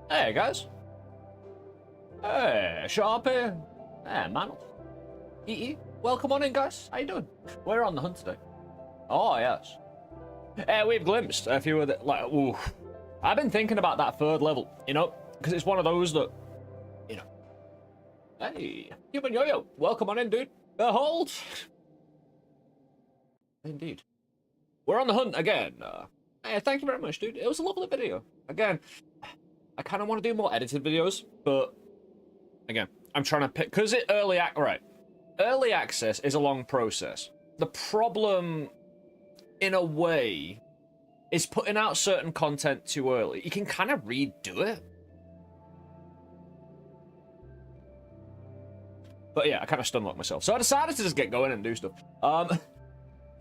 Hey guys. Hey, Sharpie. Hey, Mantle. E.E. Welcome on in, guys. How you doing? We're on the hunt today. Oh, yes. We've glimpsed a few of the, like, ooh. I've been thinking about that third level, you know, because it's one of those that, you know. Hey, Humanyoyo. Welcome on in, dude. Behold. Indeed. We're on the hunt again. Hey, thank you very much, dude. It was a lovely video. Again, I kind of want to do more edited videos, but again, I'm trying to pick, because early access is a long process. The problem, in a way, is putting out certain content too early. You can kind of redo it. But yeah, I kind of stunlocked myself. So I decided to just get going and do stuff.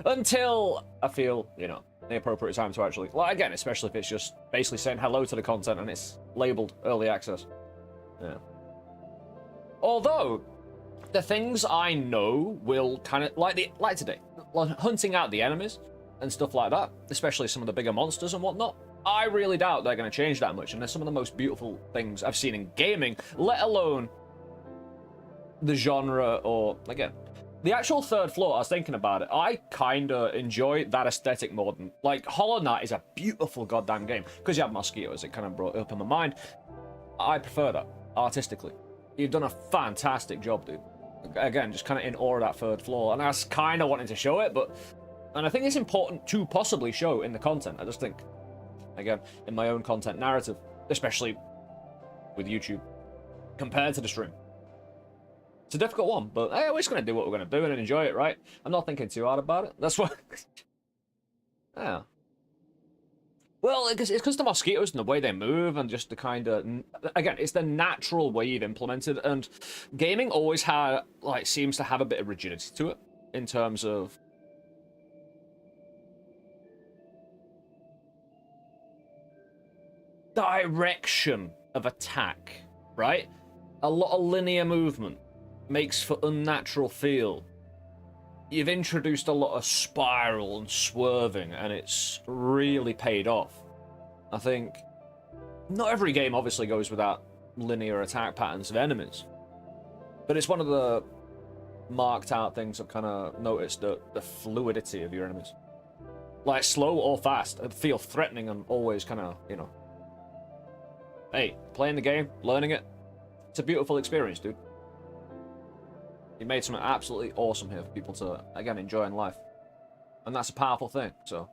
Until I feel, you know, the appropriate time to actually, like, again, especially if it's just basically saying hello to the content and it's labeled early access. Yeah. Although, the things I know will kind of, like today, hunting out the enemies and stuff like that, especially some of the bigger monsters and whatnot, I really doubt they're going to change that much, and they're some of the most beautiful things I've seen in gaming, let alone the genre, or, again, the actual third floor. I was thinking about it. I kind of enjoy that aesthetic more than, like, Hollow Knight is a beautiful goddamn game. Because you have mosquitoes, it kind of brought it up in my mind. I prefer that, artistically. You've done a fantastic job, dude. Again, just kind of in awe of that third floor. And I was kind of wanting to show it, but... And I think it's important to possibly show in the content. I just think, again, in my own content narrative, especially with YouTube, compared to the stream. It's a difficult one, but hey, we're just going to do what we're going to do and enjoy it, right? I'm not thinking too hard about it. That's what... Yeah. Well, it's because the mosquitoes and the way they move and just the kind of... Again, it's the natural way you've implemented, and gaming always had, like, seems to have a bit of rigidity to it in terms of... direction of attack, right? A lot of linear movement makes for unnatural feel. You've introduced a lot of spiral and swerving, and it's really paid off. I think not every game obviously goes without linear attack patterns of enemies, but it's one of the marked out things I've kind of noticed, the fluidity of your enemies. Like slow or fast, they feel threatening and always kind of, you know. Hey, playing the game, learning it, it's a beautiful experience, dude. You made something absolutely awesome here for people to, again, enjoy in life. And that's a powerful thing, so...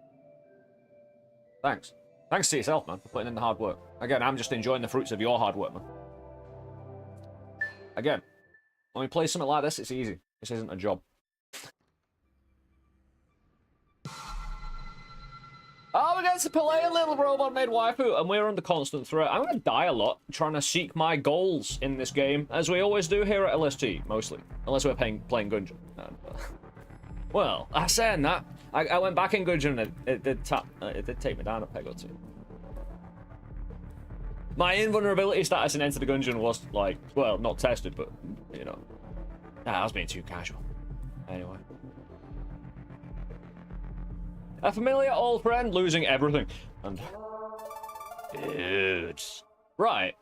Thanks. Thanks to yourself, man, for putting in the hard work. Again, I'm just enjoying the fruits of your hard work, man. Again, when we play something like this, it's easy. This isn't a job. Oh, we're against a Pelayan little robot made waifu, and we're under constant threat. I'm going to die a lot trying to seek my goals in this game, as we always do here at LST, mostly. Unless we're playing Gungeon. Well, I saying that, I went back in Gungeon and it did take me down a peg or two. My invulnerability status in Enter the Gungeon was, like, well, not tested, but, you know. Nah, I was being too casual. Anyway. A familiar old friend losing everything. And... dudes. Right.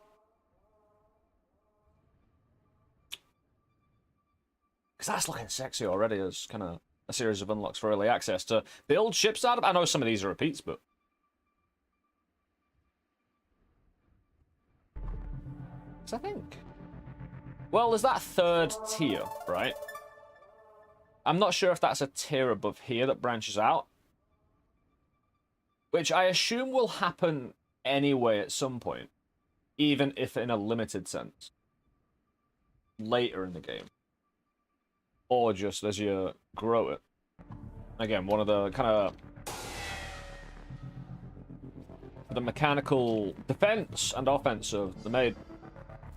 Because that's looking sexy already as kind of a series of unlocks for early access to build ships out of. I know some of these are repeats, but... I think... Well, there's that third tier, right? I'm not sure if that's a tier above here that branches out. Which I assume will happen anyway at some point. Even if in a limited sense. Later in the game. Or just as you grow it. Again, one of the kind of... the mechanical defense and offense of the Maid.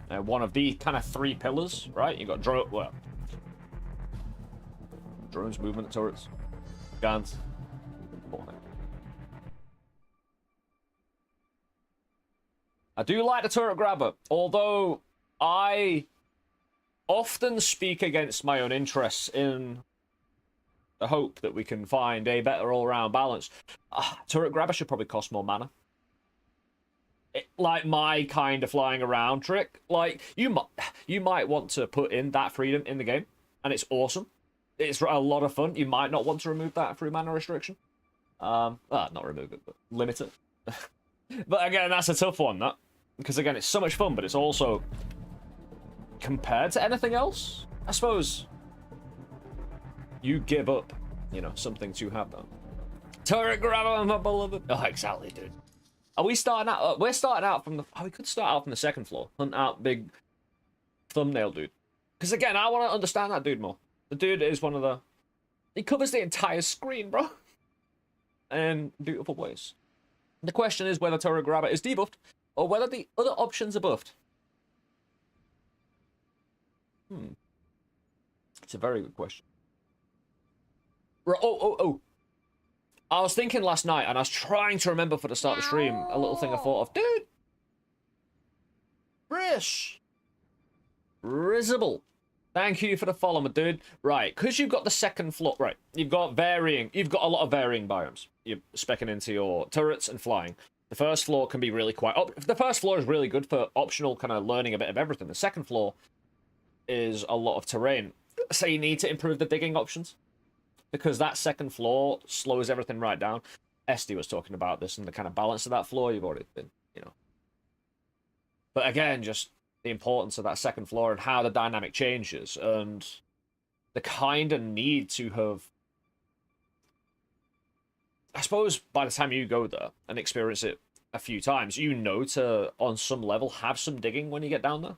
One of the kind of three pillars, right? You got drone... well... drones, movement, turrets, guns. I do like the turret grabber, although I often speak against my own interests in the hope that we can find a better all-round balance. Turret grabber should probably cost more mana. like my kind of flying around trick. Like you might want to put in that freedom in the game, and it's awesome. It's a lot of fun. You might not want to remove that through mana restriction. Not remove it, but limit it. But again, that's a tough one, that, because again, it's so much fun, but it's also compared to anything else, I suppose you give up, you know, something to have that. Turret grabber, my beloved. Oh, exactly, dude. Are we starting out? We're starting out from the. Oh, we could start out from the second floor. Hunt out big thumbnail dude. Because again, I want to understand that dude more. The dude is one of the. He covers the entire screen, bro. In beautiful ways. The question is whether turret grabber is debuffed or whether the other options are buffed. It's a very good question. Oh. I was thinking last night, and I was trying to remember for the start of the stream, a little thing I thought of. Dude! Rish! Risible. Thank you for the follow, my dude. Right, because you've got the second floor. Right, you've got a lot of varying biomes. You're speccing into your turrets and flying. The first floor can be really quite... the first floor is really good for optional kind of learning a bit of everything. The second floor is a lot of terrain. So you need to improve the digging options. Because that second floor slows everything right down. Esty was talking about this and the kind of balance of that floor. You've already been, you know. But again, just the importance of that second floor and how the dynamic changes. And the kind of need to have... I suppose by the time you go there and experience it a few times, you know to, on some level, have some digging when you get down there.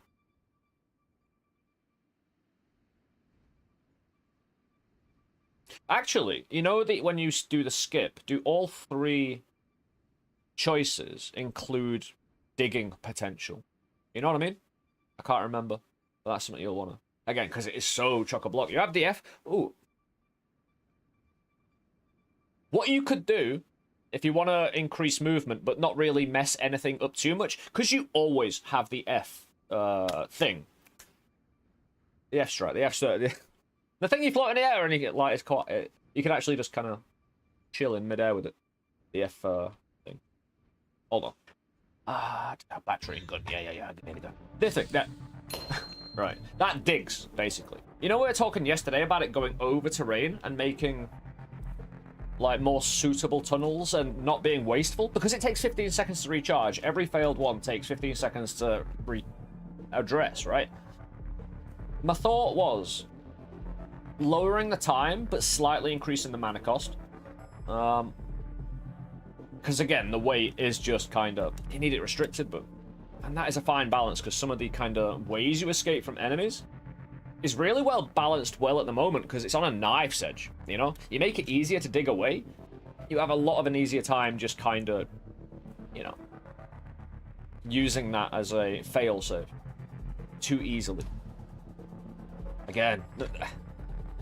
Actually, you know that when you do the skip, do all three choices include digging potential? You know what I mean? I can't remember. But that's something you'll want to... Again, because it is so chock-a-block. You have the F. Ooh. What you could do, if you want to increase movement, but not really mess anything up too much, because you always have the F thing. The F strike, the F strike. The thing you float in the air and you get like it's quite. You can actually just kind of chill in midair with it. The F thing. Hold on. Battery gun. Yeah. There we go. This thing. That. Right. That digs basically. You know we were talking yesterday about it going over terrain and making like more suitable tunnels and not being wasteful because it takes 15 seconds to recharge. Every failed one takes 15 seconds to address. Right. My thought was lowering the time, but slightly increasing the mana cost. Because again, the weight is just kind of... You need it restricted, but... And that is a fine balance, because some of the kind of ways you escape from enemies is really well balanced well at the moment, because it's on a knife's edge, you know? You make it easier to dig away, you have a lot of an easier time just kind of, you know, using that as a failsafe too easily. Again...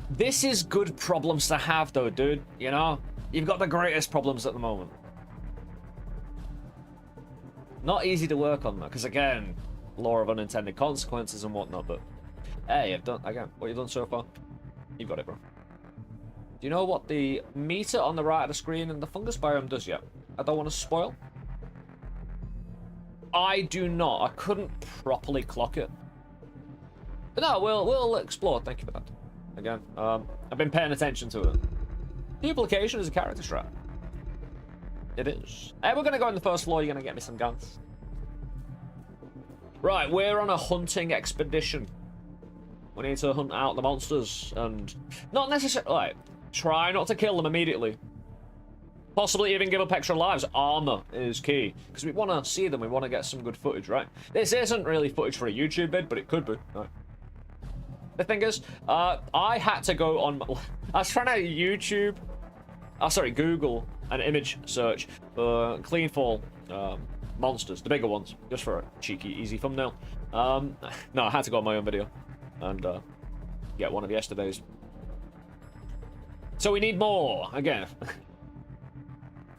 This is good problems to have, though, dude. You know? You've got the greatest problems at the moment. Not easy to work on, though, because, again, law of unintended consequences and whatnot, but... Hey, I've done... Again, what you've done so far, you've got it, bro. Do you know what the meter on the right of the screen and the fungus biome does yet? I don't want to spoil. I do not. I couldn't properly clock it. But no, we'll explore. Thank you for that. Again, I've been paying attention to it. Duplication is a character strat. It is. Hey, we're going to go in the first floor. You're going to get me some guns. Right, we're on a hunting expedition. We need to hunt out the monsters and not necessarily... Like, try not to kill them immediately. Possibly even give up extra lives. Armor is key. Because we want to see them. We want to get some good footage, right? This isn't really footage for a YouTube vid, but it could be. Right. The thing is, I had to go on... I was trying to Google an image search for CleanFall monsters, the bigger ones, just for a cheeky, easy thumbnail. No, I had to go on my own video and get one of yesterday's. So we need more, again.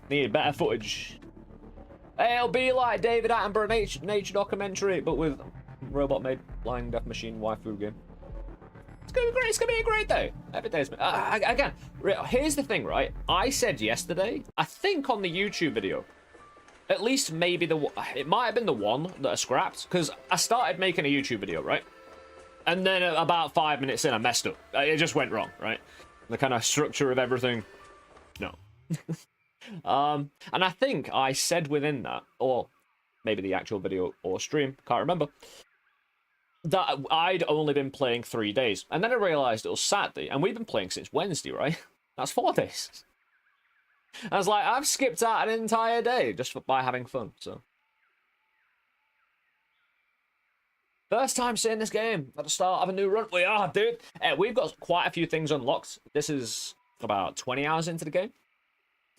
Need better footage. It'll be like David Attenborough nature documentary, but with robot made flying death machine waifu game. It's gonna be great. It's gonna be a great day. Every day's again. Here's the thing, right? I said yesterday, I think on the YouTube video, At least maybe it might have been the one that I scrapped, because I started making a YouTube video, right? And then about 5 minutes in, I messed up. It just went wrong, right? The kind of structure of everything, no. And I think I said within that, or maybe the actual video or stream, can't remember, that I'd only been playing 3 days. And then I realized it was Saturday, and we've been playing since Wednesday, right? That's 4 days. I was like, I've skipped out an entire day just by having fun, so. First time seeing this game at the start of a new run. We are, dude. We've got quite a few things unlocked. This is about 20 hours into the game.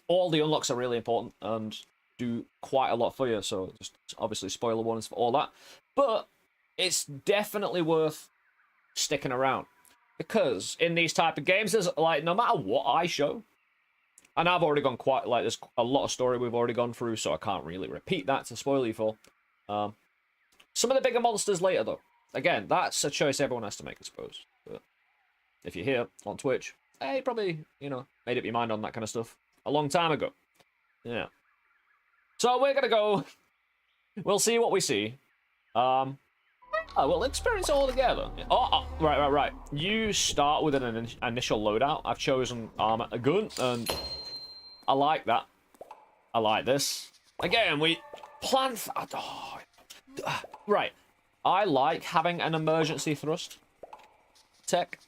All the unlocks are really important and do quite a lot for you, so just obviously spoiler warnings for all that. But it's definitely worth sticking around, because in these type of games, there's like, no matter what I show, and I've already gone quite, like, there's a lot of story we've already gone through, so I can't really repeat that to spoil you for. Some of the bigger monsters later, though. Again, that's a choice everyone has to make, I suppose. But if you're here on Twitch, you probably, you know, made up your mind on that kind of stuff a long time ago. Yeah. So we're gonna go. We'll see what we see. We'll experience it all together. Right. You start with an initial loadout. I've chosen a gun, and I like that. I like this. Again, we plan. Right. I like having an emergency thrust tech.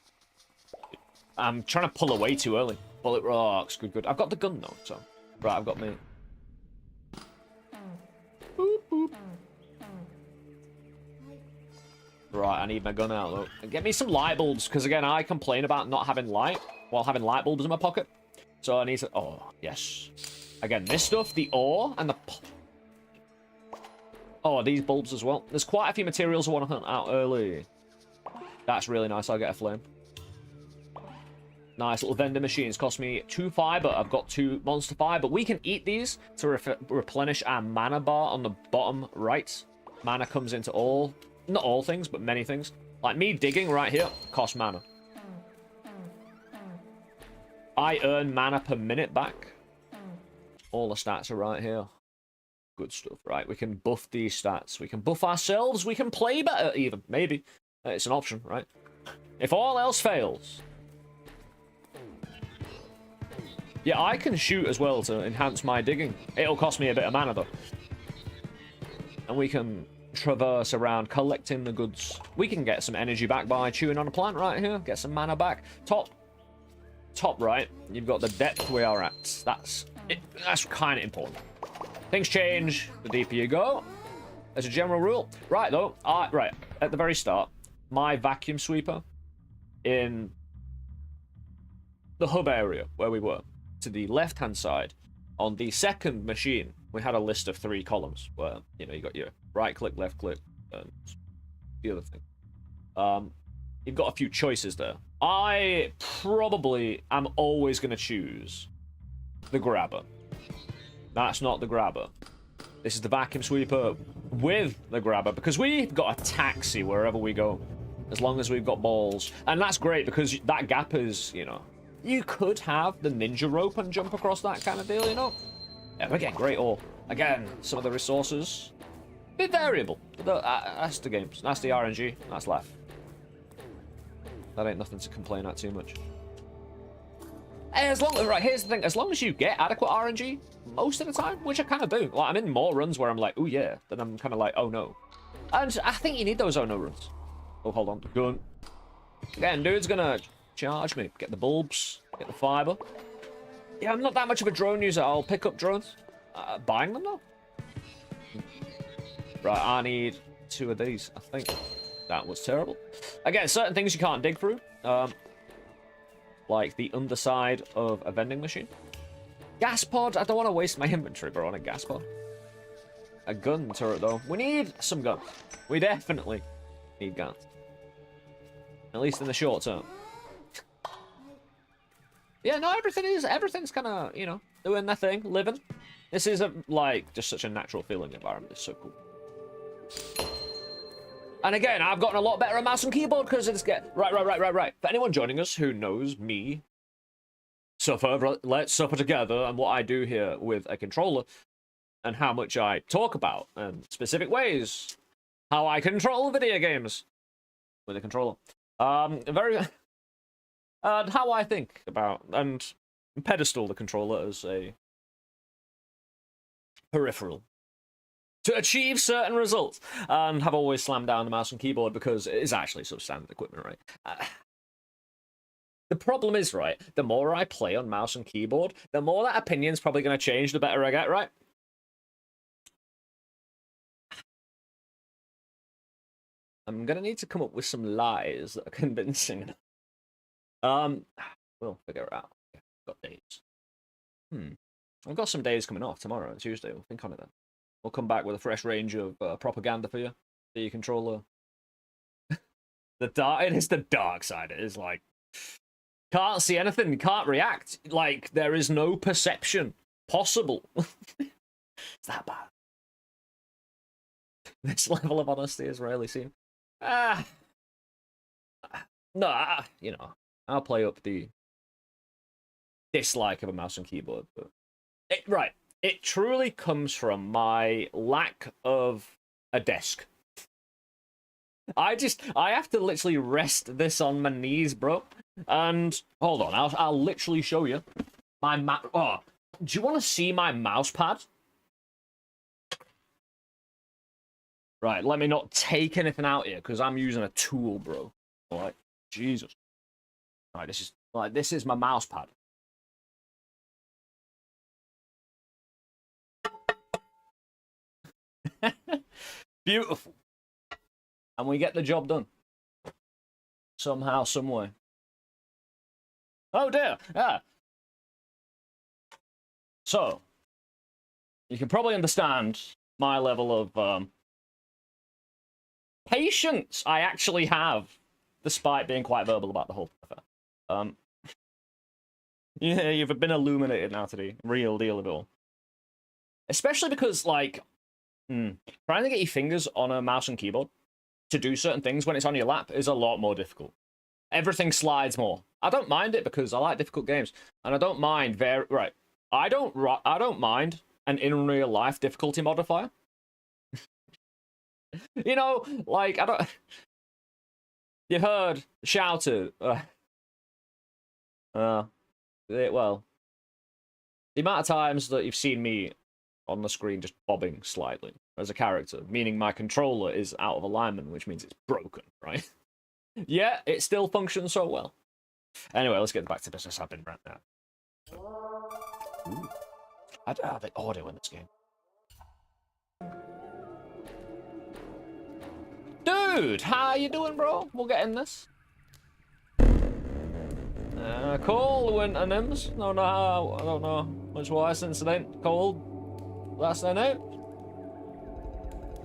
I'm trying to pull away too early. Bullet rocks. Good. I've got the gun though, so. Right, I've got me. Boop, boop. Right, I need my gun out though. Get me some light bulbs, because again, I complain about not having light while having light bulbs in my pocket. So I need to. Oh, yes. Again, this stuff, the ore and the. Oh, these bulbs as well. There's quite a few materials I want to hunt out early. That's really nice. I'll get a flame. Nice little vending machines. Cost me 2 fiber. I've got 2 monster fiber. We can eat these to replenish our mana bar on the bottom right. Mana comes into all, not all things, but many things. Like me digging right here costs mana. I earn mana per minute back. All the stats are right here. Good stuff, right? We can buff these stats. We can buff ourselves. We can play better, even. Maybe. It's an option, right? If all else fails. Yeah, I can shoot as well to enhance my digging. It'll cost me a bit of mana, though. And we can traverse around collecting the goods. We can get some energy back by chewing on a plant right here. Get some mana back. Top right, you've got the depth we are at. That's kind of important. Things change the deeper you go, as a general rule. Right, though, right, at the very start, my vacuum sweeper in the hub area where we were, to the left-hand side, on the second machine, we had a list of 3 columns where, you know, you got your right-click, left-click, and the other thing. You've got a few choices there. I probably am always going to choose the grabber. That's not the grabber. This is the vacuum sweeper with the grabber, because we've got a taxi wherever we go, as long as we've got balls. And that's great, because that gap is, you know, you could have the ninja rope and jump across that kind of deal, you know? Yeah, we're getting great ore. Again, some of the resources, a bit variable. That's the games. That's the RNG. That's life. That ain't nothing to complain at too much. Right, here's the thing. As long as you get adequate RNG, most of the time, which I kind of do. Like, I'm in more runs where I'm like, oh yeah, then I'm kind of like, oh no. And I think you need those oh no runs. Oh, hold on. Gun. Again, dude's gonna charge me. Get the bulbs. Get the fiber. Yeah, I'm not that much of a drone user. I'll pick up drones. Buying them though? Right, I need 2 of these, I think. That was terrible. Again, certain things you can't dig through. Like the underside of a vending machine. Gas pod. I don't want to waste my inventory, bro, on a gas pod. A gun turret, though. We need some guns. We definitely need guns. At least in the short term. Yeah, no, everything's kind of, you know, doing their thing, living. This is like just such a natural feeling environment. It's so cool. And again, I've gotten a lot better at mouse and keyboard because it's right. For anyone joining us who knows me, suffer, let's suffer together, and what I do here with a controller, and how much I talk about, and specific ways, how I control video games with a controller. Very, how I think about and pedestal the controller as a peripheral to achieve certain results, and have always slammed down the mouse and keyboard because it is actually substandard equipment, right? The problem is, right, the more I play on mouse and keyboard, the more that opinion's probably going to change, the better I get, right? I'm going to need to come up with some lies that are convincing. We'll figure it out. Yeah, got days. I've got some days coming off tomorrow and Tuesday. We'll think on it then. We'll come back with a fresh range of propaganda for you. The controller. It is the dark side. It is like, can't see anything, can't react. Like, there is no perception possible. It's that bad. This level of honesty is rarely seen. No, you know, I'll play up the dislike of a mouse and keyboard, but it truly comes from my lack of a desk. I have to literally rest this on my knees, bro. And hold on, I'll literally show you my do you want to see my mouse pad? Right, let me not take anything out here because I'm using a tool, bro. Like, Jesus. All right, this is my mouse pad. Beautiful. And we get the job done. Somehow, someway. Oh dear, yeah. So, you can probably understand my level of patience I actually have, despite being quite verbal about the whole affair. Yeah, you've been illuminated now to the real deal of it all. Especially because, like, trying to get your fingers on a mouse and keyboard to do certain things when it's on your lap is a lot more difficult. Everything slides more. I don't mind it because I like difficult games, and I don't mind I don't mind an in real life difficulty modifier. You know, like, you heard, shouted. Well, the amount of times that you've seen me on the screen just bobbing slightly as a character, meaning my controller is out of alignment, which means it's broken, right? Yeah, it still functions so well. Anyway, let's get back to business. I've been right now. I don't have the audio in this game. Dude, how you doing, bro? We'll get in this. Cold winter nims. I don't know much why since it ain't cold last night.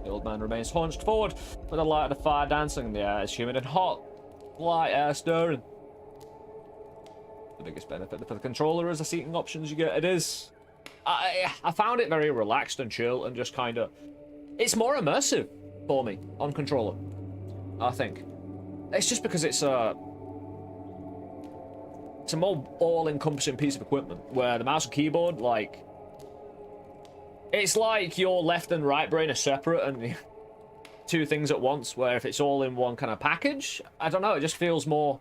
The old man remains hunched forward with the light of the fire dancing. The air is humid and hot. Light air stirring. The biggest benefit for the controller is the seating options you get. It is. I found it very relaxed and chill and just kind of. It's more immersive for me on controller, I think. It's just because it's a more all-encompassing piece of equipment, where the mouse and keyboard, like, it's like your left and right brain are separate and two things at once, where if it's all in one kind of package, I don't know, it just feels more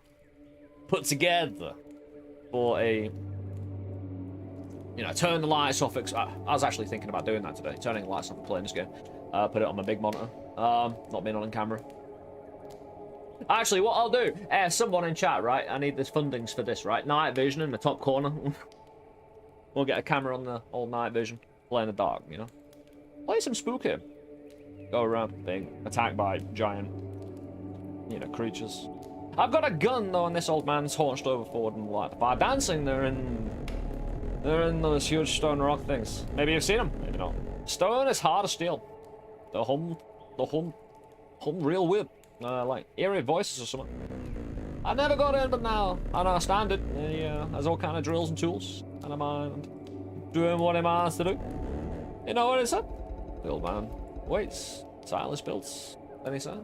put together for a, you know, turn the lights off. I was actually thinking about doing that today, turning the lights off and playing this game. Put it on my big monitor, not being on camera. Actually, what I'll do, someone in chat, right? I need this fundings for this, right? Night vision in the top corner. We'll get a camera on the old night vision. Play in the dark, you know? Play some spooky. Go around being attacked by giant, you know, creatures. I've got a gun, though, and this old man's hunched over forward and light the fire dancing. They're in those huge stone rock things. Maybe you've seen them, maybe not. Stone is hard to steal. The hum real weird. Like eerie voices or something. I never got in, but now I understand it. He has all kind of drills and tools, and I mind doing what he minds to do. You know what he said? The old man waits. Silence builds. Then he said,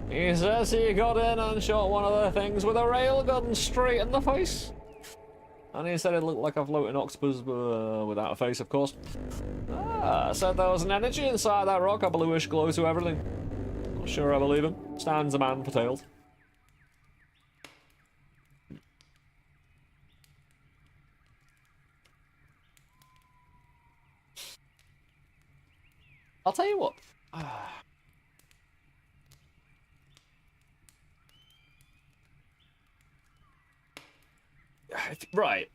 he says he got in and shot one of the things with a railgun straight in the face. And he said it looked like a floating octopus, but without a face, of course. I said there was an energy inside that rock, a bluish glow to everything. Not sure I believe him. Stands a man for tales. I'll tell you what. Right.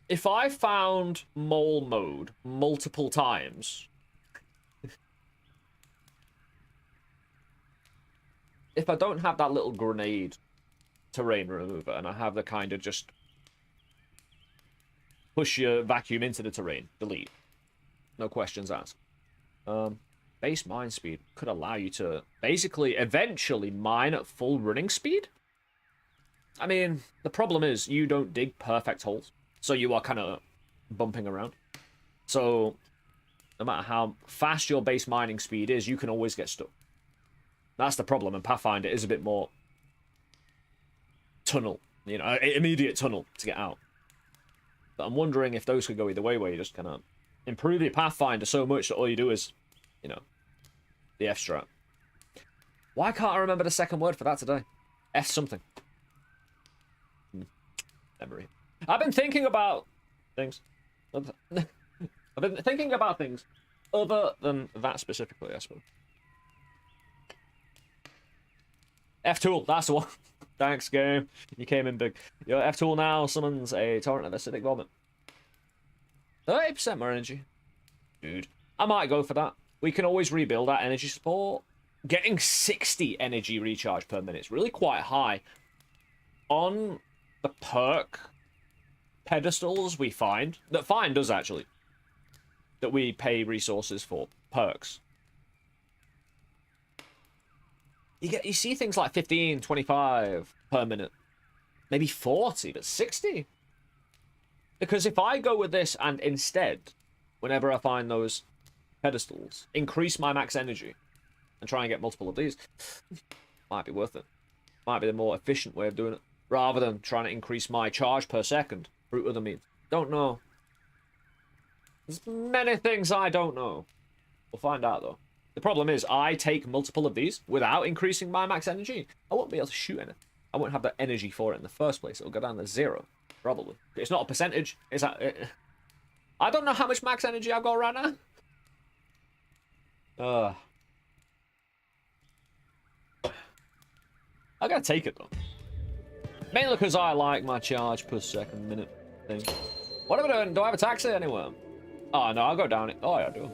If I found mole mode multiple times, if I don't have that little grenade terrain remover and I have the kind of just push your vacuum into the terrain, delete, no questions asked. Base mine speed could allow you to basically eventually mine at full running speed. I mean, the problem is you don't dig perfect holes, so you are kind of bumping around. So no matter how fast your base mining speed is, you can always get stuck. That's the problem, and Pathfinder is a bit more tunnel, you know, immediate tunnel to get out. But I'm wondering if those could go either way, where you just kind of improve your Pathfinder so much that all you do is, you know, the F strat. Why can't I remember the second word for that today? F something. Memory. I've been thinking about things. I've been thinking about things other than that specifically, I suppose. F-Tool, that's the one. Thanks, game. You came in big. Your F-Tool now summons a torrent of acidic vomit. 30% more energy. Dude, I might go for that. We can always rebuild our energy support. Getting 60 energy recharge per minute is really quite high. On the perk pedestals we find, that find us actually, that we pay resources for, perks. You see things like 15, 25 per minute. Maybe 40, but 60? Because if I go with this and instead, whenever I find those pedestals, increase my max energy and try and get multiple of these, might be worth it. Might be the more efficient way of doing it, rather than trying to increase my charge per second through other means. Don't know. There's many things I don't know. We'll find out though. The problem is, I take multiple of these without increasing my max energy. I won't be able to shoot anything. I won't have the energy for it in the first place. It'll go down to 0, probably. It's not a percentage. It's I don't know how much max energy I've got right now. I gotta take it though. Mainly because I like my charge per second minute thing. What am I doing? Do I have a taxi anywhere? Oh no, I'll go down it. Oh yeah, I do.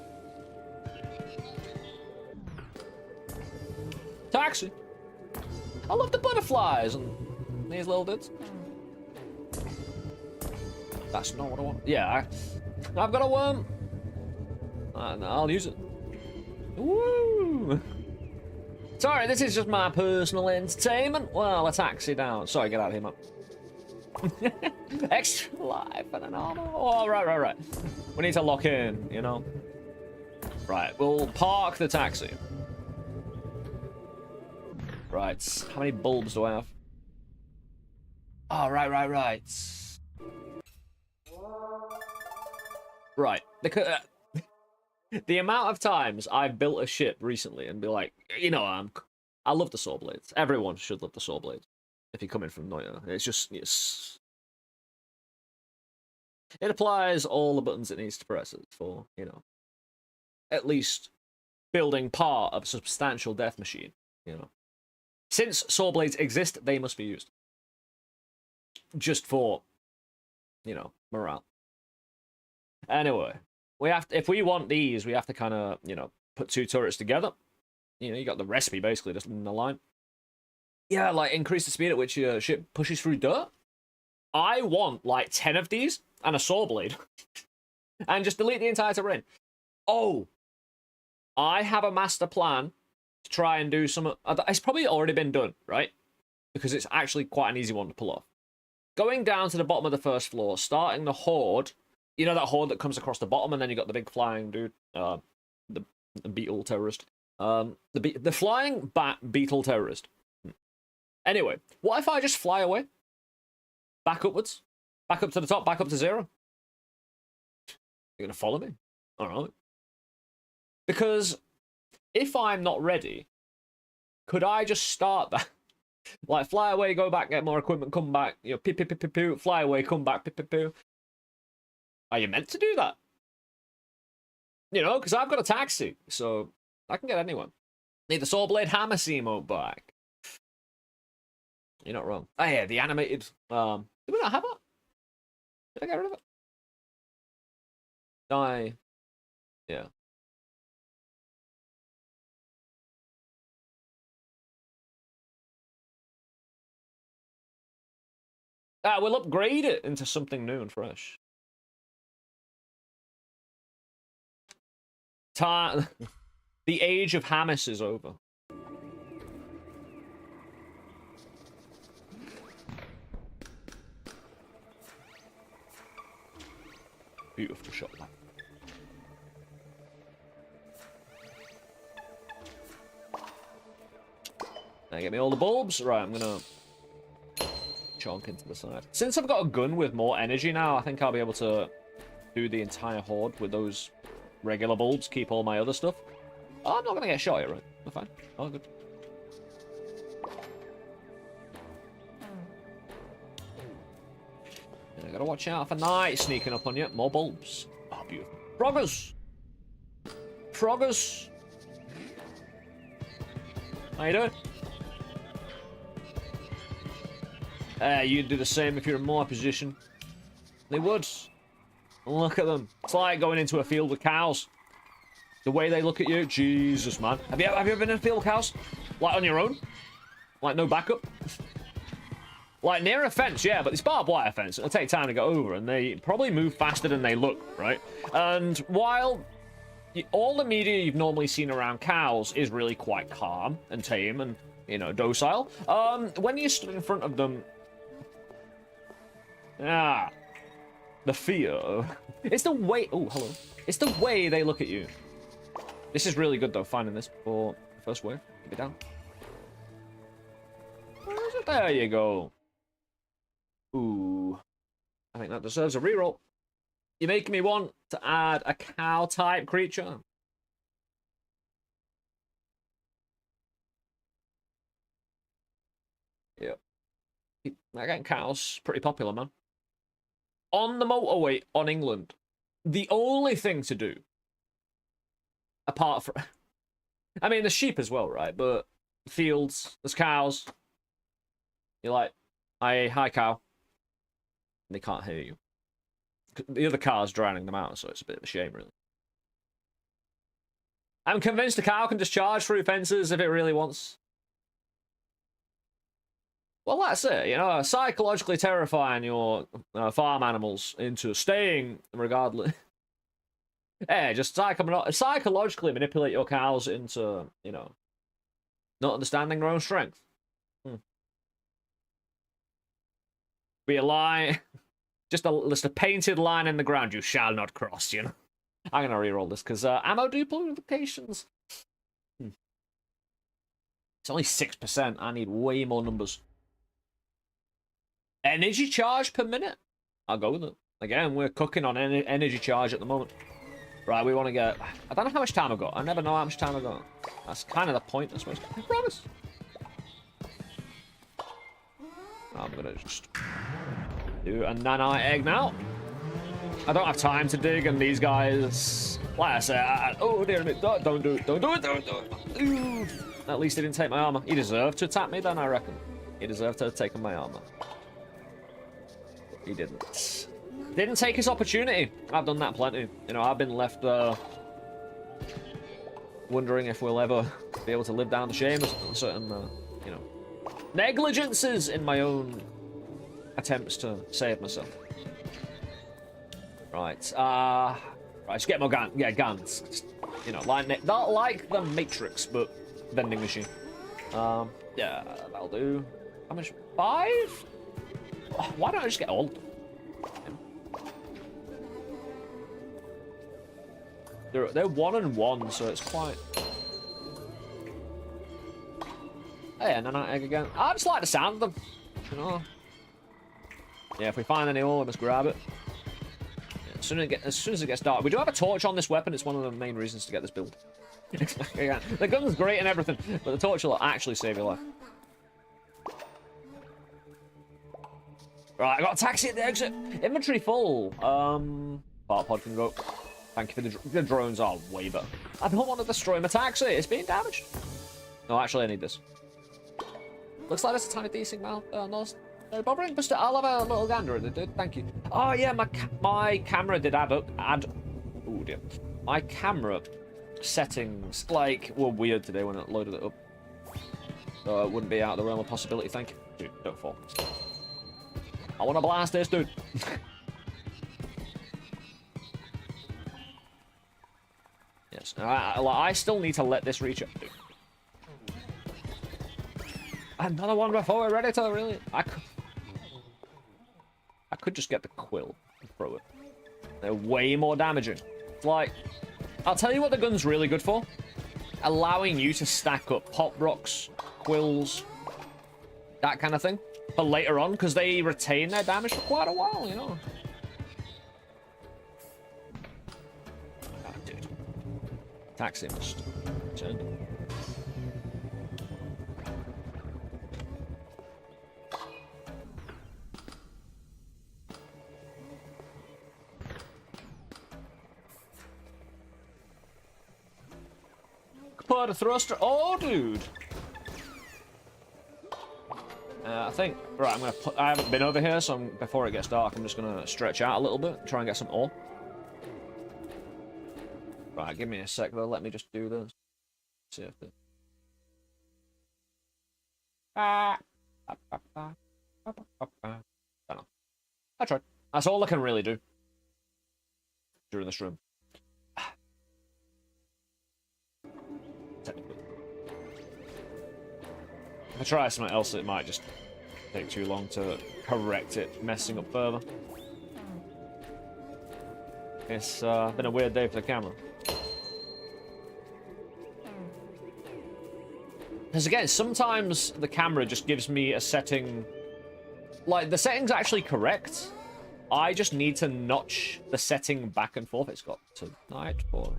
Taxi. I love the butterflies and these little dudes. That's not what I want. Yeah, I've got a worm. And I'll use it. Woo! Sorry, this is just my personal entertainment. Well, a taxi down. Sorry, get out of here, man. Extra life and an armor. Oh, right. We need to lock in, you know. Right, we'll park the taxi. Right, how many bulbs do I have? Oh, right. Right, because the amount of times I've built a ship recently and be like, you know, I love the saw blades. Everyone should love the saw blades. If you're coming from Noya, it's just, it applies all the buttons it needs to press it for, you know, at least building part of a substantial death machine, you know. Since saw blades exist, they must be used. Just for, you know, morale. Anyway, we have to, if we want these, we have to kind of, you know, put two turrets together. You know, you got the recipe basically just in the line. Yeah, like increase the speed at which your ship pushes through dirt. I want like 10 of these and a saw blade. And just delete the entire terrain. Oh, I have a master plan to try and do some. It's probably already been done, right? Because it's actually quite an easy one to pull off. Going down to the bottom of the first floor, starting the horde. You know that horde that comes across the bottom, and then you got the big flying dude, the beetle terrorist, the flying bat beetle terrorist. Anyway, what if I just fly away, back upwards, back up to the top, back up to 0? You're gonna follow me? All right. Because if I'm not ready, could I just start that? Like, fly away, go back, get more equipment, come back, you know, poo, fly away, come back, poo. Are you meant to do that? You know, because I've got a taxi, so I can get anyone. Need the Saw Blade Hammer emote back. You're not wrong. Oh yeah, the animated. Did we not have it? Did I get rid of it? Die. Yeah. We'll upgrade it into something new and fresh. The age of Hamas is over. Beautiful shot, man. Now get me all the bulbs. Right, I'm gonna chonk into the side. Since I've got a gun with more energy now, I think I'll be able to do the entire horde with those regular bulbs. Keep all my other stuff. Oh, I'm not gonna get shot here, right? We're fine. Oh, good. I gotta watch out for night sneaking up on you. More bulbs. Oh, beautiful. Froggers! Froggers! How you doing? You'd do the same if you're in my position. They would. Look at them. It's like going into a field with cows. The way they look at you. Jesus, man. Have you ever been in a field with cows? Like on your own? Like no backup? Like, near a fence, yeah, but it's barbed wire fence. It'll take time to go over, and they probably move faster than they look, right? And while all the media you've normally seen around cows is really quite calm and tame and, you know, docile, when you stood in front of them... the fear. It's the way... Oh, hello. It's the way they look at you. This is really good, though, finding this before the first wave. Keep it down. Where is it? There you go. Ooh, I think that deserves a reroll. You're making me want to add a cow-type creature. Yep. Again, cows, pretty popular, man. On the motorway on England, the only thing to do, apart from... I mean, there's sheep as well, right? But fields, there's cows. You're like, hi, cow. They can't hear you. The other car's drowning them out, so it's a bit of a shame, really. I'm convinced a cow can just charge through fences if it really wants. Well, that's it, you know, psychologically terrifying your farm animals into staying regardless. Yeah, just psychologically manipulate your cows into, you know, not understanding their own strength. Be a line, just a painted line in the ground you shall not cross, you know. I'm gonna reroll this because ammo duplications. It's only 6%. I need way more numbers. Energy charge per minute. I'll go with it. Again, we're cooking on energy charge at the moment. Right, we want to get... I don't know how much time I've got. I never know how much time I've got. That's kind of the point, I suppose. I promise. I'm gonna just do a nanite egg now. I don't have time to dig, and these guys, like I said, oh dear me, don't do it. Ooh. At least he didn't take my armor. He deserved to attack me then, I reckon. He deserved to have taken my armor. He didn't. Didn't take his opportunity. I've done that plenty. You know, I've been left wondering if we'll ever be able to live down the shame of certain, you know, negligences in my own attempts to save myself. Right, right, just get more guns. Yeah, guns. Just, you know, not like the Matrix, but vending machine. Yeah, that'll do. How much? 5? Oh, why don't I just get all of them? They're 1 and 1, so it's quite... Hey, and then I egg again. I just like the sound of them, you know. Yeah, if we find any more, we must grab it. Yeah, as soon as it gets dark. We do have a torch on this weapon. It's one of the main reasons to get this build. Yeah, the gun's great and everything, but the torch will actually save your life. Right, I got a taxi at the exit. Inventory full. Part pod can go. Thank you for the drones are way better. I don't want to destroy my taxi. It's being damaged. No, actually, I need this. Looks like it's a tiny decent amount. Not bothering, but still, I'll have a little gander at it, dude. Thank you. Oh yeah, my camera did oh dear. My camera settings were weird today when it loaded it up. So it wouldn't be out of the realm of possibility. Thank you, dude. Don't fall. I want to blast this, dude. Yes, I still need to let this reach up, dude. Another one before we're ready to really. I could just get the quill and throw it. They're way more damaging. It's like, I'll tell you what the gun's really good for. Allowing you to stack up pop rocks, quills, that kind of thing. For later on, because they retain their damage for quite a while, you know. Ah, dude. Taxi must turn. Put a thruster. Oh, dude. I think, right, I'm gonna put, I haven't been over here, so before it gets dark, I'm just gonna stretch out a little bit, try and get some ore. Right, give me a sec though, let me just do this. See if it... I don't know. I tried. That's all I can really do during this room. Technically. If I try something else, it might just take too long to correct it, messing up further. It's been a weird day for the camera. Because again, sometimes the camera just gives me a setting... Like, the setting's actually correct. I just need to notch the setting back and forth. It's got tonight for...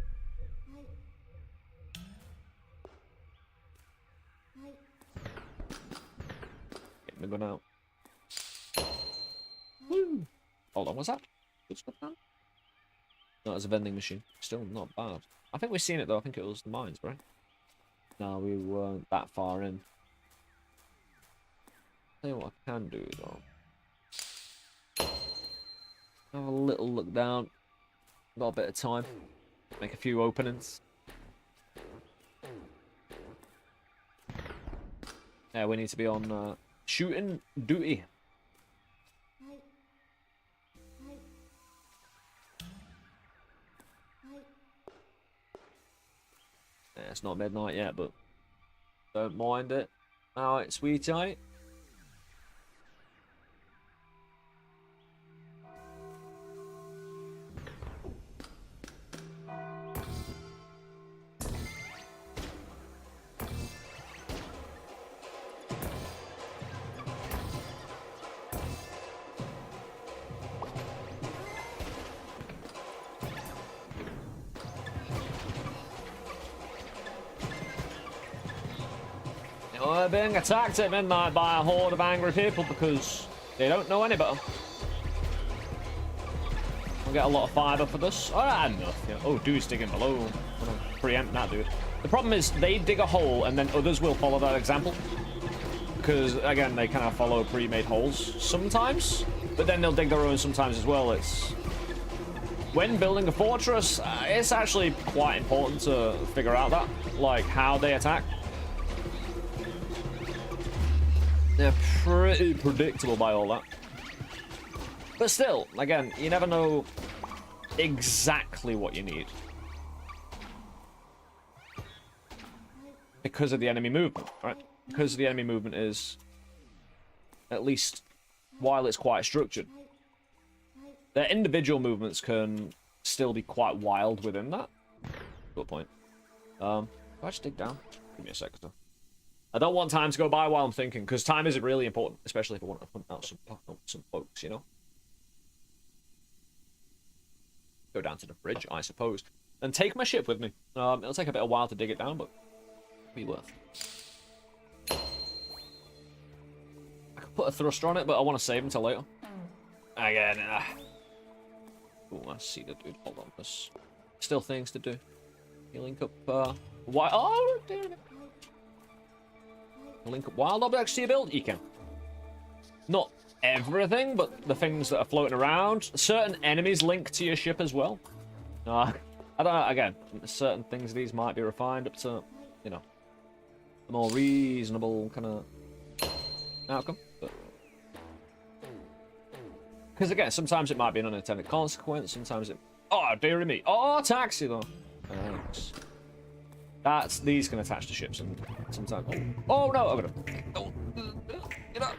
Get my gun out. Woo! Hold on, what's that? Good stuff, man? No, it's a vending machine. Still not bad. I think we've seen it, though. I think it was the mines, right? No, we weren't that far in. Tell you what I can do, though. Have a little look down. Got a bit of time. Make a few openings. Yeah, we need to be on shooting duty. Yeah, it's not midnight yet, but don't mind it. Alright, sweetie. We're being attacked at midnight by a horde of angry people because they don't know any better. We'll get a lot of fiber for this. Oh, enough. Yeah. Oh, dude's digging below. I'm gonna preempt that dude. The problem is they dig a hole and then others will follow that example. Because, again, they kind of follow pre-made holes sometimes. But then they'll dig their own sometimes as well. It's... When building a fortress, it's actually quite important to figure out that. Like, how they attack. They're pretty predictable by all that. But still, again, you never know exactly what you need. Because of the enemy movement, right? Because the enemy movement is, at least while it's quite structured, their individual movements can still be quite wild within that. Good point. Can I just dig down? Give me a sec, though. I don't want time to go by while I'm thinking, because time is really important, especially if I want to hunt out some folks, you know? go down to the bridge, I suppose, and take my ship with me. It'll take a bit of while to dig it down, but it'll be worth. I could put a thruster on it, but I want to save until later. Again, oh, I see the dude. Hold on, there's still things to do. You link up, why? Oh, damn it. Link up wild objects to your build? You can. Not everything, but the things that are floating around. Certain enemies link to your ship as well. I don't know, again, certain things these might be refined up to, you know, a more reasonable kind of outcome. Because again, sometimes it might be an unintended consequence, sometimes it... Oh, dearie me. Oh, taxi though. Thanks. These can attach to ships and sometimes... Oh no, I'm gonna... Oh, get out.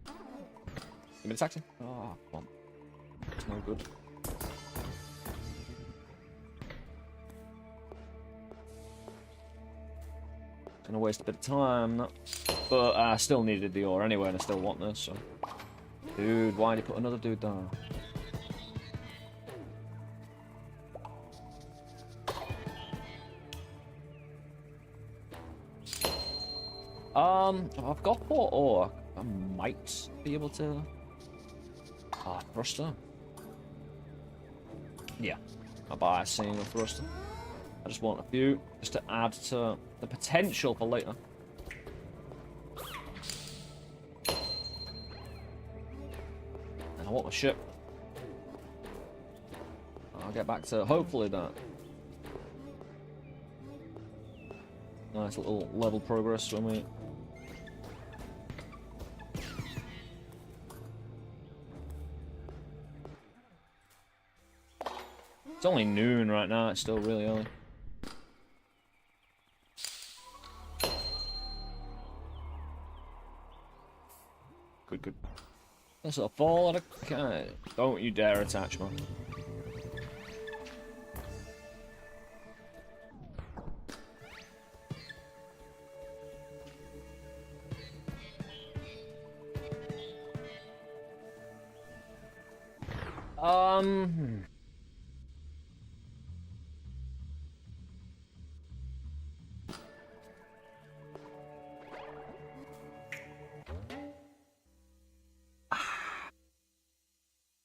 Give me the taxi. Oh, come on. It's no good. Gonna waste a bit of time, but I still needed the ore anyway, and I still want this, so... Dude, why did you put another dude down? I've got 4 ore. I might be able to... thruster. Yeah, I'll buy a single thruster. I just want a few, just to add to the potential for later. And I want my ship. I'll get back to, hopefully, that. Nice little level progress when we... It's only noon right now, it's still really early. Good. This will fall out of kind. Don't you dare attach, man.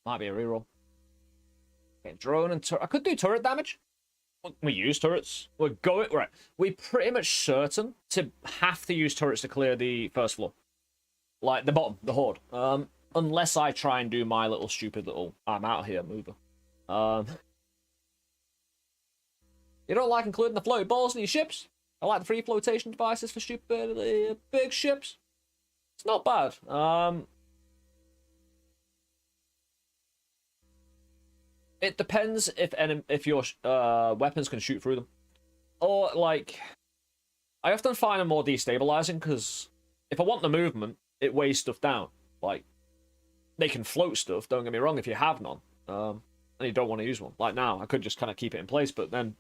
Might be a reroll. Okay, drone and turret. I could do turret damage. We use turrets. We're going right. We're pretty much certain to have to use turrets to clear the first floor, like the bottom, the horde. Unless I try and do my little stupid little I'm out here mover. You don't like including the floaty balls in your ships? I like the free flotation devices for stupid big ships. It's not bad. It depends if your weapons can shoot through them. Or, like... I often find them more destabilizing, because if I want the movement, it weighs stuff down. Like, they can float stuff, don't get me wrong, if you have none. And you don't want to use one. Like now, I could just kind of keep it in place, but then...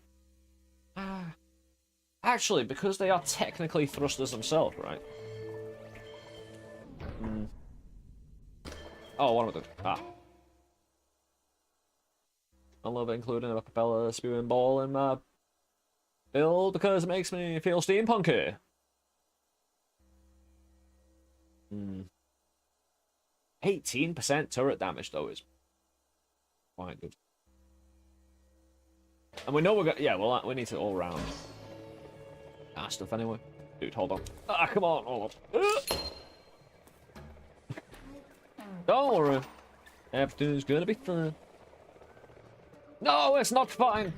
Actually, because they are technically thrusters themselves, right? Oh, what am I doing? I love including a propeller spewing ball in my build because it makes me feel steampunky. 18% turret damage though is quite good. And we know we're gonna, yeah, well, we need to all round stuff anyway. Dude, hold on. Come on, hold on. Don't worry. Everything's gonna be fine. No, it's not fine.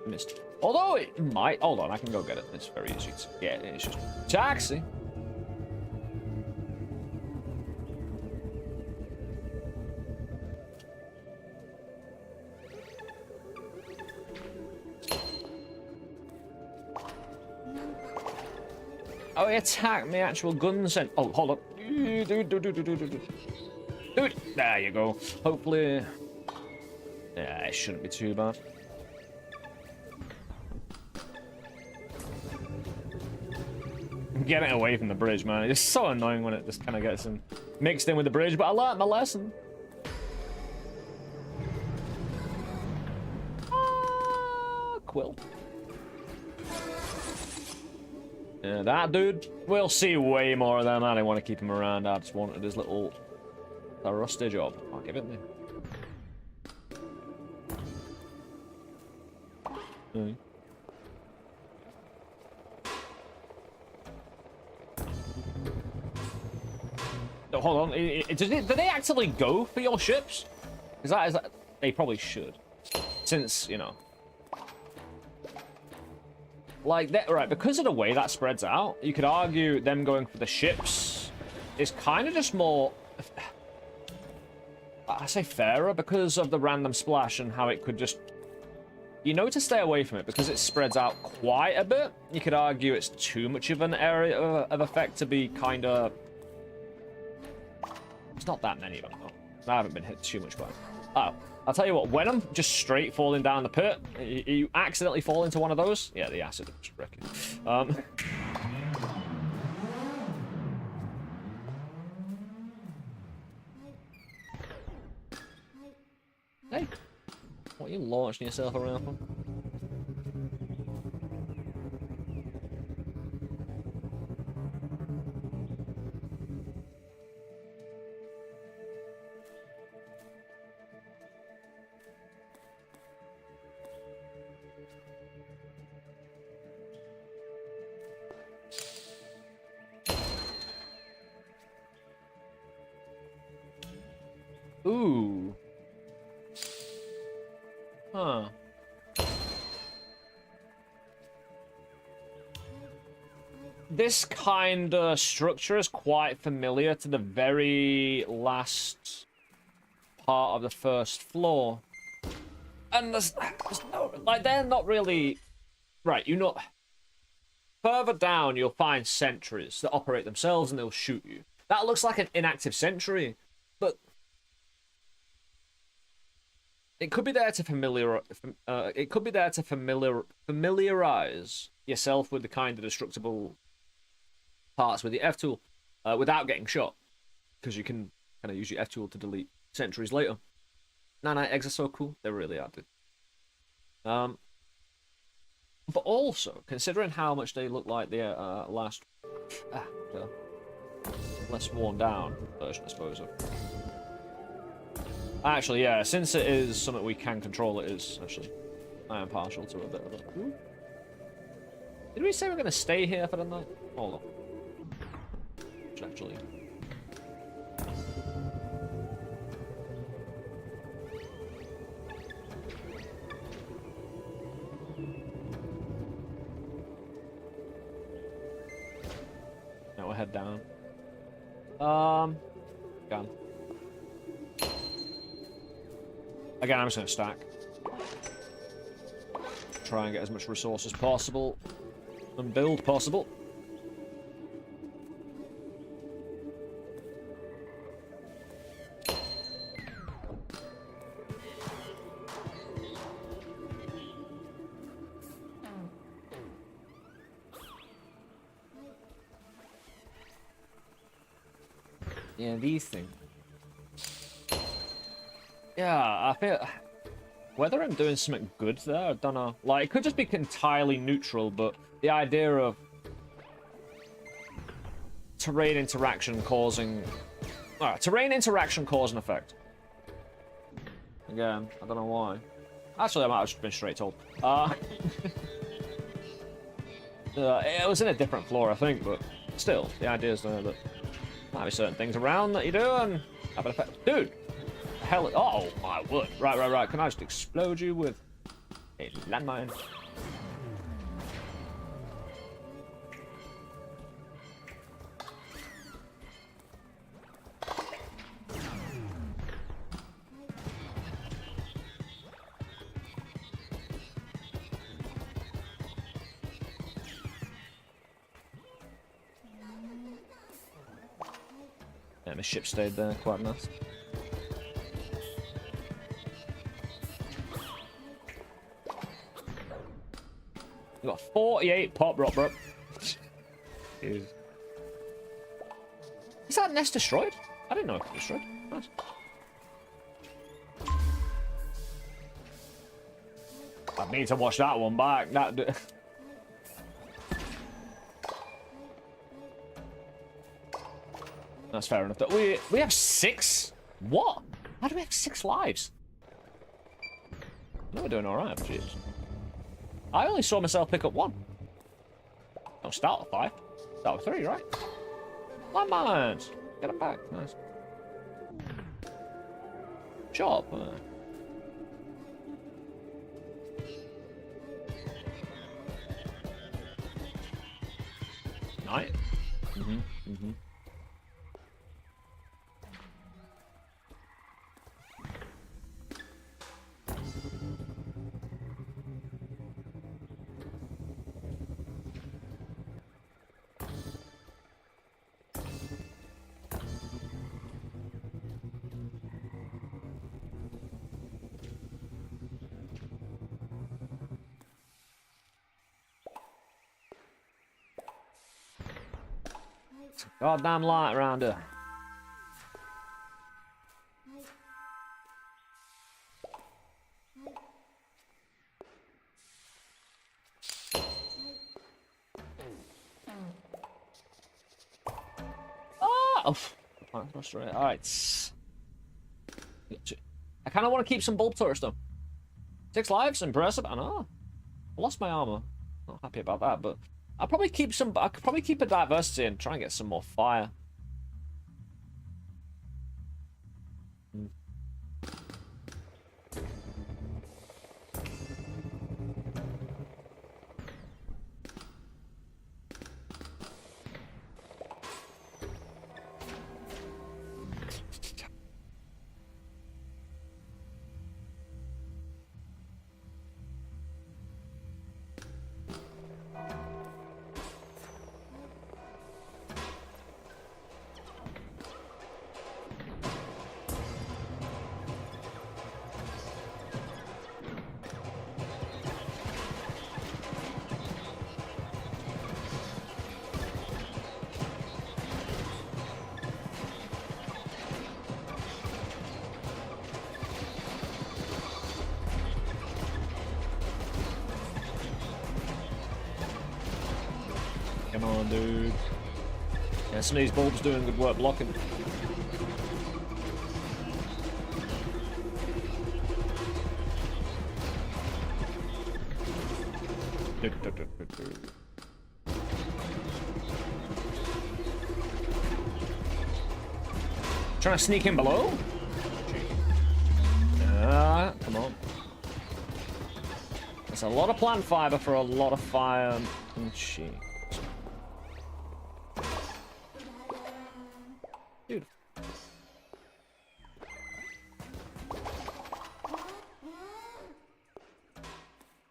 Missed. Although it might. Hold on, I can go get it. It's very easy to get. It's just taxi. Oh, he attacked me actual guns and... Oh, hold on. Dude. There you go. Hopefully... Yeah, it shouldn't be too bad. Getting away from the bridge, man. It's so annoying when it just kind of gets mixed in with the bridge, but I learned my lesson. will. Yeah, that dude. We'll see way more of them. I didn't want to keep him around. I just wanted his little rusty job. I'll give it to him. Oh, hold on. Do they actively go for your ships? Is that they probably should, since you know, like that, right? Because of the way that spreads out, you could argue them going for the ships is kind of just more. I say fairer because of the random splash and how it could just. You know to stay away from it because it spreads out quite a bit. You could argue it's too much of an area of effect to be kind of. It's not that many of them, though. I haven't been hit too much by. Oh, I'll tell you what. When I'm just straight falling down the pit, you accidentally fall into one of those. Yeah, the acid was wrecking. Hey, what are you launching yourself around for? Ooh. Huh. This kind of structure is quite familiar to the very last part of the first floor. And there's no, like, they're not really... Right, you know... Further down, you'll find sentries that operate themselves and they'll shoot you. That looks like an inactive sentry, but... It could be there to familiarize yourself with the kind of destructible parts with the F tool without getting shot, because you can kind of use your F tool to delete sentries later. Nanite eggs are so cool; they really are, dude. But also considering how much they look like the the less worn down version, I suppose. Actually, yeah, since it is something we can control, it is, actually. I am partial to a bit of it. Ooh. Did we say we're going to stay here for the night? Hold on. Actually. Now we'll head down. Gone. Again, I'm just going to stack. Try and get as much resource as possible. And build possible. Yeah, these things. Yeah, I feel... Whether I'm doing something good there, I don't know. Like, it could just be entirely neutral, but the idea of terrain interaction causing... Alright, terrain interaction cause and effect. Again, I don't know why. Actually, I might have just been straight told. It was in a different floor, I think, but still, the idea is there that might be certain things around that you do and have an effect. Dude! Hell, oh my word. Right. Can I just explode you with a landmine? Yeah, my ship stayed there, quite nice. We got 48 pop rock, bro. Is that nest destroyed? I didn't know it was destroyed. Nice. I need to watch that one back. That's fair enough. We have 6? What? How do we have 6 lives? No, we're doing alright, jeez. I only saw myself pick up 1. No, start with 5. Start with 3, right? Landmines! Get them back. Nice. Job. Night. Goddamn light around her. Oh, alright. I kind of want to keep some bulb turrets though. 6 lives, impressive. I know. I lost my armor. Not happy about that, but I'll probably keep some. I could probably keep a diversity and try and get some more fire. Come on, dude. Yeah, some of these bulbs doing good work blocking. Trying to sneak in below? Come on. That's a lot of plant fiber for a lot of fire and shit. Beautiful.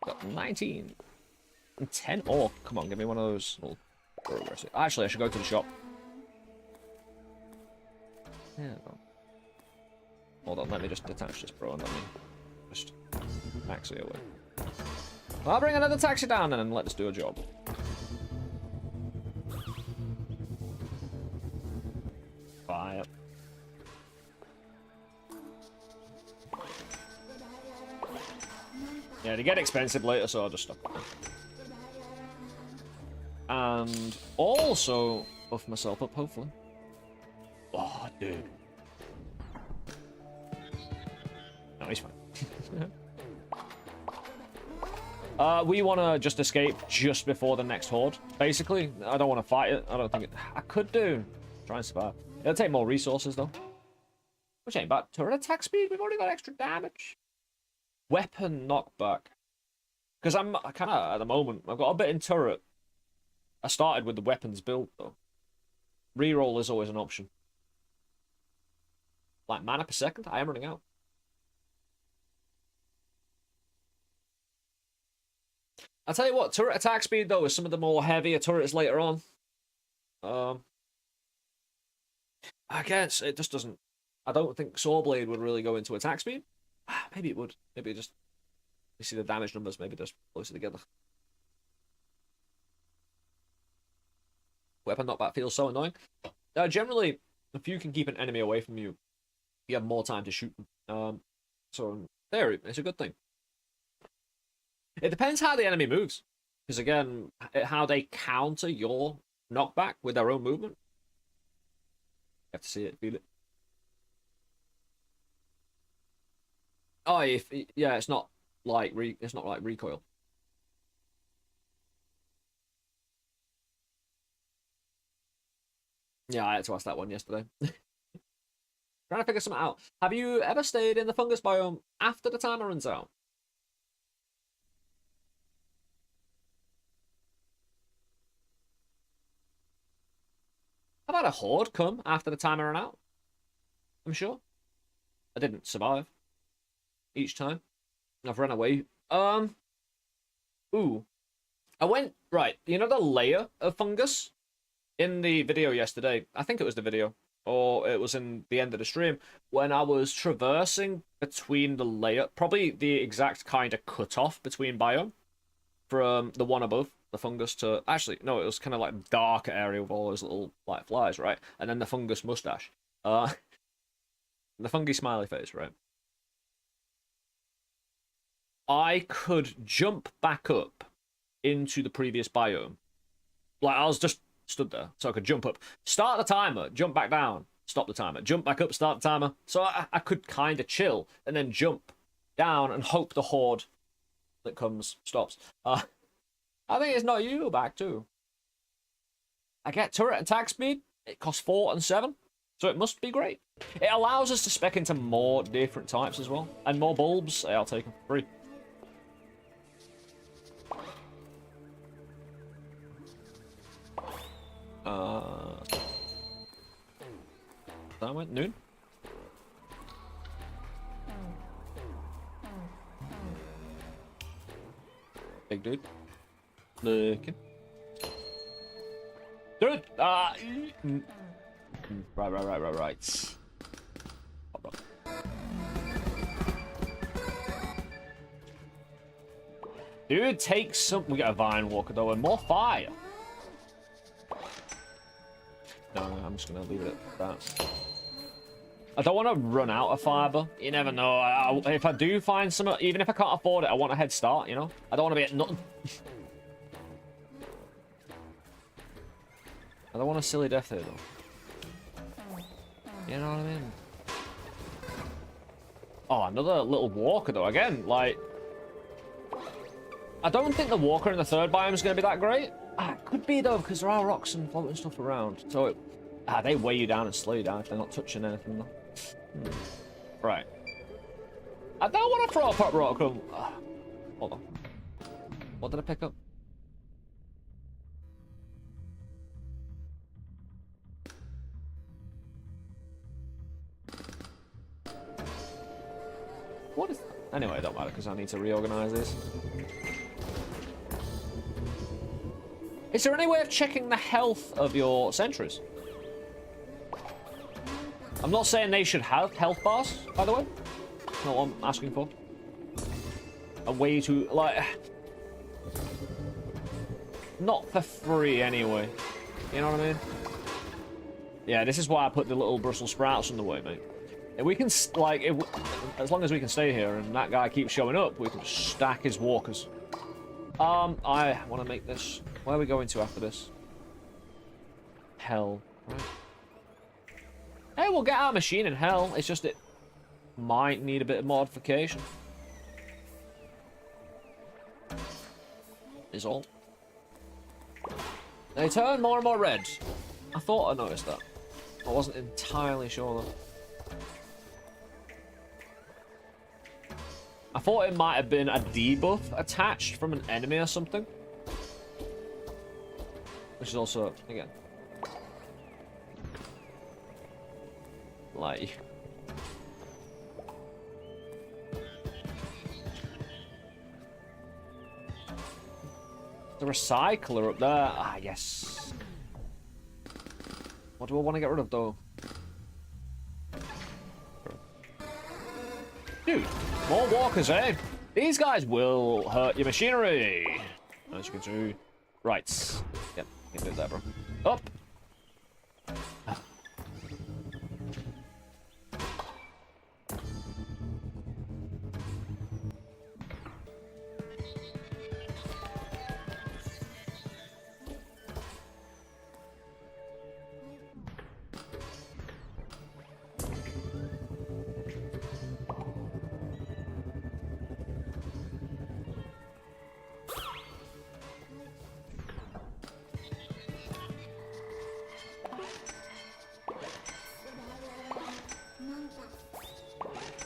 Got 19. And 10. Oh, come on, give me one of those. Actually, I should go to the shop. Yeah, no. Hold on, let me just detach this, bro, and let me just taxi away. I'll bring another taxi down and let us do a job. Fire. Yeah, they get expensive later, so I'll just stop. And also buff myself up, hopefully. Oh, dude. No, he's fine. We want to just escape just before the next horde. Basically, I don't want to fight it. I don't think it... I could do. Try and survive. It'll take more resources, though. Which ain't bad. Turret attack speed. We've already got extra damage. Weapon knockback. Because I'm kind of, at the moment, I've got a bit in turret. I started with the weapons build, though. Reroll is always an option. Like mana per second? I am running out. I'll tell you what, turret attack speed, though, is some of the more heavier turrets later on. I guess it just doesn't... I don't think Sawblade would really go into attack speed. Maybe it would. Maybe it just... You see the damage numbers, maybe just closer together. Weapon knockback feels so annoying. Generally, if you can keep an enemy away from you, you have more time to shoot them. So in theory, it's a good thing. It depends how the enemy moves. Because again, how they counter your knockback with their own movement. You have to see it, feel it. Oh, yeah, it's not like recoil. Yeah, I had to ask that one yesterday. Trying to figure something out. Have you ever stayed in the fungus biome after the timer runs out? I've had a horde come after the timer ran out. I'm sure. I didn't survive each time. I've run away. Ooh. I went, right, you know the layer of fungus? In the video yesterday, I think it was the video, or it was in the end of the stream, when I was traversing between the layer, probably the exact kind of cutoff between biome, from the one above, the fungus, to, actually, no, it was kind of like darker area with all those little, like, flies, right? And then the fungus mustache. The funky smiley face, right? I could jump back up into the previous biome. Like, I was just stood there, so I could jump up, start the timer, jump back down, stop the timer, jump back up, start the timer. So I could kind of chill and then jump down and hope the horde that comes stops. I think it's not you back too. I get turret attack speed. It costs 4 and 7, so it must be great. It allows us to spec into more different types as well, and more bulbs. I'll take them for free. That went noon. Big dude. Looking. Dude! Right. Dude, take some. We got a vine walker though, and more fire. No, I'm just gonna leave it at that. I don't want to run out of fiber. You never know. If I do find some, even if I can't afford it, I want a head start, you know? I don't want to be at nothing. I don't want a silly death here, though. You know what I mean? Oh, another little walker, though. Again, like... I don't think the walker in the third biome is going to be that great. Could be, though, because there are rocks and floating stuff around. So, they weigh you down and slow you down if they're not touching anything, though. Right. I don't want to throw a pop rock. Hold on. What did I pick up? What is that? Anyway, it don't matter because I need to reorganize this. Is there any way of checking the health of your sentries? I'm not saying they should have health bars, by the way. That's not what I'm asking for. A way to, like... Not for free, anyway. You know what I mean? Yeah, this is why I put the little Brussels sprouts in the way, mate. If we can, like, as long as we can stay here and that guy keeps showing up, we can stack his walkers. I want to make this... Where are we going to after this? Hell, right? Hey, we'll get our machine in hell. It's just it might need a bit of modification. Is all. They turn more and more red. I thought I noticed that. I wasn't entirely sure though. I thought it might have been a debuff attached from an enemy or something. Which is also, again, like... The recycler up there. Ah, yes. What do I want to get rid of, though? Dude, more walkers, eh? These guys will hurt your machinery. As you can see. Right. Yep, you can do that, bro. Up!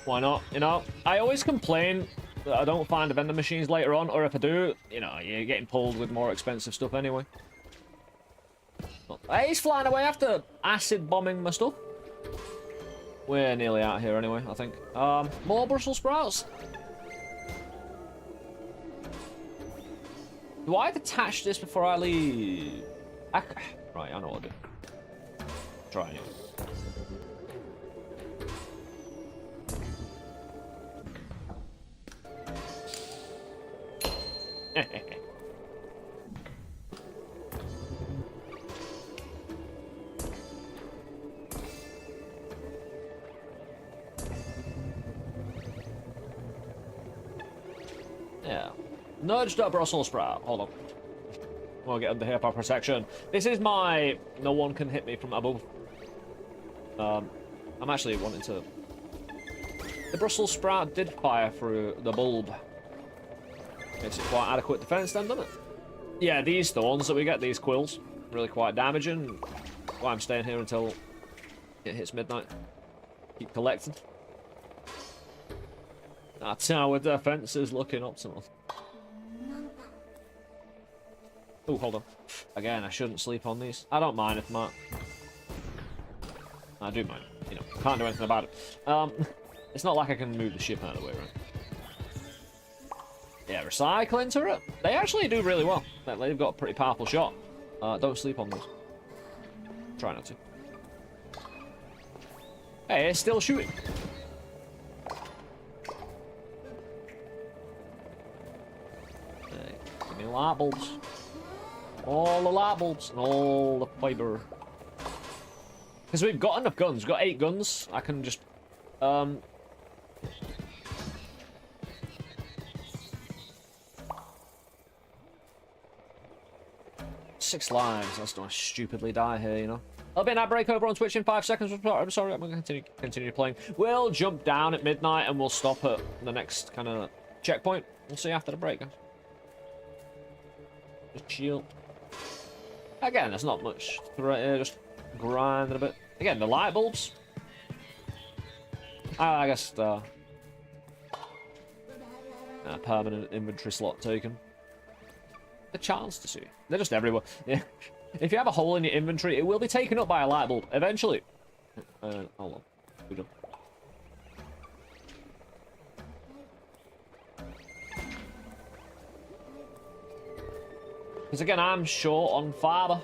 Why not? You know, I always complain that I don't find the vending machines later on, or if I do, you know, you're getting pulled with more expensive stuff anyway. Hey, he's flying away after acid bombing my stuff. We're nearly out here anyway, I think. More Brussels sprouts. Do I detach this before I leave? Right, I know what I'll do. Try anyway. Yeah. Nudged up Brussels sprout. Hold on. We'll get under here for protection. This is my no one can hit me from above. I'm actually wanting to... The Brussels sprout did fire through the bulb. Makes it quite adequate defense then, doesn't it? Yeah, these thorns that we get, these quills, really quite damaging. Why I'm staying here until it hits midnight. Keep collecting. Our tower defense is looking optimal. Oh, hold on. Again, I shouldn't sleep on these. I don't mind if Mark. I do mind. You know, can't do anything about it. It's not like I can move the ship out of the way, right? Yeah, recycling turret. They actually do really well. They've got a pretty powerful shot. Don't sleep on those. Try not to. Hey, it's still shooting. Hey, give me light bulbs. All the light bulbs and all the fiber. Because we've got enough guns. We've got 8 guns. I can just... 6 lives. That's not stupidly die here, you know. I'll be an ad break over on Twitch in 5 seconds. I'm sorry, I'm going to continue playing. We'll jump down at midnight and we'll stop at the next kind of checkpoint. We'll see after the break, guys. Just chill. Again, there's not much right here, just grinding a bit. Again, the light bulbs. I guess permanent inventory slot taken. The chance to see. They're just everywhere. Yeah. If you have a hole in your inventory, it will be taken up by a light bulb eventually. Hold on. Good job. Because again, I'm short on fiber.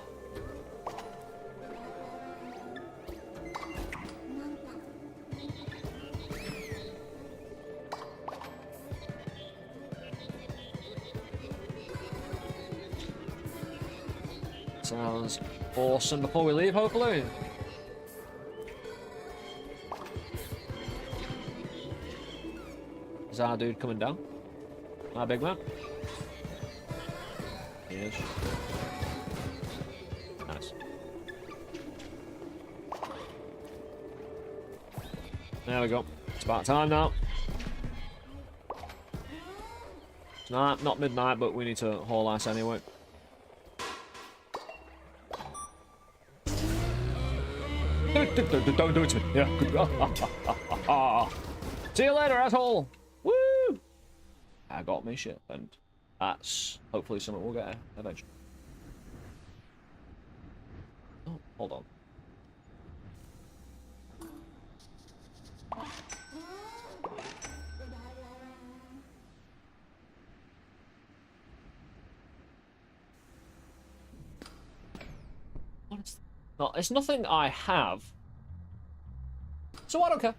Sounds awesome before we leave, hopefully. Is our dude coming down? My big man? He is. Nice. There we go. It's about time now. It's not midnight, but we need to haul ass anyway. Don't do it to me. Yeah. See you later, asshole. Woo! I got me shit, and that's hopefully something we'll get eventually. Oh, hold on. What is that? No, it's nothing I have. So I don't care.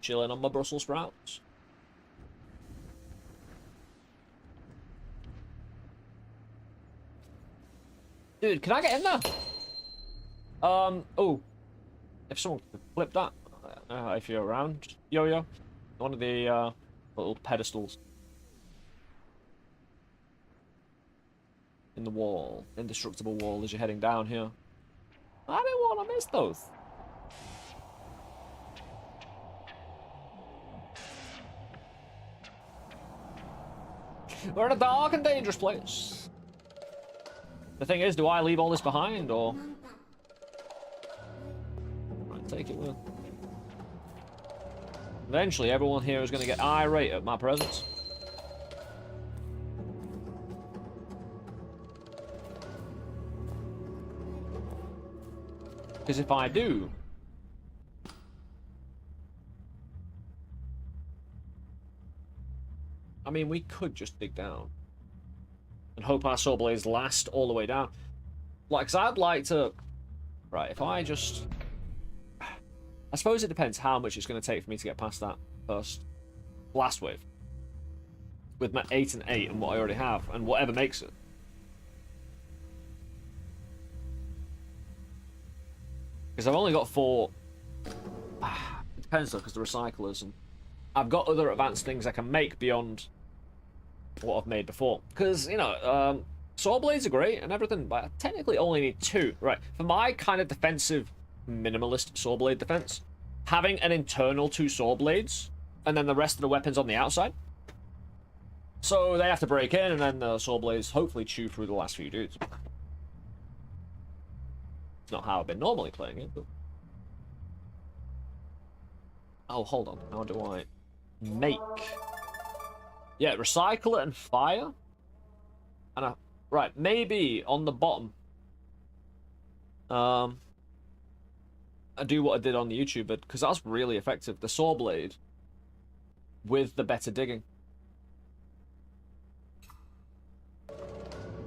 Chilling on my Brussels sprouts. Dude, can I get in there? Oh. If someone could flip that. If you're around. Yo-yo. One of the little pedestals. In the wall. Indestructible wall as you're heading down here. I didn't want to miss those. We're in a dark and dangerous place. The thing is, do I leave all this behind, or... take it with. Eventually, everyone here is going to get irate at my presence. Because if I do... I mean, we could just dig down. And hope our saw blades last all the way down. Like, because I'd like to... Right, if I just... I suppose it depends how much it's going to take for me to get past that first blast wave. With my 8 and 8 and what I already have, and whatever makes it. Because I've only got 4... It depends though, because the recyclers, and I've got other advanced things I can make beyond what I've made before. Because, you know, saw blades are great and everything, but I technically only need 2. Right, for my kind of defensive minimalist saw blade defense, having an internal 2 saw blades and then the rest of the weapons on the outside, so they have to break in and then the saw blades hopefully chew through the last few dudes. It's not how I've been normally playing it, but... Oh, hold on, how do I make? Yeah, recycle it and fire, and right, maybe on the bottom I do what I did on the YouTube, because that's really effective. The saw blade with the better digging.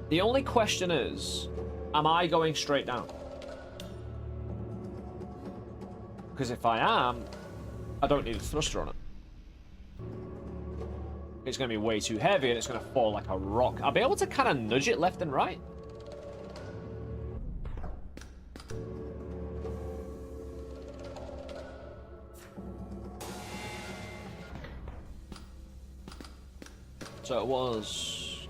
The only question is, am I going straight down? Because if I am, I don't need a thruster on it. It's going to be way too heavy and it's going to fall like a rock. I'll be able to kind of nudge it left and right. So it was...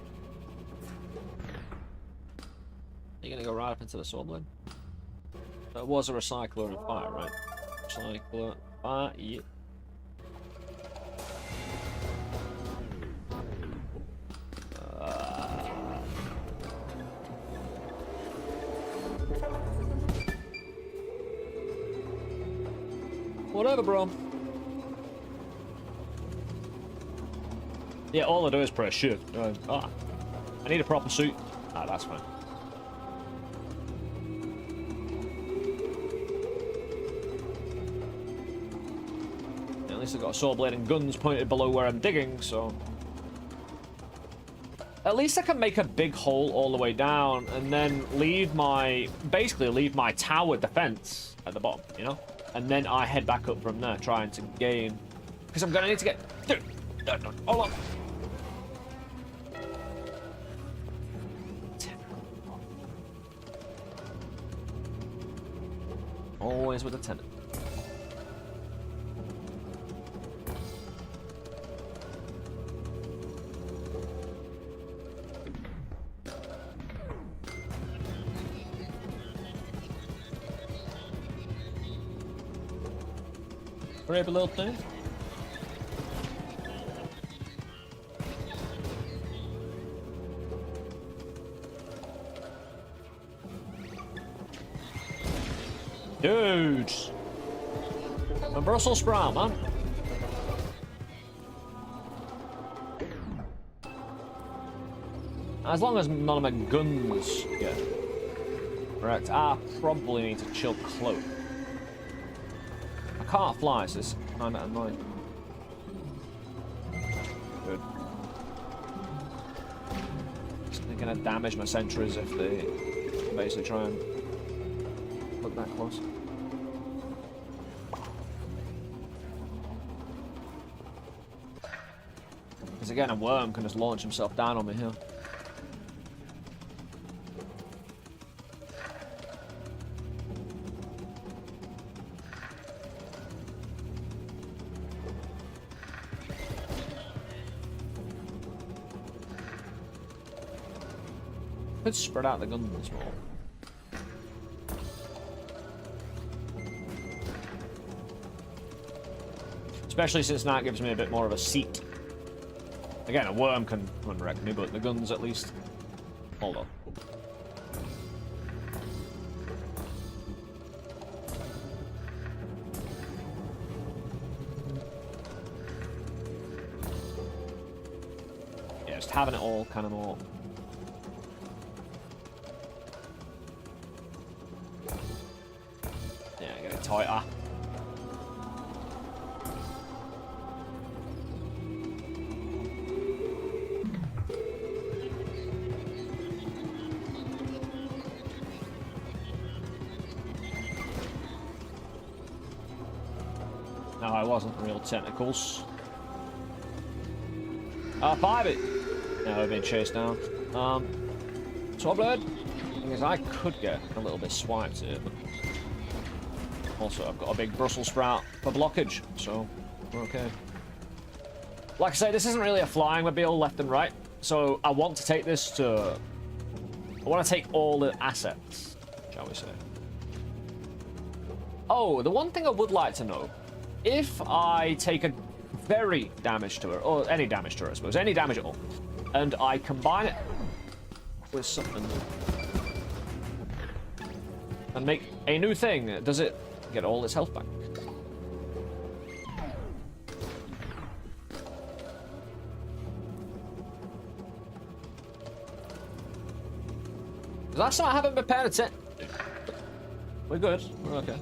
Are you going to go right up into the saw blade? So it was a recycler and fire, right? Recycler, fire, yeah. Whatever, bro. Yeah, all I do is press shift. I need a proper suit. Ah, that's fine. At least I've got a saw blade and guns pointed below where I'm digging, so... At least I can make a big hole all the way down and then leave my... Basically leave my tower defense at the bottom, you know? And then I head back up from there, trying to gain... Because I'm going to need to get... Dude! No, hold on! Always with a tenant. Grab a little thing. Dudes! A Brussels sprout, man. As long as none of my guns get wrecked, I probably need to chill cloak. I can't fly, so it's kind of annoying. Good. They're gonna damage my sentries if they basically try and look that close. Because again, a worm can just launch himself down on me here. Could spread out the guns more. Especially since that gives me a bit more of a seat. Again, a worm can wreck me, but the guns at least... Hold on. just having it all kind of more. Yeah, get it tighter. No, I wasn't real tentacles. Five it! No, I've been chased down. Sword blade? Because I could get a little bit swiped here, but also I've got a big Brussels sprout for blockage, so we're okay. Like I say, this isn't really a flying mobile left and right, so I want to take this to... I want to take all the assets, shall we say. Oh, the one thing I would like to know, if I take a very damaged to her, or any damage to her, I suppose, any damage at all, and I combine it with something and make a new thing, does it get all its health back? That's something I haven't been paying attention. We're good. We're okay.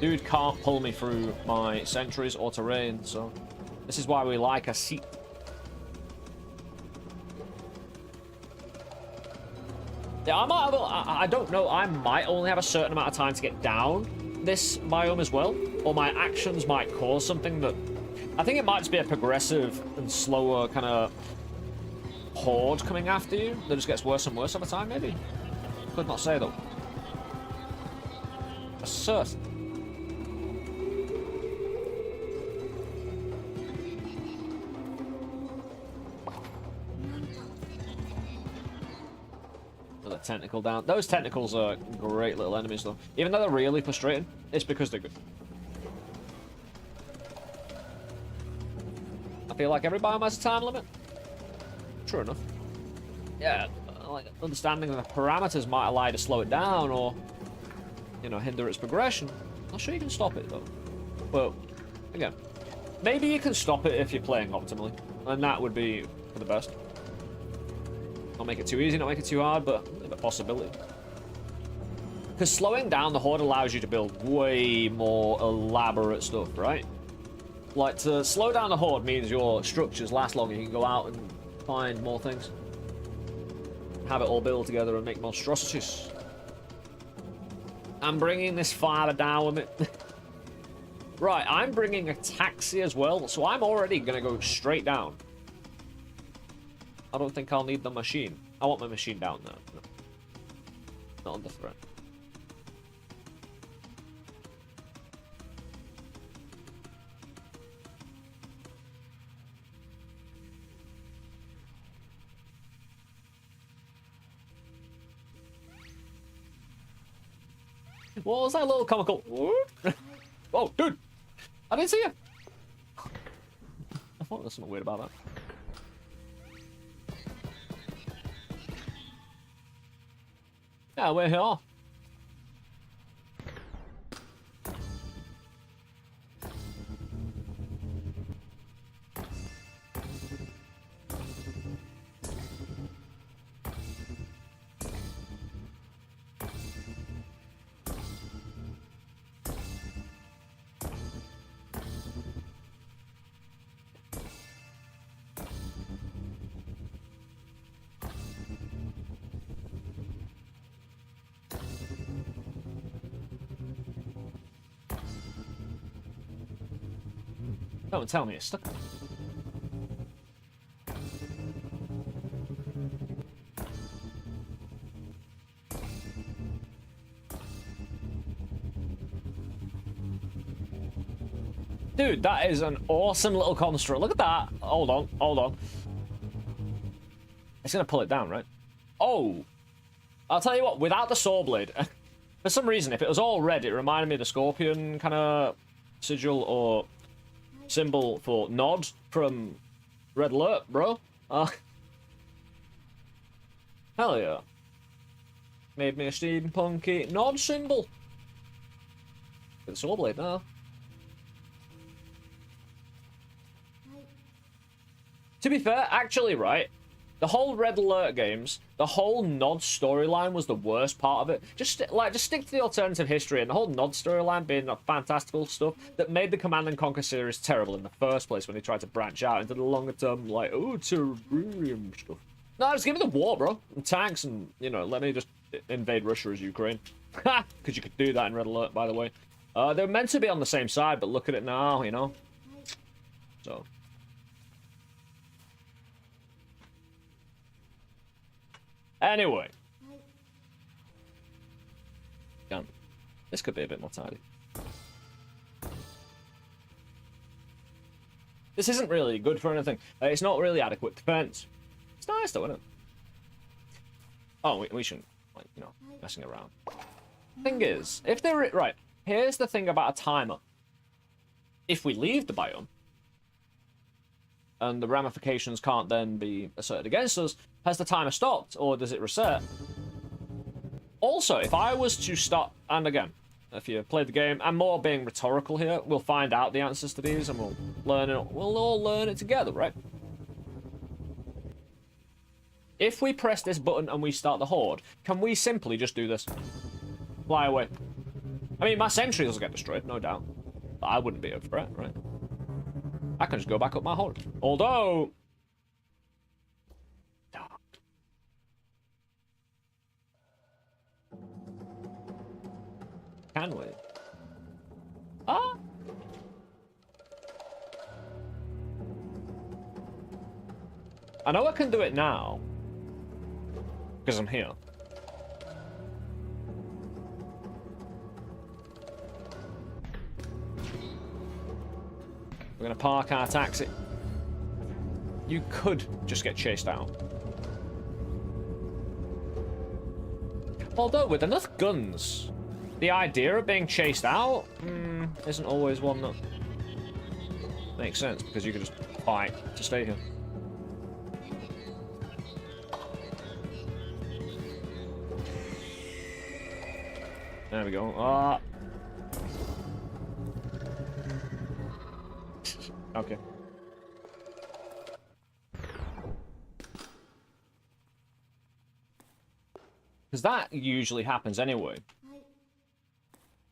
Dude can't pull me through my sentries or terrain, so this is why we like a seat. Yeah, I don't know, I might only have a certain amount of time to get down this biome as well, or my actions might cause something that... I think it might just be a progressive and slower kind of horde coming after you that just gets worse and worse over time, maybe? Could not say, though. A certain. Tentacle down. Those tentacles are great little enemies, though. Even though they're really frustrating, it's because they're good. I feel like every biome has a time limit. True enough. Yeah, like understanding the parameters might allow you to slow it down or, you know, hinder its progression. Not sure you can stop it, though. But, again, maybe you can stop it if you're playing optimally, and that would be for the best. Not make it too easy, not make it too hard, but a possibility. Because slowing down the horde allows you to build way more elaborate stuff, right? Like, to slow down the horde means your structures last longer. You can go out and find more things. Have it all build together and make monstrosities. I'm bringing this farther down with me. Right, I'm bringing a taxi as well, so I'm already going to go straight down. I don't think I'll need the machine. I want my machine down there. No. Not under threat. What was that little comical? Oh, dude! I didn't see you! I thought there was something weird about that. Yeah, we're here. Don't tell me it's stuck. Dude, that is an awesome little construct. Look at that. Hold on, hold on. It's gonna pull it down, right? Oh! I'll tell you what, without the saw blade, for some reason, if it was all red, it reminded me of the scorpion kind of sigil or symbol for Nod from Red Alert, bro. Hell yeah. Made me a steampunky Nod symbol. With a saw blade now. To be fair, actually, right, the whole Red Alert games, the whole Nod storyline was the worst part of it. Just stick to the alternative history, and the whole Nod storyline being the fantastical stuff that made the Command and Conquer series terrible in the first place when they tried to branch out into the longer term, like, oh, terrarium stuff. No, just give me the war, bro, and tanks, and, you know, let me just invade Russia as Ukraine. Ha! Because you could do that in Red Alert, by the way. They're meant to be on the same side, but look at it now, you know? So. Anyway. Gun. This could be a bit more tidy. This isn't really good for anything. It's not really adequate defense. It's nice though, isn't it? Oh, we shouldn't, like, you know, messing around. Thing is, if they're... Right, here's the thing about a timer. If we leave the biome, and the ramifications can't then be asserted against us, has the timer stopped, or does it reset? Also, if I was to stop... And again, if you play the game, I'm more being rhetorical here, we'll find out the answers to these, and we'll learn it. We'll all learn it together, right? If we press this button and we start the horde, can we simply just do this? Fly away. I mean, my sentries will get destroyed, no doubt. But I wouldn't be a threat, right? I can just go back up my horde. Although... Can we? Ah! I know I can do it now. Because I'm here. We're going to park our taxi. You could just get chased out. Although, with enough guns, the idea of being chased out isn't always one that makes sense, because you can just fight to stay here. There we go. Ah. Okay. Because that usually happens anyway.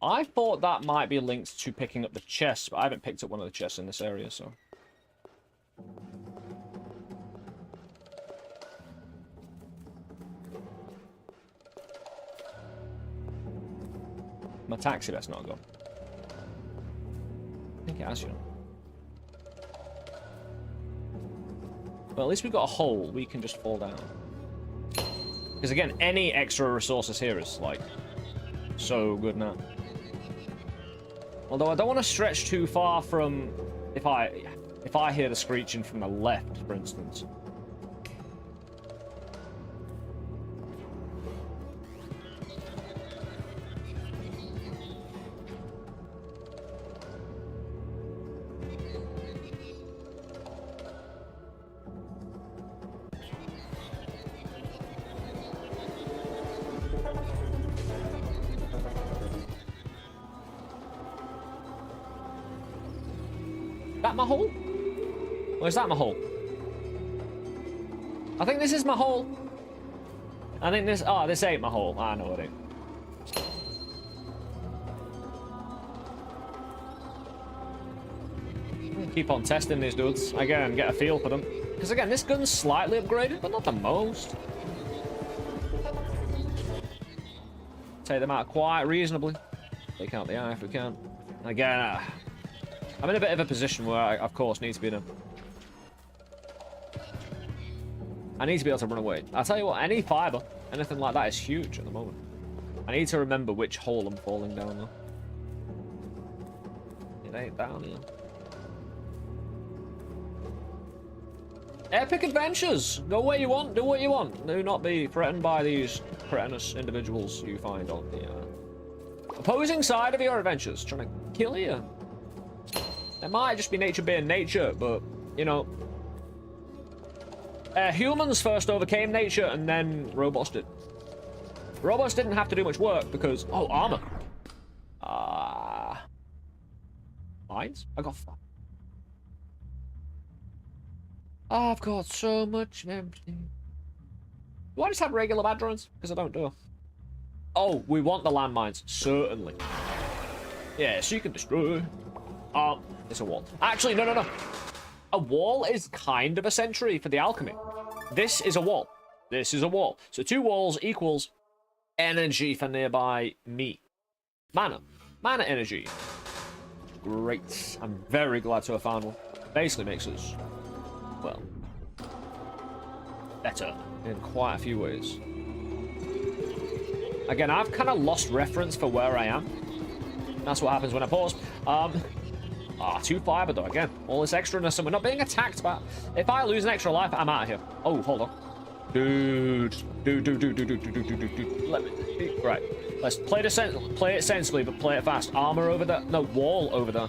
I thought that might be linked to picking up the chest, but I haven't picked up one of the chests in this area, so... My taxi that's not gone. I think it has, you know. But at least we've got a hole we can just fall down. Because again, any extra resources here is, like, so good now. Although I don't want to stretch too far from... If I hear the screeching from the left, for instance. That my hole? Or is that my hole? I think this is my hole. I think this... Oh, this ain't my hole. I know it ain't. Keep on testing these dudes. Again, get a feel for them. Because again, this gun's slightly upgraded, but not the most. Take them out quite reasonably. Take out the eye if we can. Again, I'm in a bit of a position where I, of course, need to be in a... I need to be able to run away. I'll tell you what, any fiber, anything like that is huge at the moment. I need to remember which hole I'm falling down, though. It ain't down here. Epic adventures! Go where you want, do what you want. Do not be threatened by these cretinous individuals you find on the opposing side of your adventures, trying to kill you. It might just be nature being nature, but, you know... humans first overcame nature, and then robots did. Robots didn't have to do much work, because... Oh, armor! Mines? I got... I've got so much empty. Do I just have regular bad drones? Because I don't do. Oh, we want the landmines. Certainly. Yeah, so you can destroy. It's a wall. Actually, no. A wall is kind of a sentry for the alchemy. This is a wall. This is a wall. So 2 walls equals energy for nearby me. Mana. Mana energy. Great. I'm very glad to have found one. Basically makes us, well, better in quite a few ways. Again, I've kind of lost reference for where I am. That's what happens when I pause. 2 fiber though, again. All this extraness, and we're not being attacked, but if I lose an extra life, I'm out of here. Oh, hold on. Dude. Let me, right. Let's play it sensibly, but play it fast. Armor over there. No, wall over there.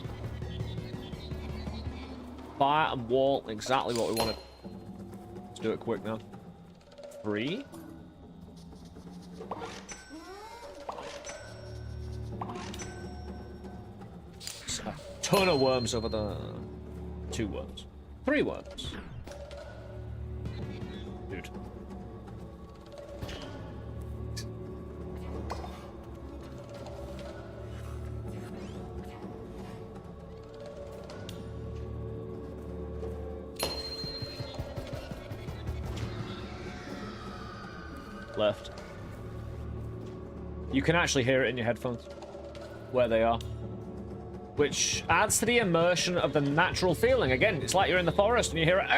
Fire and wall, exactly what we wanted. Let's do it quick now. 3. A ton of worms over there. 2 worms. 3 worms. Dude. Left. You can actually hear it in your headphones where they are, which adds to the immersion of the natural feeling. Again, it's like you're in the forest and you hear it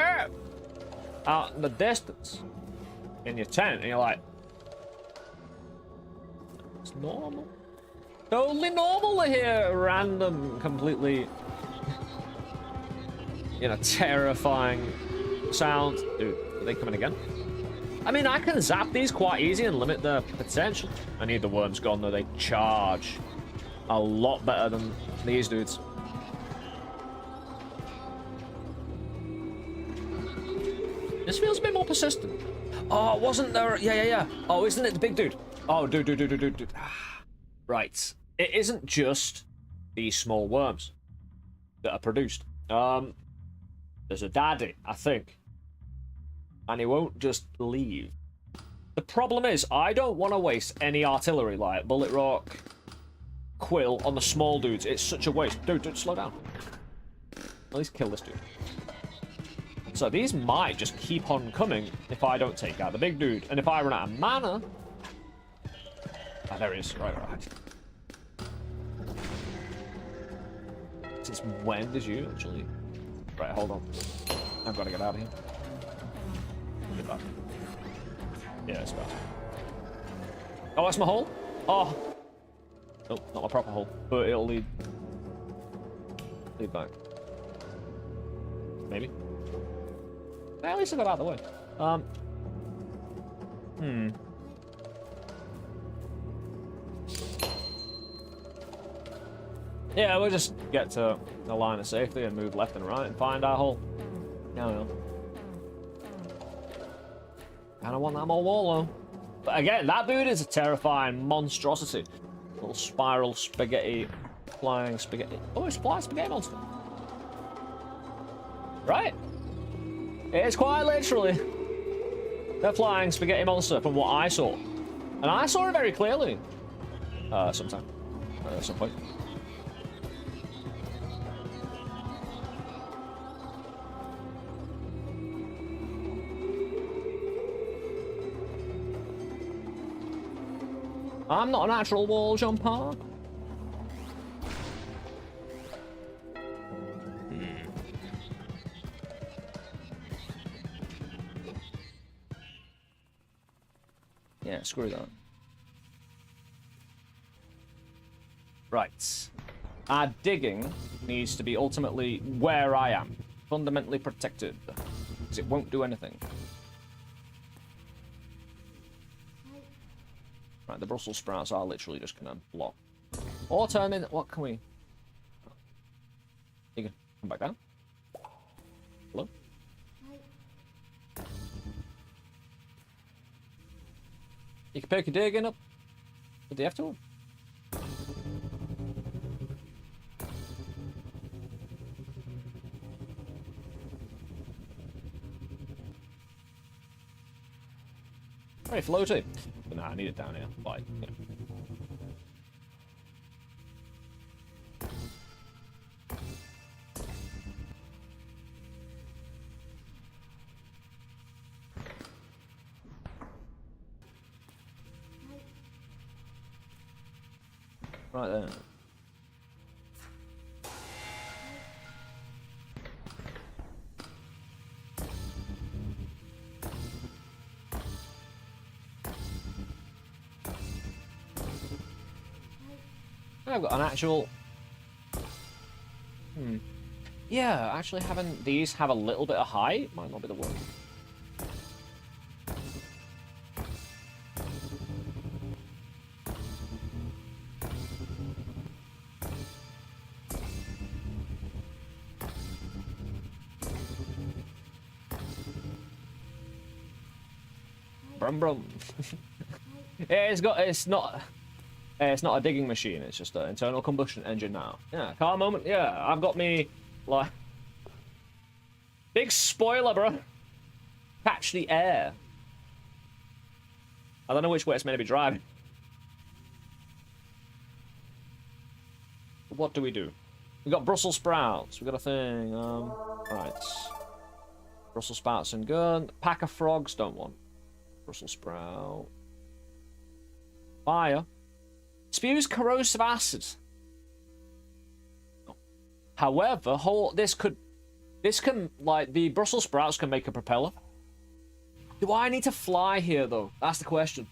out in the distance in your tent, and you're like, it's normal. Totally normal to hear random, completely, terrifying sounds. Dude, are they coming again? I mean, I can zap these quite easy and limit their potential. I need the worms gone, though. They charge a lot better than these dudes. This feels a bit more persistent. Oh, wasn't there... Yeah. Oh, isn't it the big dude? Oh, dude. Right. It isn't just these small worms that are produced. There's a daddy, I think. And he won't just leave. The problem is, I don't want to waste any artillery, like bullet rock, quill, on the small dudes. It's such a waste. Dude, slow down. At least kill this dude. So these might just keep on coming if I don't take out the big dude. And if I run out of mana... Ah, there he is. Right. Since when did you actually... Right, hold on. I've got to get out of here. Get back. Yeah, it's bad. Oh, that's my hole? Oh. Nope, not my proper hole. But it'll lead back. Maybe. At least I got out of the way. Yeah, we'll just get to the line of safety and move left and right and find our hole. No. Kinda want that more wall though. But again, that dude is a terrifying monstrosity. Little spiral spaghetti, flying spaghetti. Oh, it's a flying spaghetti monster. Right? It is quite literally the flying spaghetti monster from what I saw. And I saw it very clearly. Sometime. At some point. I'm not a natural wall jumper. Yeah, screw that. Right. Our digging needs to be ultimately where I am. Fundamentally protected. Because it won't do anything. Right, the Brussels sprouts are literally just gonna block. Or turn in. What can we? You can come back down. Hello? You can pick your digging up with the F tool. Very floaty. But nah, I need it down here. Like, yeah. Right there. I've got an actual... Yeah, actually having these have a little bit of height might not be the worst. Brum brum. Yeah, it's not a digging machine, it's just an internal combustion engine now. Yeah, car moment, yeah, I've got me, like... Big spoiler, bro. Catch the air. I don't know which way it's meant to be driving. What do? We got Brussels sprouts. We got a thing, right. Brussels sprouts and gun. Pack of frogs, don't want. Brussels sprout. Fire. Spews corrosive acid. However, this can, like, the Brussels sprouts can make a propeller. Do I need to fly here, though? That's the question.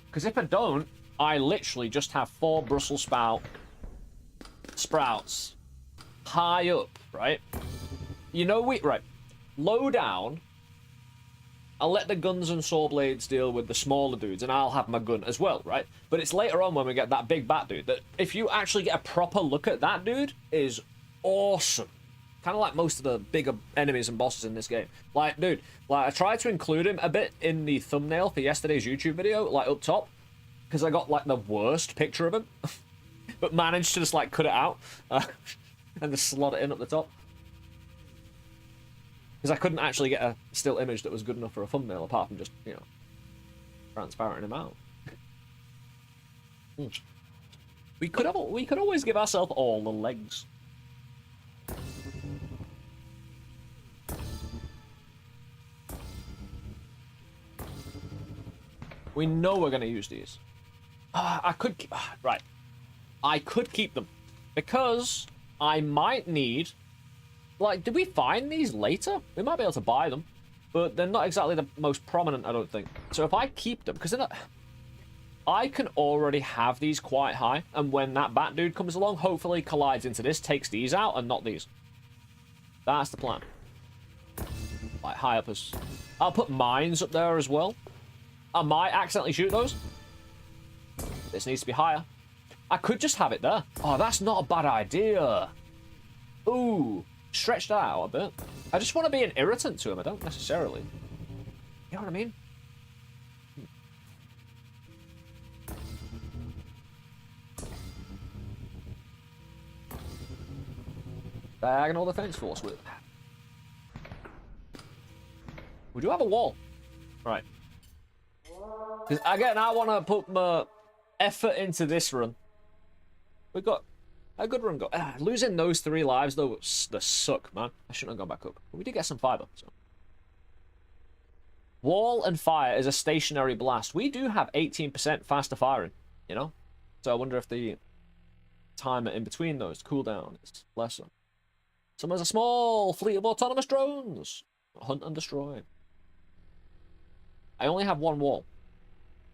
Because if I don't, I literally just have 4 Brussels sprouts high up, right? You know, right. Low down. I'll let the guns and saw blades deal with the smaller dudes, and I'll have my gun as well, right? But it's later on when we get that big bat dude that if you actually get a proper look at that dude, is awesome. Kind of like most of the bigger enemies and bosses in this game. Like, dude, like I tried to include him a bit in the thumbnail for yesterday's YouTube video, like up top, because I got like the worst picture of him, but managed to just like cut it out and just slot it in at the top. Because I couldn't actually get a still image that was good enough for a thumbnail, apart from just, you know, transparenting him out. We could always give ourselves all the legs. We know we're going to use these. I could keep... right. I could keep them. Because I might need... Like, did we find these later? We might be able to buy them. But they're not exactly the most prominent, I don't think. So if I keep them... Because they're not... I can already have these quite high. And when that bat dude comes along, hopefully collides into this, takes these out, and not these. That's the plan. Like, high up as... I'll put mines up there as well. I might accidentally shoot those. This needs to be higher. I could just have it there. Oh, that's not a bad idea. Ooh. Stretch that out a bit. I just want to be an irritant to him. I don't necessarily. You know what I mean? Diagonal defense force with. We do have a wall. Right. Because again, I want to put my effort into this run. We got a good run. Losing those 3 lives, though, they suck, man. I shouldn't have gone back up. But we did get some fiber. So. Wall and fire is a stationary blast. We do have 18% faster firing, you know? So I wonder if the timer in between those cooldown is lesser. Someone's a small fleet of autonomous drones. Hunt and destroy. I only have 1 wall.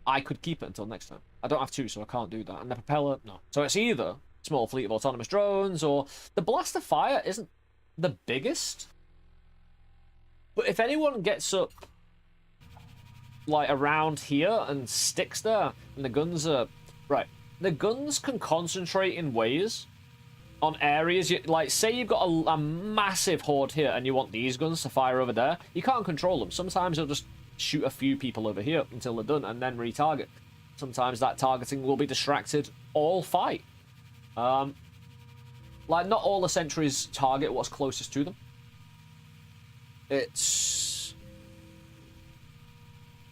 I could keep it until next time. I don't have 2, so I can't do that. And the propeller, no. So it's either small fleet of autonomous drones or... The blast of fire isn't the biggest. But if anyone gets up, like, around here and sticks there, and the guns are... Right. The guns can concentrate in ways on areas... Like, say you've got a massive horde here and you want these guns to fire over there. You can't control them. Sometimes you'll just shoot a few people over here until they're done and then retarget. Sometimes that targeting will be distracted all fight. Like, not all the sentries target what's closest to them. It's...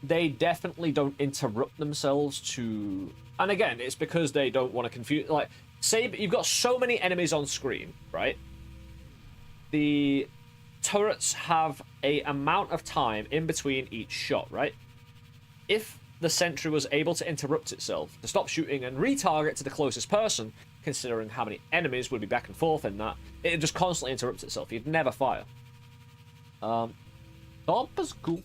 they definitely don't interrupt themselves to... And again, it's because they don't want to confuse... Like, say you've got so many enemies on screen, right? The turrets have a amount of time in between each shot, right? If the sentry was able to interrupt itself, to stop shooting and retarget to the closest person, considering how many enemies would be back and forth in that, it just constantly interrupts itself. You'd never fire. Stomp is cool.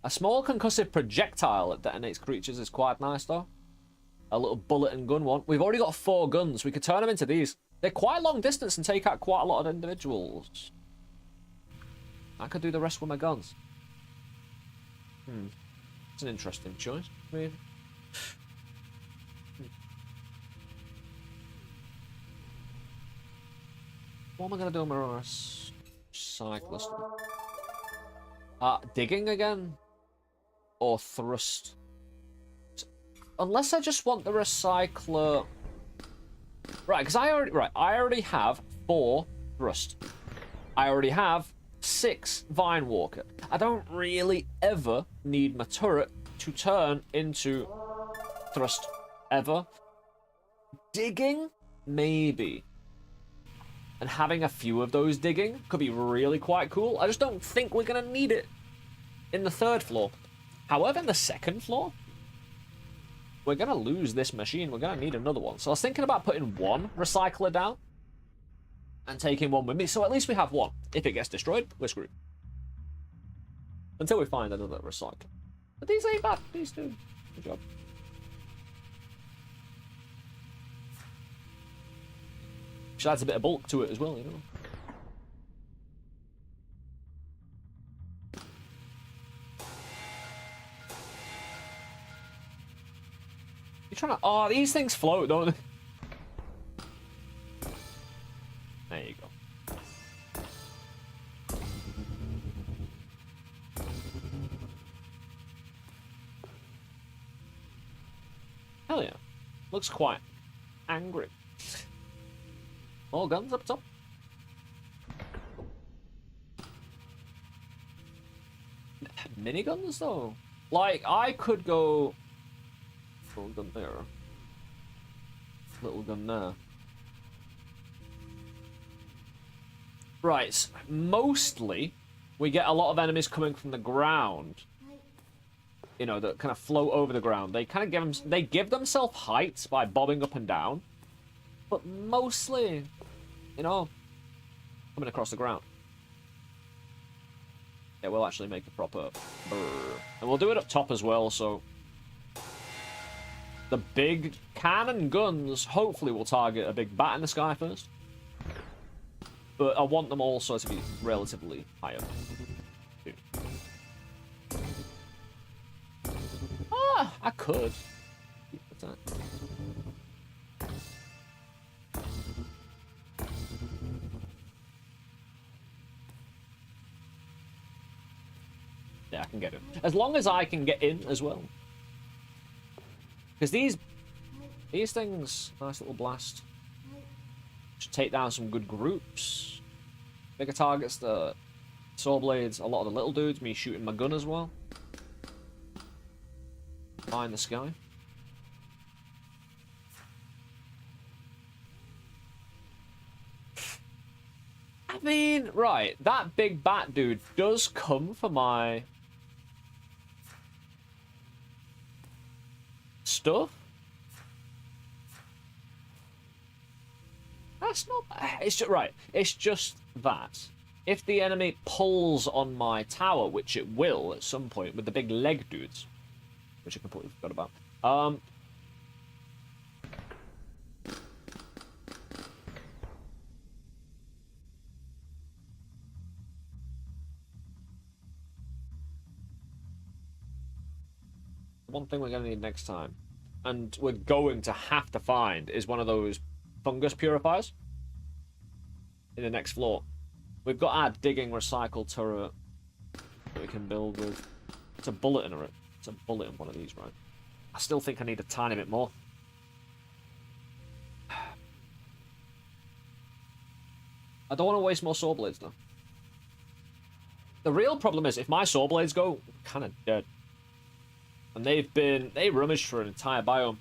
A small concussive projectile that detonates creatures is quite nice, though. A little bullet and gun one. We've already got 4 guns. We could turn them into these. They're quite long distance and take out quite a lot of individuals. I could do the rest with my guns. It's an interesting choice. Maybe. What am I going to do with my cyclist? Digging again? Or thrust? Unless I just want the recycler... Right, because I already have 4 thrust. I already have 6 vine walker. I don't really ever need my turret to turn into thrust. Ever. Digging? Maybe. And having a few of those digging could be really quite cool. I just don't think we're going to need it in the 3rd floor. However, in the 2nd floor, we're going to lose this machine. We're going to need another one. So I was thinking about putting 1 recycler down and taking 1 with me. So at least we have 1. If it gets destroyed, we're screwed. Until we find another recycler. But these ain't bad. These do. Good job. Which adds a bit of bulk to it as well, you know. You're trying to... Oh, these things float, don't they? There you go. Hell yeah. Looks quite angry. More guns up top. Miniguns though? Like, I could go... Little gun there. Little gun there. Right, mostly we get a lot of enemies coming from the ground. You know, that kind of float over the ground. They kind of give themselves height by bobbing up and down. But mostly, you know, coming across the ground. Yeah, we'll actually make a proper brrr. And we'll do it up top as well, so... The big cannon guns hopefully will target a big bat in the sky first. But I want them also to be relatively higher. Ah, I could. Yeah, I can get in. As long as I can get in as well. Because these things, nice little blast. Should take down some good groups. Bigger targets, the saw blades, a lot of the little dudes, me shooting my gun as well. High in the sky. I mean, right, that big bat dude does come for my stuff. That's not bad. It's just, right, it's just that if the enemy pulls on my tower, which it will at some point with the big leg dudes, which I completely forgot about. One thing we're going to need next time, and we're going to have to find, is one of those fungus purifiers in the next floor. We've got our digging recycle turret that we can build with. It's a bullet in it. It's a bullet in one of these, right? I still think I need a tiny bit more. I don't want to waste more saw blades though. The real problem is if my saw blades go, I'm kind of dead. And they rummaged for an entire biome.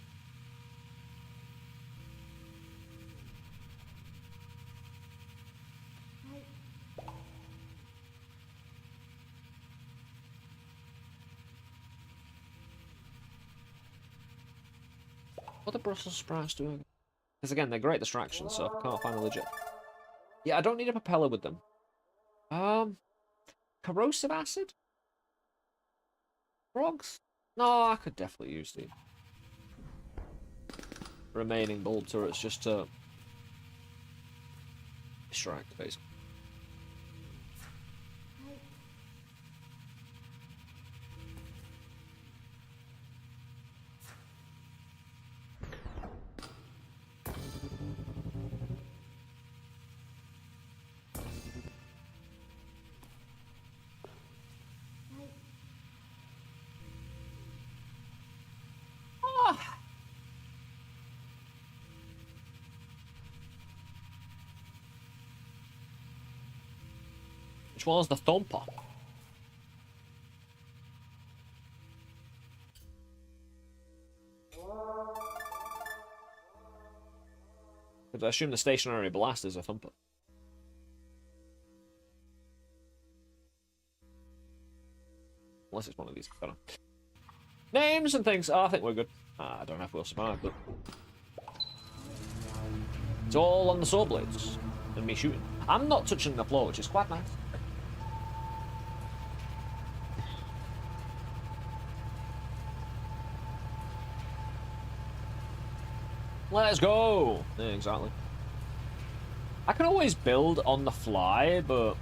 What are Brussels sprouts doing? Because again, they're great distractions, so I can't find a legit. Yeah, I don't need a propeller with them. Corrosive acid? Frogs? No, I could definitely use the remaining bulb turrets just to distract, basically. Which one's the thumper? Because I assume the stationary blast is a thumper. Unless it's one of these. I don't know. Names and things. Oh, I think we're good. I don't know if we'll survive, but it's all on the saw blades and me shooting. I'm not touching the floor, which is quite nice. Let's go! Yeah, exactly. I can always build on the fly, but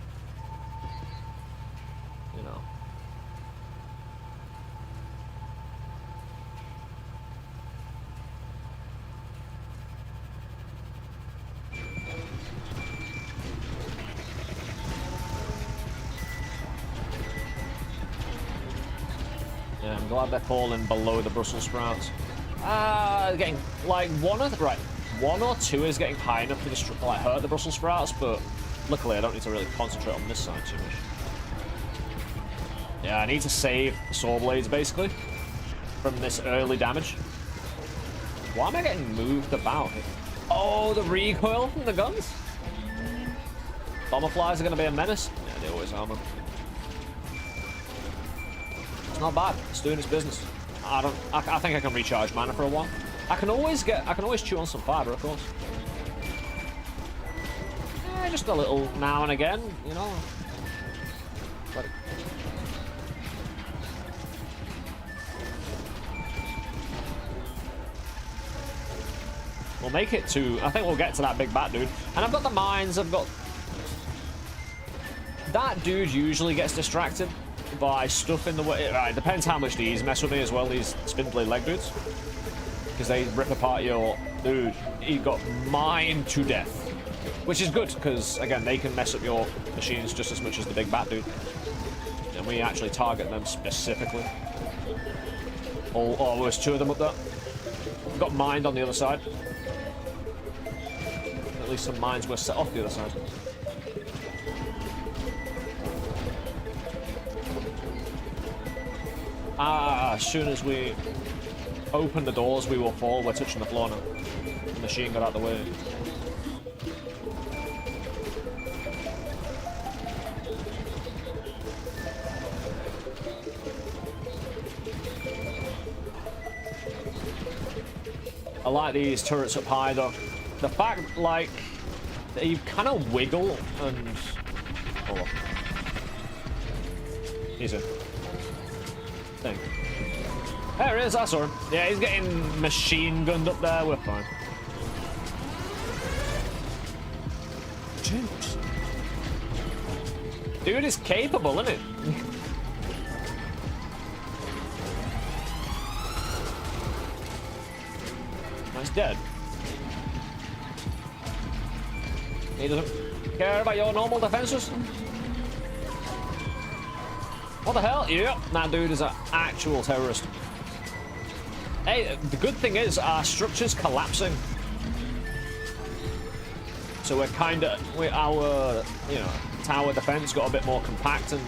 you know. Yeah, I'm glad they're falling below the Brussels sprouts. Getting like one or two is getting high enough to like hurt the Brussels sprouts, but luckily I don't need to really concentrate on this side too much. Yeah, I need to save the saw blades basically from this early damage. Why am I getting moved about? Oh, the recoil from the guns. Bomber flies are going to be a menace. Yeah, they always are, man. It's not bad. It's doing its business. I think I can recharge mana for a while. I can always chew on some fiber, of course. Yeah, just a little now and again, you know. But we'll make it to. I think we'll get to that big bat dude. And I've got the mines. I've got that dude. Usually gets distracted by stuff in the way. It depends how much these mess with me as well, these spindly leg dudes. Because they rip apart your dude. He got mined to death. Which is good, because again, they can mess up your machines just as much as the big bat dude. And we actually target them specifically. Oh, there's two of them up there. We've got mined on the other side. At least some mines were set off the other side. As soon as we open the doors, we will fall. We're touching the floor now. The machine got out of the way. I like these turrets up high, though. The fact, like, that you kind of wiggle and... Oh. He's in. Thing. There he is, I saw him. Yeah, he's getting machine gunned up there, we're fine. Dude is capable, isn't it? He's dead. He doesn't care about your normal defenses. What the hell? Yep, that dude is an actual terrorist. Hey, the good thing is our structure's collapsing. So we're kind of, our, you know, tower defense got a bit more compact and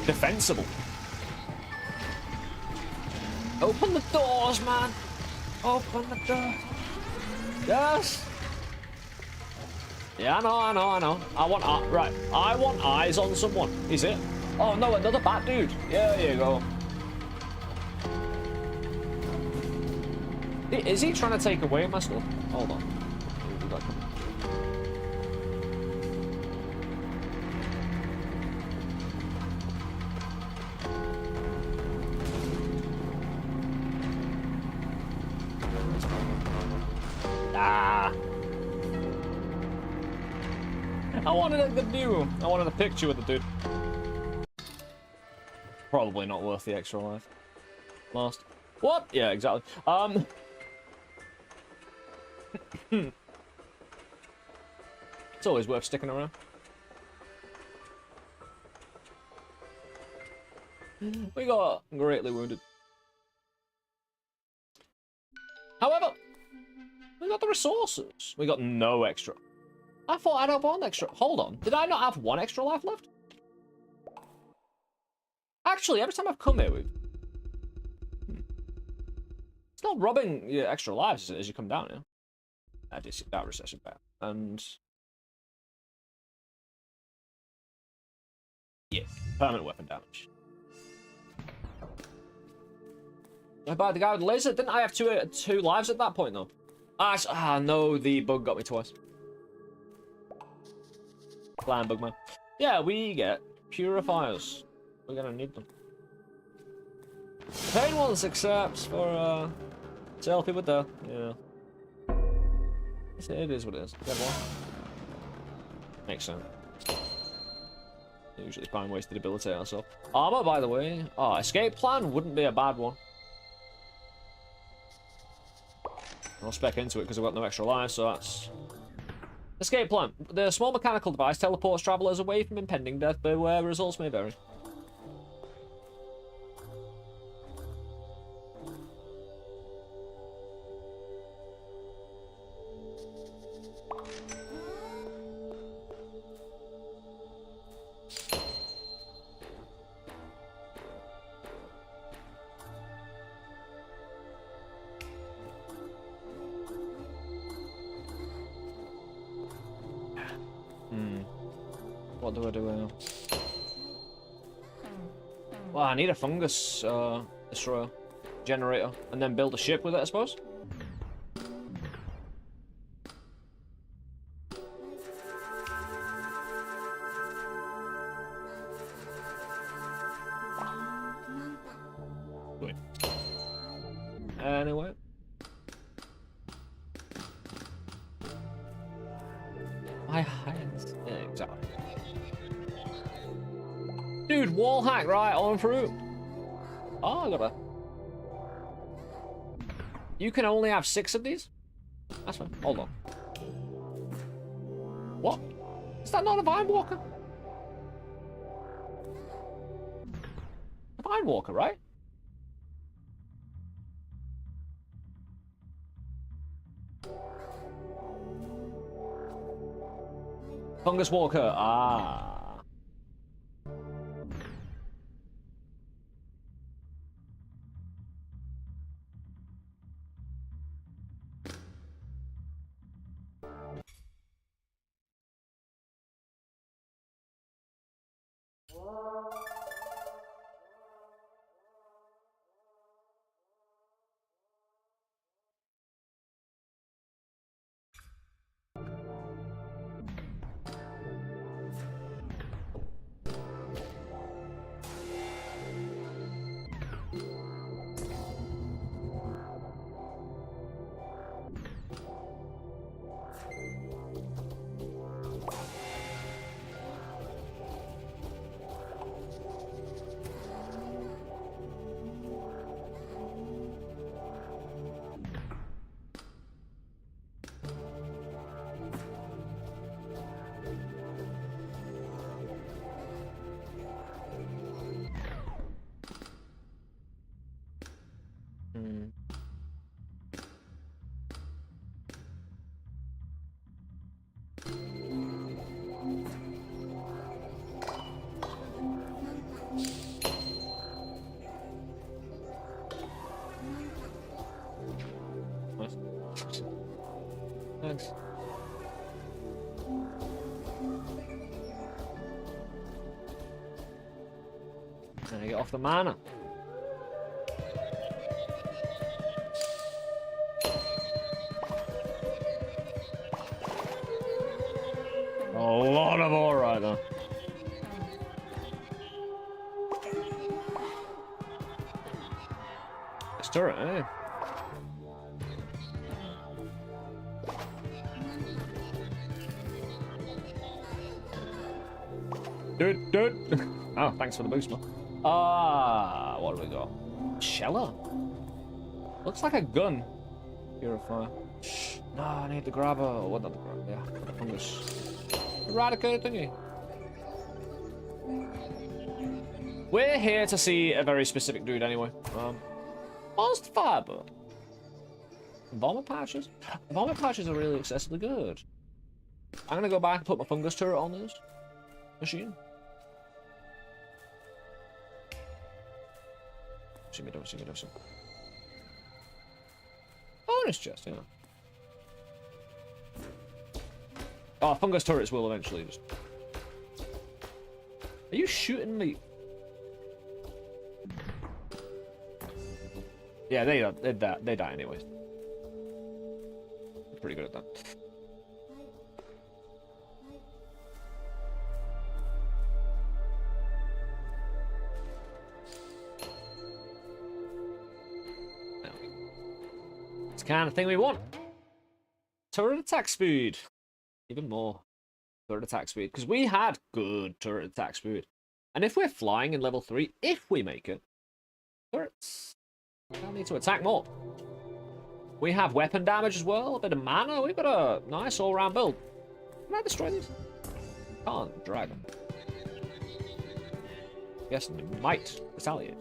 defensible. Open the doors, man. Open the door. Yes. Yeah, I know. I want, right. I want eyes on someone. Is it? Oh no, another bat dude. Yeah, there you go. Is he trying to take away my stuff? Hold on. Ah. I wanted a picture with the dude. Probably not worth the extra life. Last. What? Yeah, exactly. It's always worth sticking around. We got greatly wounded. However, we got the resources. We got no extra. I thought I'd have one extra. Hold on. Did I not have one extra life left? Actually, every time I've come here, we've... It's not robbing your extra lives as you come down here. I did see that recession back. And... yeah, permanent weapon damage. I buy the guy with the laser? Didn't I have two lives at that point, though? Ah, no, the bug got me twice. Flying bug man. Yeah, we get purifiers. We're gonna need them. Pain ones accepts for to help people with death. Yeah. It is what it is. Get one. Makes sense. Usually find ways to debilitate ourselves. Armor, by the way. Oh, escape plan wouldn't be a bad one. I'll spec into it because I've got no extra life, so that's... Escape plan. The small mechanical device teleports travelers away from impending death, but where results may vary. What do I do now? Well, I need a fungus destroyer generator, and then build a ship with it, I suppose. Wait. Anyway. My hands. Yeah, exactly. Dude, wall hack right on through. Oh, I got a... You can only have 6 of these? That's fine. Hold on. What? Is that not a vine walker? A vine walker, right? Fungus walker. Ah. Thanks. And I get off the mana. A lot of ore right there. This turret, eh? Dude. Oh, thanks for the boost, man. What do we got? Sheller? Looks like a gun. Purifier. No, I need the grabber. What, not the grabber? Yeah, the fungus. Eradicated thingy. We're here to see a very specific dude anyway. Monster fiber. Vomit patches? Vomit patches are really excessively good. I'm gonna go back and put my fungus turret on this machine. See me. Bonus chest, yeah. Oh, fungus turrets will eventually just... Are you shooting me? Yeah, they die anyways. Pretty good at that. It's the kind of thing we want. Turret attack speed. Even more turret attack speed. Because we had good turret attack speed. And if we're flying in level 3, if we make it, turrets don't need to attack more. We have weapon damage as well, a bit of mana. We've got a nice all-round build. Can I destroy these? Can't drag them. Yes, they might retaliate.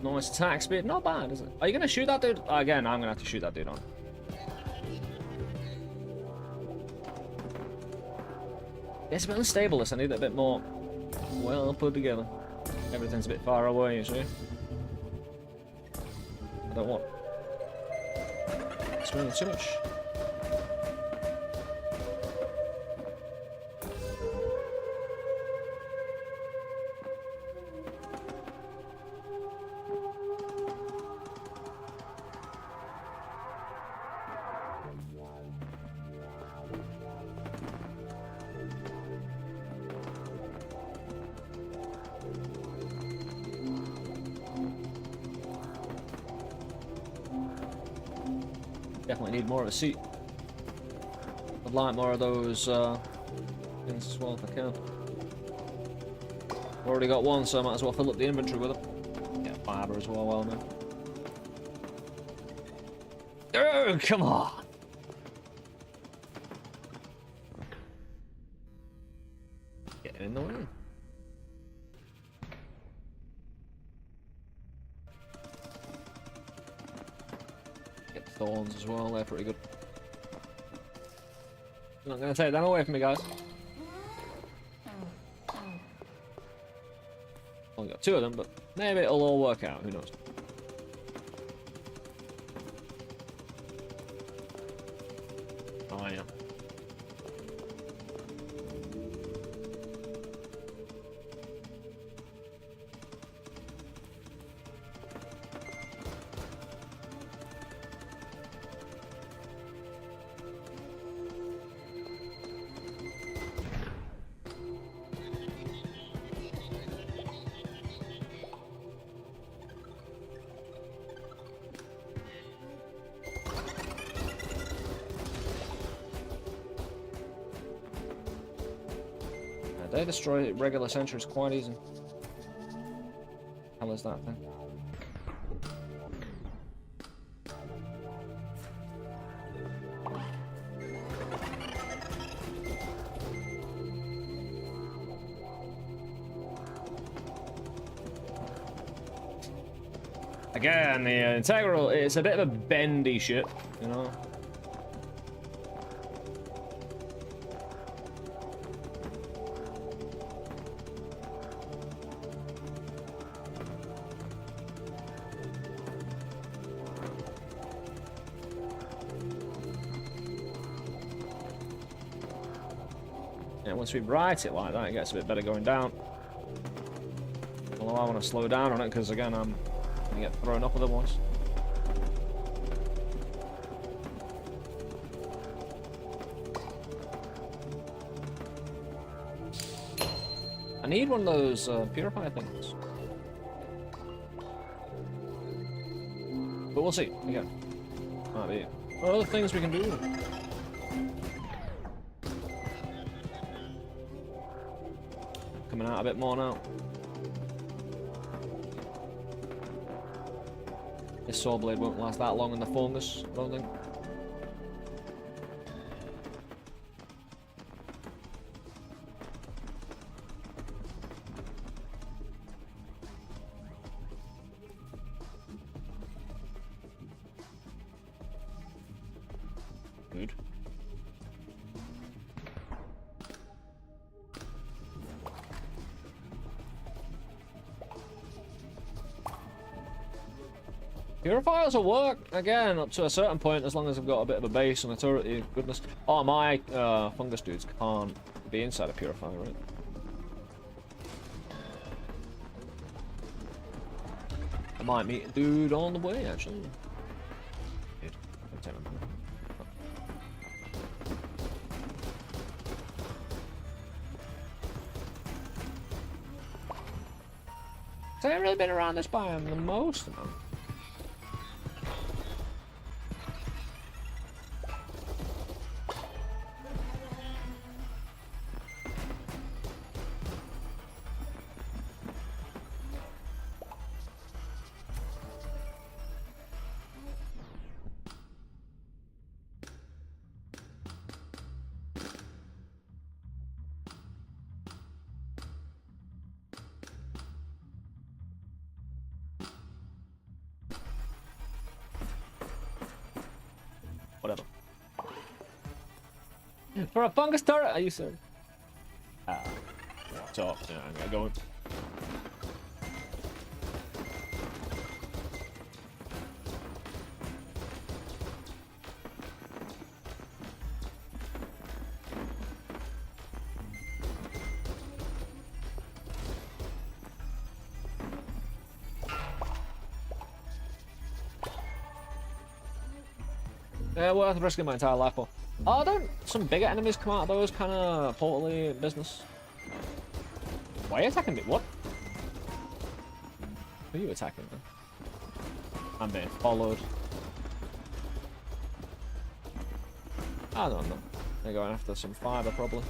Nice attack speed. Not bad, is it? Are you going to shoot that dude? Again, I'm going to have to shoot that dude on. It's a bit unstable, this. I need it a bit more well put together. Everything's a bit far away, you see. I don't want... It's really too much. Definitely need more of a seat. I'd like more of those things as well if I can. Already got one, so I might as well fill up the inventory with them. Get fiber as well, well, man. Oh, come on! Getting in the way. Thorns as well, they're pretty good. Not gonna take them away from me, guys. Only got 2 of them, but maybe it'll all work out, who knows. Oh yeah. They destroy regular sentries quite easy. How is that thing? Again, the integral, it's a bit of a bendy ship, you know? Yeah, once we write it like that, it gets a bit better going down. Although I want to slow down on it, because again, I'm going to get thrown up otherwise. I need one of those purifier things. But we'll see, again. Might be other things we can do. Coming out a bit more now. This saw blade won't last that long in the fungus, I don't think. Good. Purifiers will work, again, up to a certain point, as long as I've got a bit of a base and a turret. Goodness. Oh, my fungus dudes can't be inside a purifier, right? I might meet a dude on the way, actually. So I haven't really been around this biome the most amount. Whatever. For a fungus turret, are you serious? What's up? Yeah, I'm gonna go in. Yeah, worth risking my entire life for. Oh, don't some bigger enemies come out of those kind of portally business? Why are you attacking me? What? Who are you attacking then? I'm being followed. I don't know. They're going after some fiber, probably.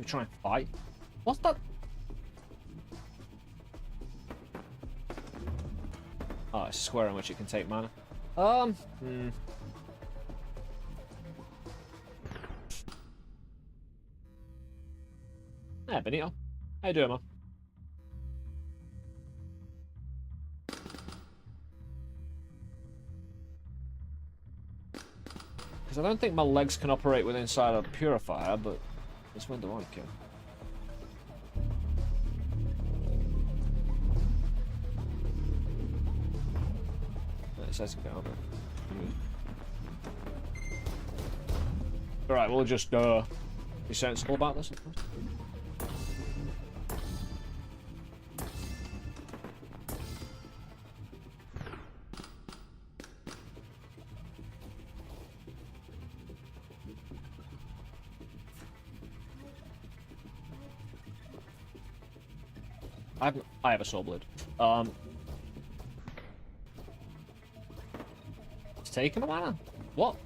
Try and fight. What's that? Oh, it's a square in which you can take mana. Hey, Benito. How you doing, man? Because Because I don't think my legs can operate with inside a purifier, but this window I can. It says it can't. Alright, we'll just be sensible about this. I have a saw blade. It's taking a while. What?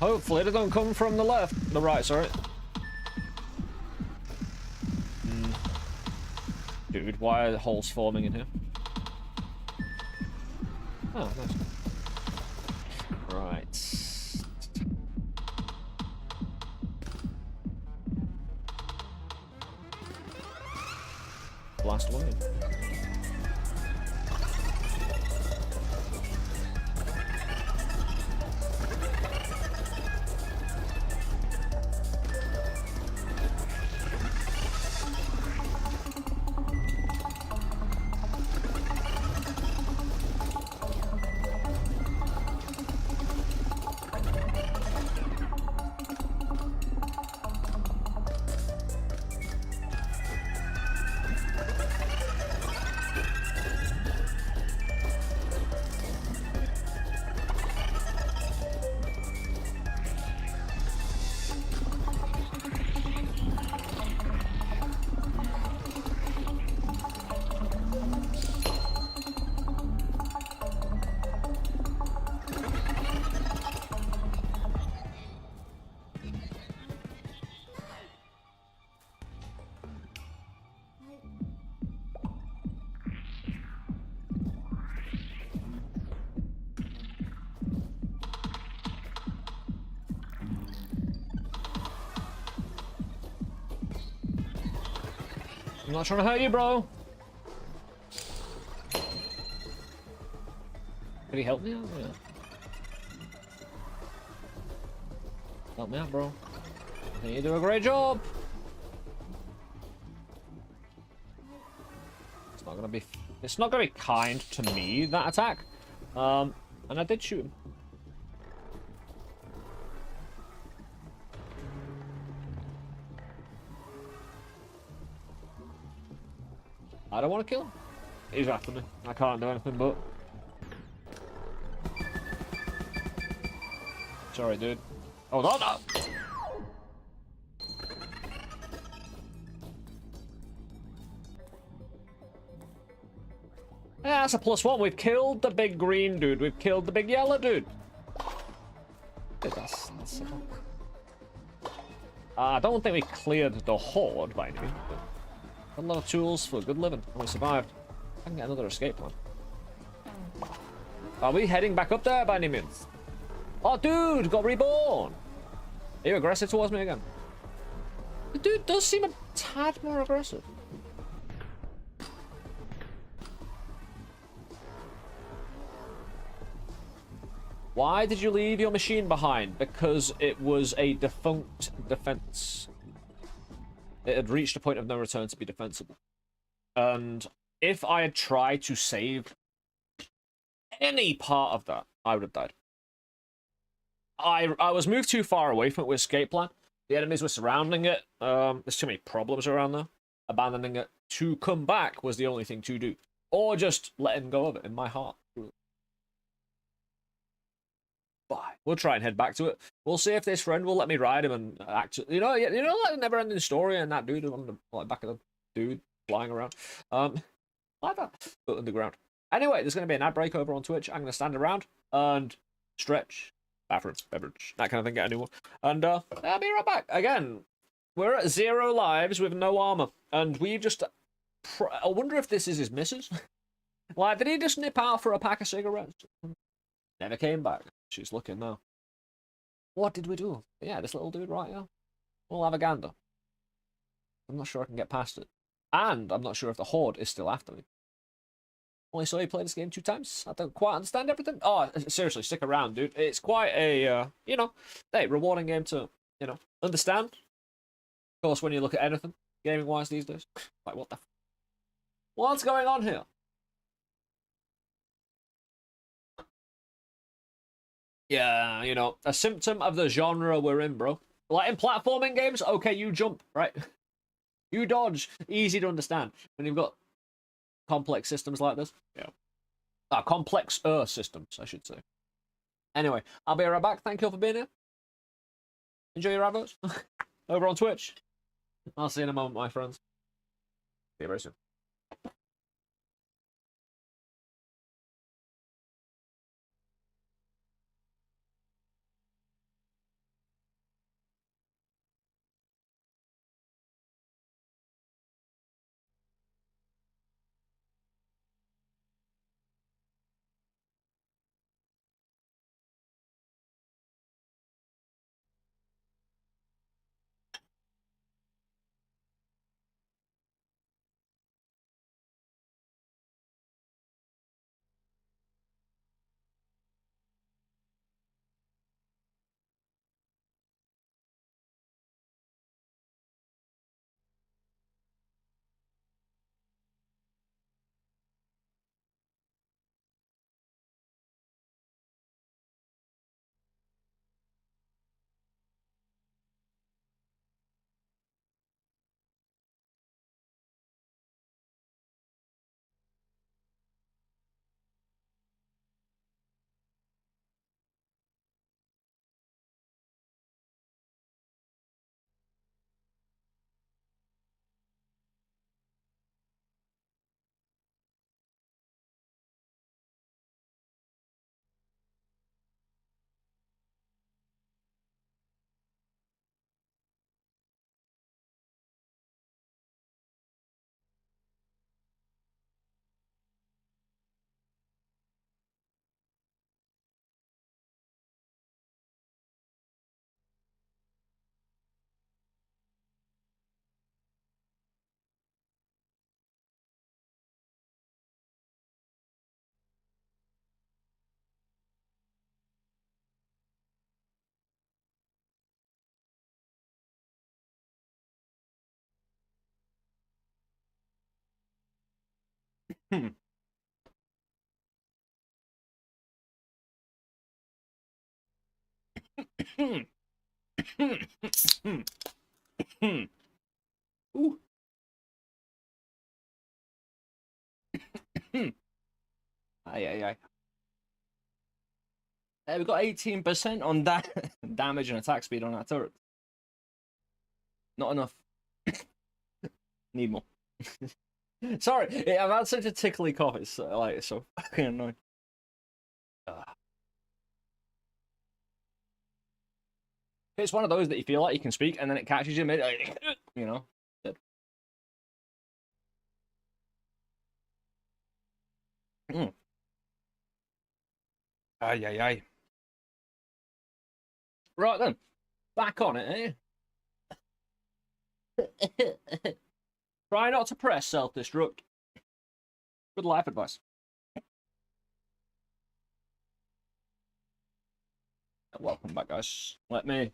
Hopefully they don't come from the left. The right, sorry. Dude, why are holes forming in here? Oh, nice. Right. Blast away. I'm not trying to hurt you, bro. Could he help me out? Yeah. Help me out, bro. I think you do a great job. It's not gonna be kind to me, that attack. And I did shoot him. I don't want to kill him. He's after me. I can't do anything but. Sorry, dude. Hold on. No. Yeah, that's a +1. We've killed the big green dude. We've killed the big yellow dude. Dude, that's I don't think we cleared the horde by any means. A lot of tools for good living, and we survived. I can get another escape plan. Are we heading back up there by any means? Oh, dude, got reborn. Are you aggressive towards me again? The dude does seem a tad more aggressive. Why did you leave your machine behind? Because it was a defunct defense. It had reached a point of no return to be defensible. And if I had tried to save any part of that, I would have died. I was moved too far away from it with escape plan. The enemies were surrounding it. There's too many problems around there. Abandoning it to come back was the only thing to do. Or just letting go of it in my heart. Bye. We'll try and head back to it. We'll see if this friend will let me ride him and act. You know, like the never-ending story and that dude on the back of the dude flying around. Like that, but underground. Anyway, there's going to be an ad break over on Twitch. I'm going to stand around and stretch, bathroom, beverage, that kind of thing. Get a new one, and I'll be right back. Again, we're at 0 lives with no armor, and we just. I wonder if this is his missus. Like, did he just nip out for a pack of cigarettes? Never came back. She's looking now. What did we do? Yeah, this little dude right here. We'll have a gander. I'm not sure I can get past it. And I'm not sure if the Horde is still after me. Only saw you play this game 2 times. I don't quite understand everything. Oh, seriously, stick around, dude. It's quite a, you know, hey, rewarding game to, you know, understand. Of course, when you look at anything, gaming-wise these days, like, what the what's going on here? Yeah, you know, a symptom of the genre we're in, bro. Like, in platforming games, okay, you jump, right? You dodge. Easy to understand. When you've got complex systems like this. Yeah. Complex systems, I should say. Anyway, I'll be right back. Thank you all for being here. Enjoy your adverts over on Twitch. I'll see you in a moment, my friends. See you very soon. Ooh. Aye, aye, aye. We've got 18% on that damage and attack speed on that turret. Not enough. Need more. Sorry, I've had such a tickly cough. It's like it's so fucking annoying. It's one of those that you feel like you can speak and then it catches you mid, you know. Mm. Aye, aye, aye. Right then, back on it, eh? Try not to press self-destruct. Good life advice. Welcome back, guys. Let me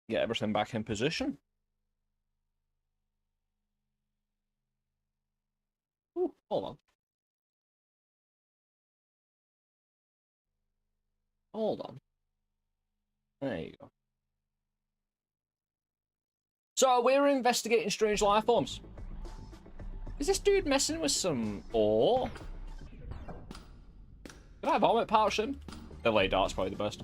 get everything back in position. Ooh, hold on. Hold on. There you go. So we're investigating strange life forms. Is this dude messing with some ore? Can I vomit pouch him? The lay dart's probably the best.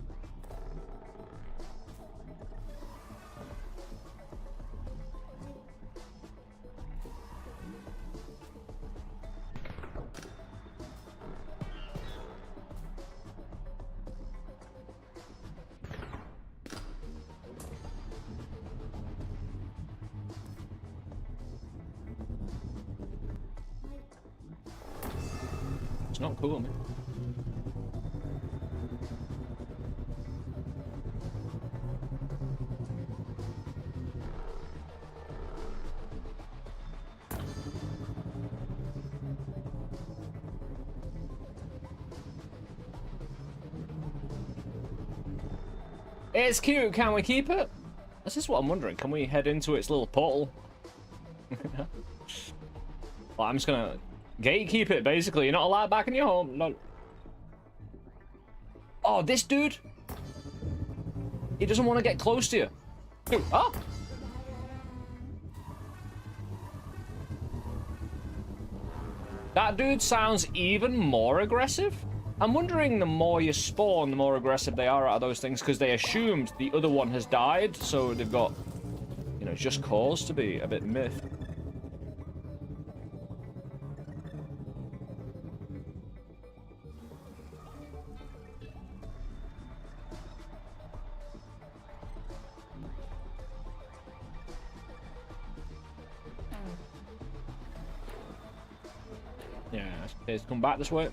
not cool, man. It's cute, can we keep it? This is what I'm wondering. Can we head into its little portal? Well, I'm just gonna gatekeep it, basically. You're not allowed back in your home. No. Oh, this dude? He doesn't want to get close to you. Dude, oh! That dude sounds even more aggressive. I'm wondering, the more you spawn, the more aggressive they are out of those things, because they assumed the other one has died, so they've got, you know, just cause to be a bit miffed. Yeah, let's come back this way.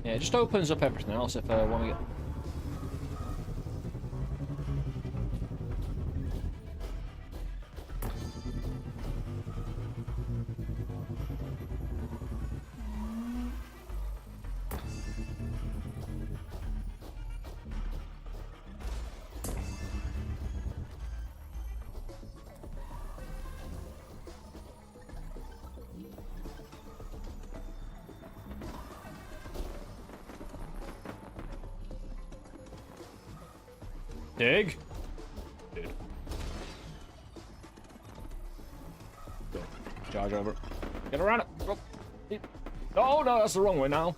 Yeah, it just opens up everything else if I want to get... Dig. Dude. Go. Charge over. Get around it. Go. Oh no, that's the wrong way now.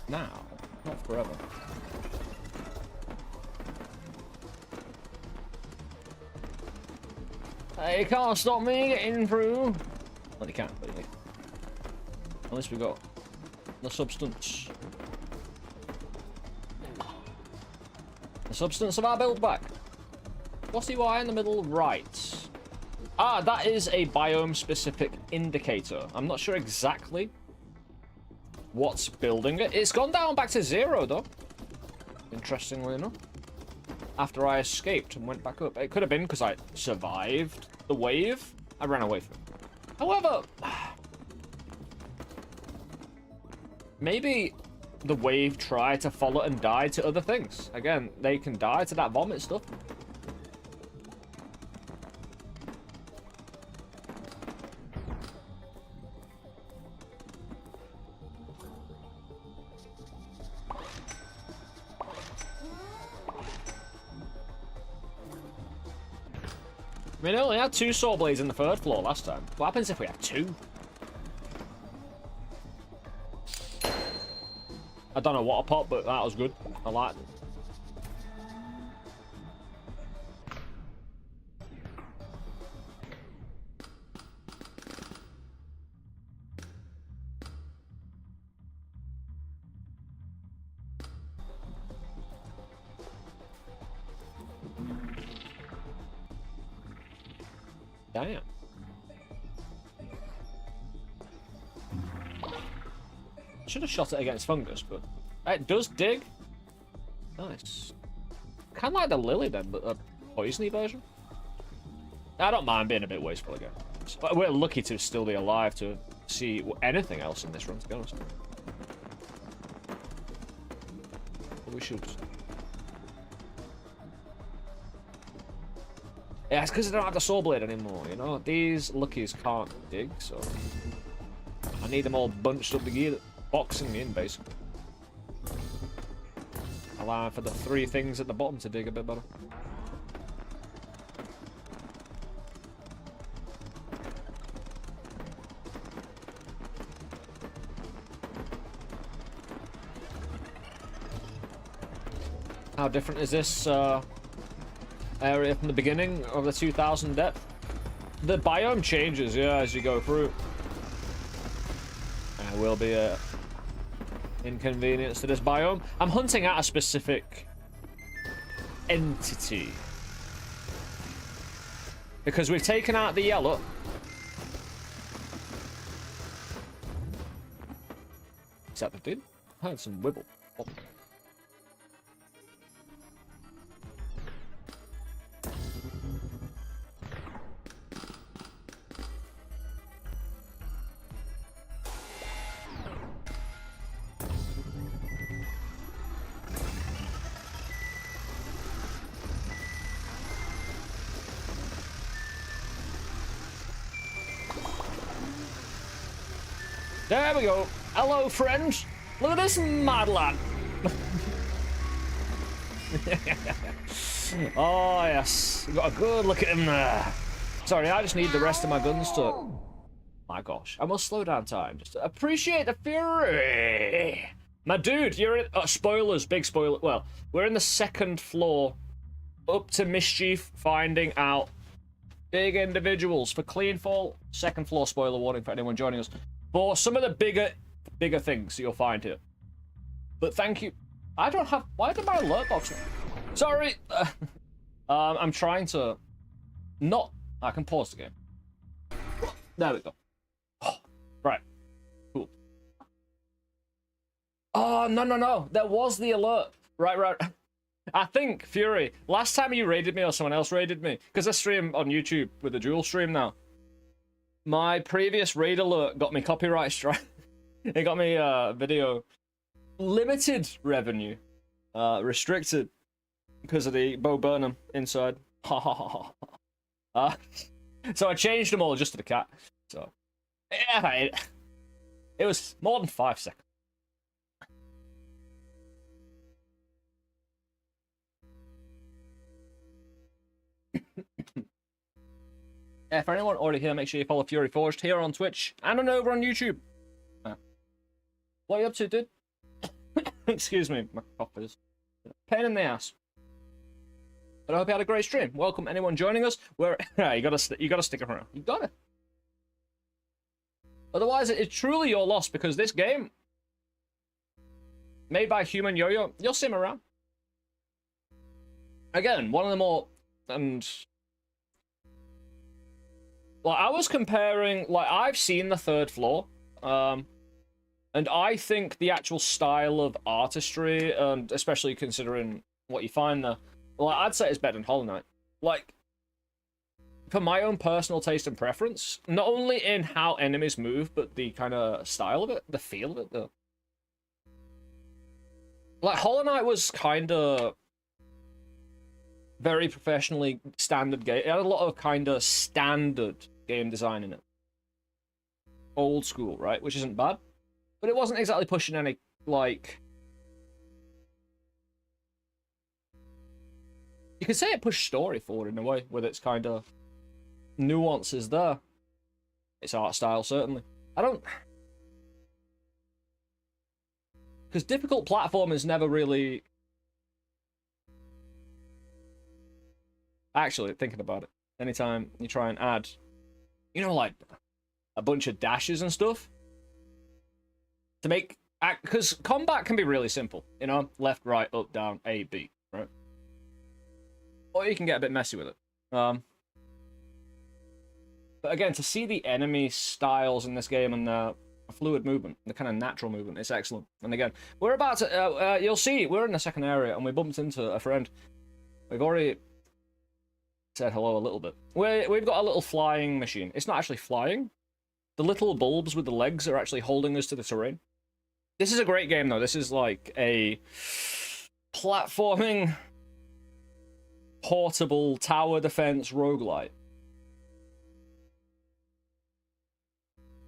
Now, not forever. Hey, you can't stop me getting through. Well, you can't, but at least we got the substance. The substance of our build back. What's the Y in the middle right? Ah, that is a biome specific indicator. I'm not sure exactly what's building it. It's gone down back to 0 though. Interestingly enough. After I escaped and went back up. It could have been because I survived the wave. I ran away from it. However, maybe the wave tried to follow and die to other things. Again, they can die to that vomit stuff. I mean, I only had 2 saw blades in the 3rd floor last time. What happens if we have 2? I don't know what I popped, but that was good. I liked it. Damn. Should have shot it against fungus, but it does dig. Nice. Kind of like the lily then, but a poisony version. I don't mind being a bit wasteful again. But we're lucky to still be alive to see anything else in this run, to be honest. But we should. Yeah, it's because I don't have the saw blade anymore, you know? These luckies can't dig, so I need them all bunched up together, boxing me in, basically. Allowing for the 3 things at the bottom to dig a bit better. How different is this area from the beginning of the 2000 depth? The biome changes, yeah, as you go through. There will be a inconvenience to this biome. I'm hunting out a specific entity. Because we've taken out the yellow. Is that the dude? I heard some wibble. Oh. There we go. Hello, friends. Look at this mad lad. Oh, yes. We've got a good look at him there. Sorry, I just need the rest of my guns to... My gosh. I must slow down time. Just to appreciate the fury. My dude, you're in... spoilers. Big spoiler. Well, we're in the 2nd floor. Up to mischief. Finding out big individuals. For CleanFall, 2nd floor spoiler warning for anyone joining us. For some of the bigger things you'll find here. But thank you. I don't have... Why did my alert box... Sorry. I'm trying to... Not... I can pause the game. There we go. Oh, right. Cool. Oh, no. There was the alert. Right. I think, Fury, last time you raided me or someone else raided me, because I stream on YouTube with a dual stream now, my previous raid alert got me copyright strike. It got me video limited revenue, restricted because of the Bo Burnham inside. So I changed them all just to the cat. So yeah, it was more than 5 seconds. Yeah, for anyone already here, make sure you follow Fury Forged here on Twitch and over on YouTube. What are you up to, dude? Excuse me, my cough is pain in the ass. But I hope you had a great stream. Welcome anyone joining us. Where you gotta stick around. You got it. Otherwise, it's truly your loss because this game, made by Humanyoyo, you'll see him around. Again, one of the more and. Like, I was comparing, like, I've seen the 3rd floor, and I think the actual style of artistry, and especially considering what you find there, like, I'd say it's better than Hollow Knight. Like, for my own personal taste and preference, not only in how enemies move, but the kind of style of it, the feel of it, though. Like, Hollow Knight was kind of very professionally standard game. It had a lot of kind of standard game design in it. Old school, right? Which isn't bad. But it wasn't exactly pushing any, like... You could say it pushed story forward in a way, with its kind of nuances there. Its art style, certainly. I don't... Because difficult platformers never really... Actually, thinking about it, anytime you try and add, you know, like, a bunch of dashes and stuff, to make... Because combat can be really simple, you know? Left, right, up, down, A, B, right? Or you can get a bit messy with it. But again, to see the enemy styles in this game and the fluid movement, the kind of natural movement, it's excellent. And again, we're about to... you'll see, we're in the 2nd area, and we bumped into a friend. We've already... said hello a little bit. We've got a little flying machine. It's not actually flying. The little bulbs with the legs are actually holding us to the terrain. This is a great game, though. This is like a platforming, portable, tower defense roguelite.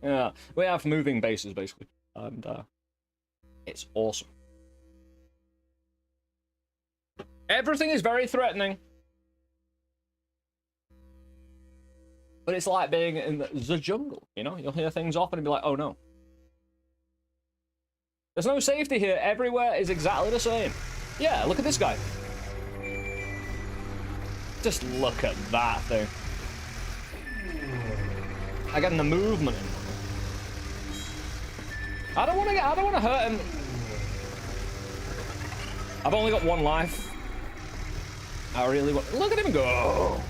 Yeah, we have moving bases, basically. And it's awesome. Everything is very threatening. But it's like being in the jungle, you know? You'll hear things often and be like, oh no. There's no safety here. Everywhere is exactly the same. Yeah, look at this guy. Just look at that thing. Again, the movement. I don't want to hurt him I've only got 1 life. I really want... Look at him go!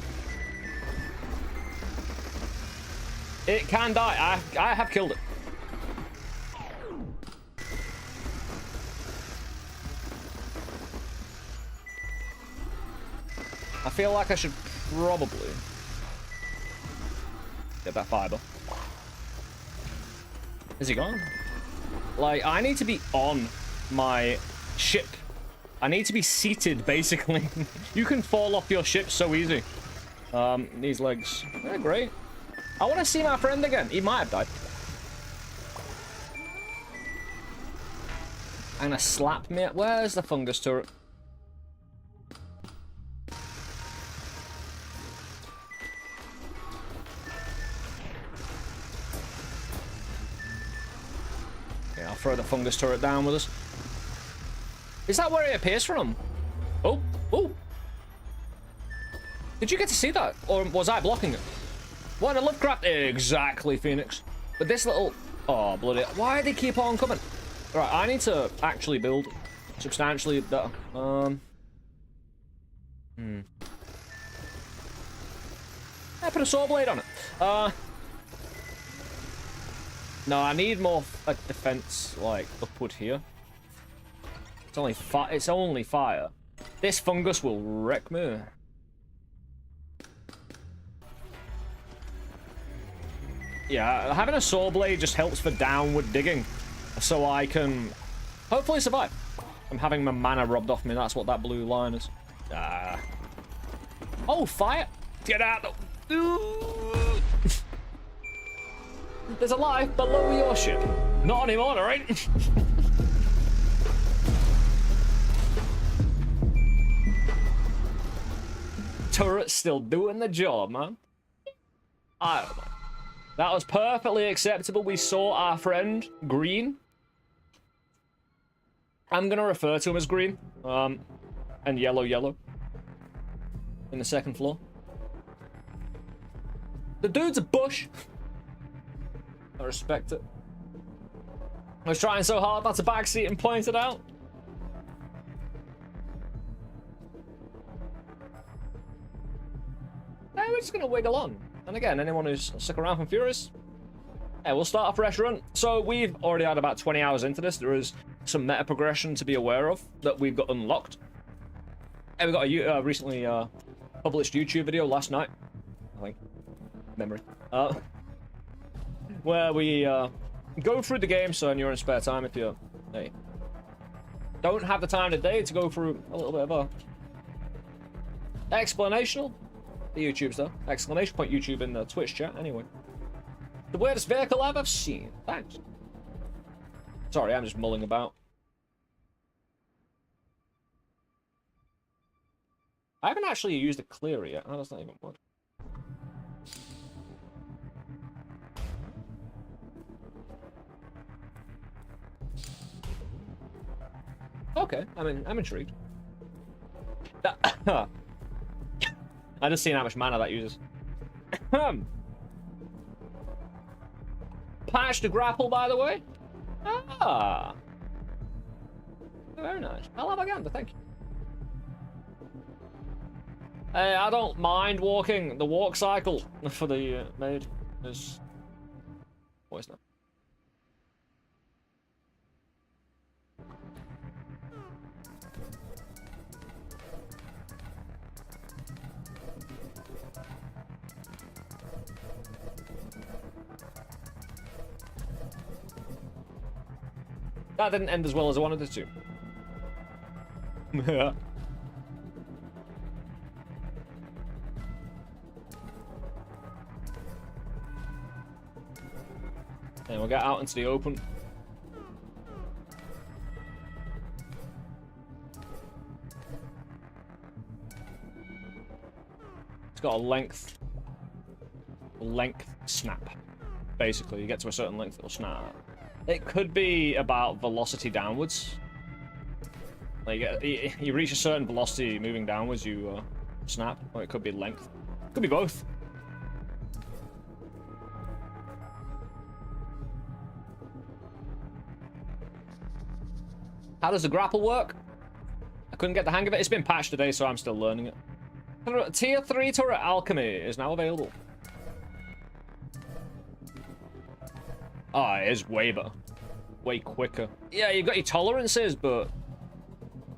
It can die. I have killed it. I feel like I should probably get that fiber. Is he gone? Like, I need to be on my ship. I need to be seated, basically. You can fall off your ship so easy. These legs. They're great. I want to see my friend again. He might have died. I'm gonna slap me. Where's the fungus turret? Yeah, I'll throw the fungus turret down with us. Is that where it appears from? Oh, oh. Did you get to see that? Or was I blocking it? What a Lovecraft. Exactly, Phoenix. But this little... Oh, bloody... Why do they keep on coming? Right, I need to actually build substantially better. I put a saw blade on it. No, I need more defense, like, upward here. It's only fire. This fungus will wreck me. Yeah, having a saw blade just helps for downward digging, so I can hopefully survive. I'm having my mana robbed off me. That's what that blue line is. Oh, fire! Get out! There's a life below your ship. Not anymore, all right? Turret's still doing the job, man. I don't know. That was perfectly acceptable. We saw our friend, Green. I'm gonna refer to him as Green. And Yellow. In the second floor. The dude's a bush. I respect it. I was trying so hard not to backseat and point it out. Hey, we're just gonna wiggle on. And again, anyone who's stuck around from Furious, yeah, we'll start a fresh run. So we've already had about 20 hours into this. There is some meta progression to be aware of that we've got unlocked. And we got a recently published YouTube video last night, I think, memory, where we go through the game. So in your own spare time, if you don't have the time today to go through a little bit of a explanational. The YouTube's though. Exclamation point YouTube in the Twitch chat, anyway. The weirdest vehicle I've ever seen. Thanks. Sorry, I'm just mulling about. I haven't actually used a clear yet. How does that even work? Okay, I'm intrigued. I just seen how much mana that uses. Patch to grapple, by the way. Ah, very nice. I love Aganda, thank you. Hey, I don't mind walking the walk cycle for the maid. Is what is that? That didn't end as well as I wanted it to. And we'll get out into the open. It's got a length snap. Basically, you get to a certain length, it'll snap. It could be about velocity downwards. Like you reach a certain velocity moving downwards, you snap, or it could be length. Could be both. How does the grapple work? I couldn't get the hang of it. It's been patched today, so I'm still learning it. Tier 3 turret alchemy is now available. Oh, it is way better. Way quicker. Yeah, you've got your tolerances, but...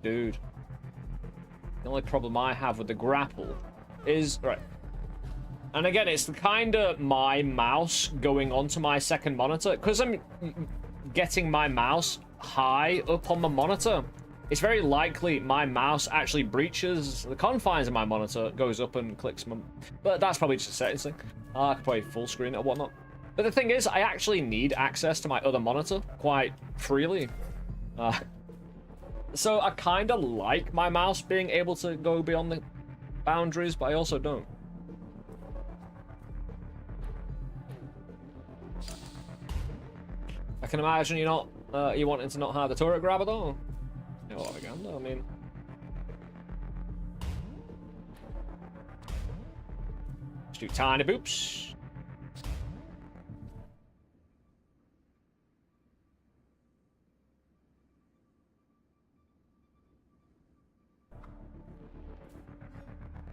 Dude. The only problem I have with the grapple is... Right. And again, it's the kind of my mouse going onto my second monitor. Because I'm getting my mouse high up on the monitor, it's very likely my mouse actually breaches the confines of my monitor, goes up and clicks my... But that's probably just a settings thing. I could probably full screen it or whatnot. But the thing is, I actually need access to my other monitor quite freely. So I kind of like my mouse being able to go beyond the boundaries, but I also don't. I can imagine you're not, you wanting to not have the turret grabber though. Yeah, well, again, I mean. Let's do tiny boops.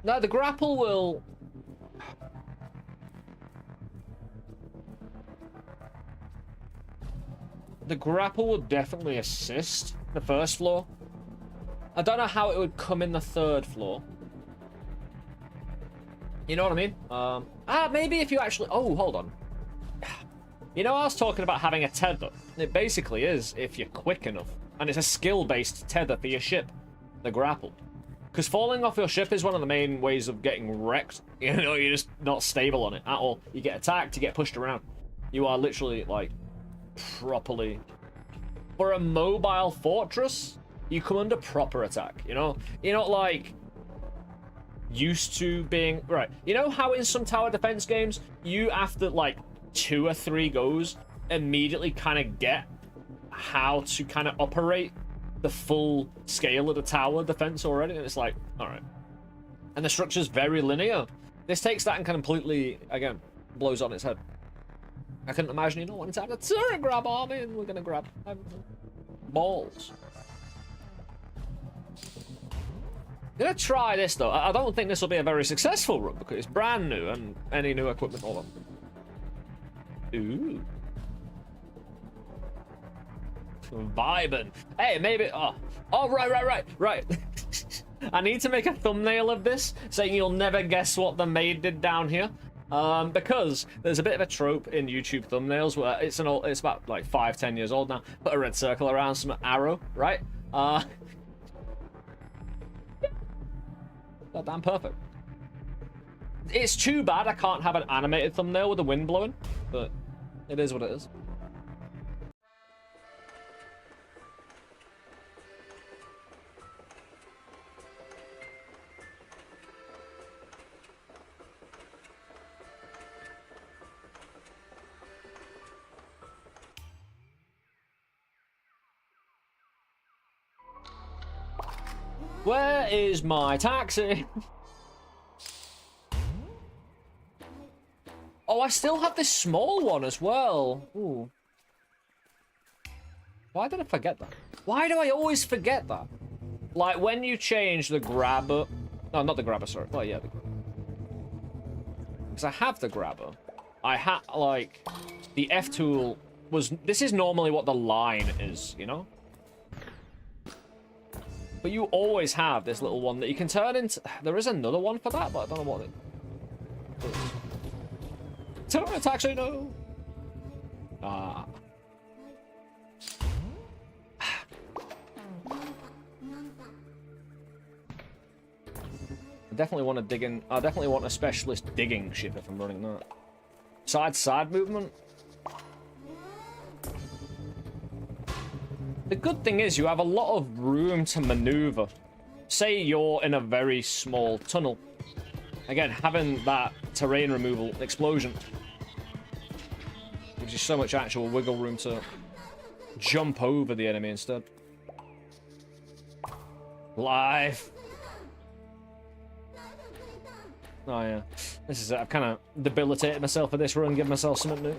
No, the grapple will... The grapple will definitely assist the first floor. I don't know how it would come in the third floor. You know what I mean? Maybe if you actually... Oh, hold on. You know, I was talking about having a tether. It basically is if you're quick enough. And it's a skill-based tether for your ship. The grapple. Because falling off your ship is one of the main ways of getting wrecked. You know, you're just not stable on it at all. You get attacked, you get pushed around. You are literally, like, properly... For a mobile fortress, you come under proper attack, you know? You're not, like, used to being... Right, you know how in some tower defense games, you, after, like, 2 or 3 goes, immediately kind of get how to kind of operate the full scale of the tower defense already, and it's like, all right. And the structure's very linear. This takes that and completely, again, blows on its head. I couldn't imagine you not wanting to have the turret grab army, and we're gonna grab balls. I'm gonna try this though. I don't think this will be a very successful run because it's brand new and any new equipment. Hold on. Ooh. Vibing. Hey, maybe... Oh, right. I need to make a thumbnail of this saying you'll never guess what the maid did down here. Because there's a bit of a trope in YouTube thumbnails where it's about like 5-10 years old now. Put a red circle around some arrow, right? Goddamn perfect. It's too bad I can't have an animated thumbnail with the wind blowing, but it is what it is. Where is my taxi? Oh, I still have this small one as well. Ooh. Why did I forget that? Why do I always forget that? Like, when you change the grabber... No, not the grabber, sorry. Oh, yeah. Because I have the grabber. I had, like... The F tool was... This is normally what the line is, you know? But you always have this little one that you can turn into... There is another one for that, but I don't know what it is. Turn taxi, no! Ah. I definitely want to dig in... I definitely want a specialist digging ship if I'm running that. Side movement. The good thing is you have a lot of room to maneuver. Say you're in a very small tunnel. Again, having that terrain removal explosion gives you so much actual wiggle room to jump over the enemy instead. Live. Oh yeah. This is it. I've kind of debilitated myself for this run, give myself something new.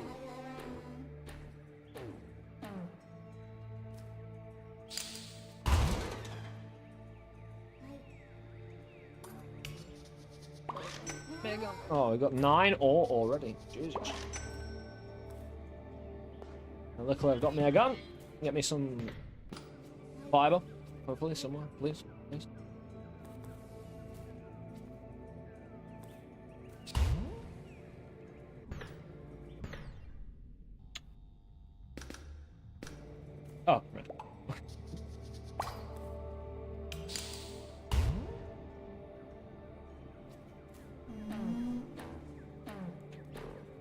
we got 9 ore already. Jesus. And luckily I've got me a gun. Get me some fiber. Hopefully somewhere. Please. Please. Oh, right.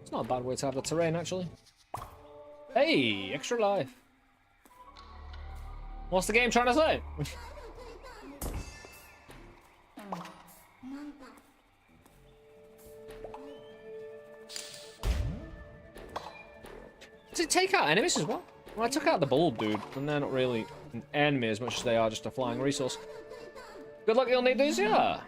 It's not a bad way to have the terrain, actually. Hey, extra life. What's the game trying to say? Does it take out enemies as well? Well, I took out the bulb, dude, and they're not really an enemy as much as they are just a flying resource. Good luck, you'll need these, yeah.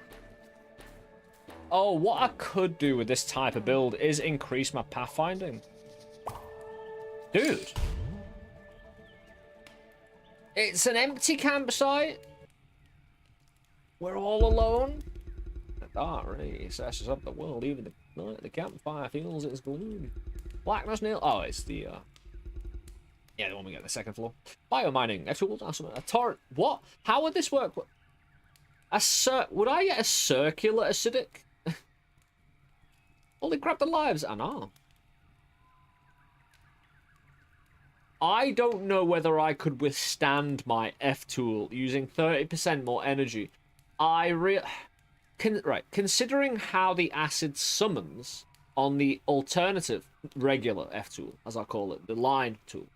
Oh, what I could do with this type of build is increase my pathfinding. Dude. It's an empty campsite. We're all alone. The dark really sashes up the world. Even the night the campfire feels its gloom. Blackness nil. Oh, it's the yeah, the one we get on the second floor. Biomining. A torrent. What? How would this work? Would I get a circular acidic? Holy crap, the lives. I know. I don't know whether I could withstand my F-tool using 30% more energy. Considering how the acid summons on the alternative regular F-tool, as I call it, the line tool,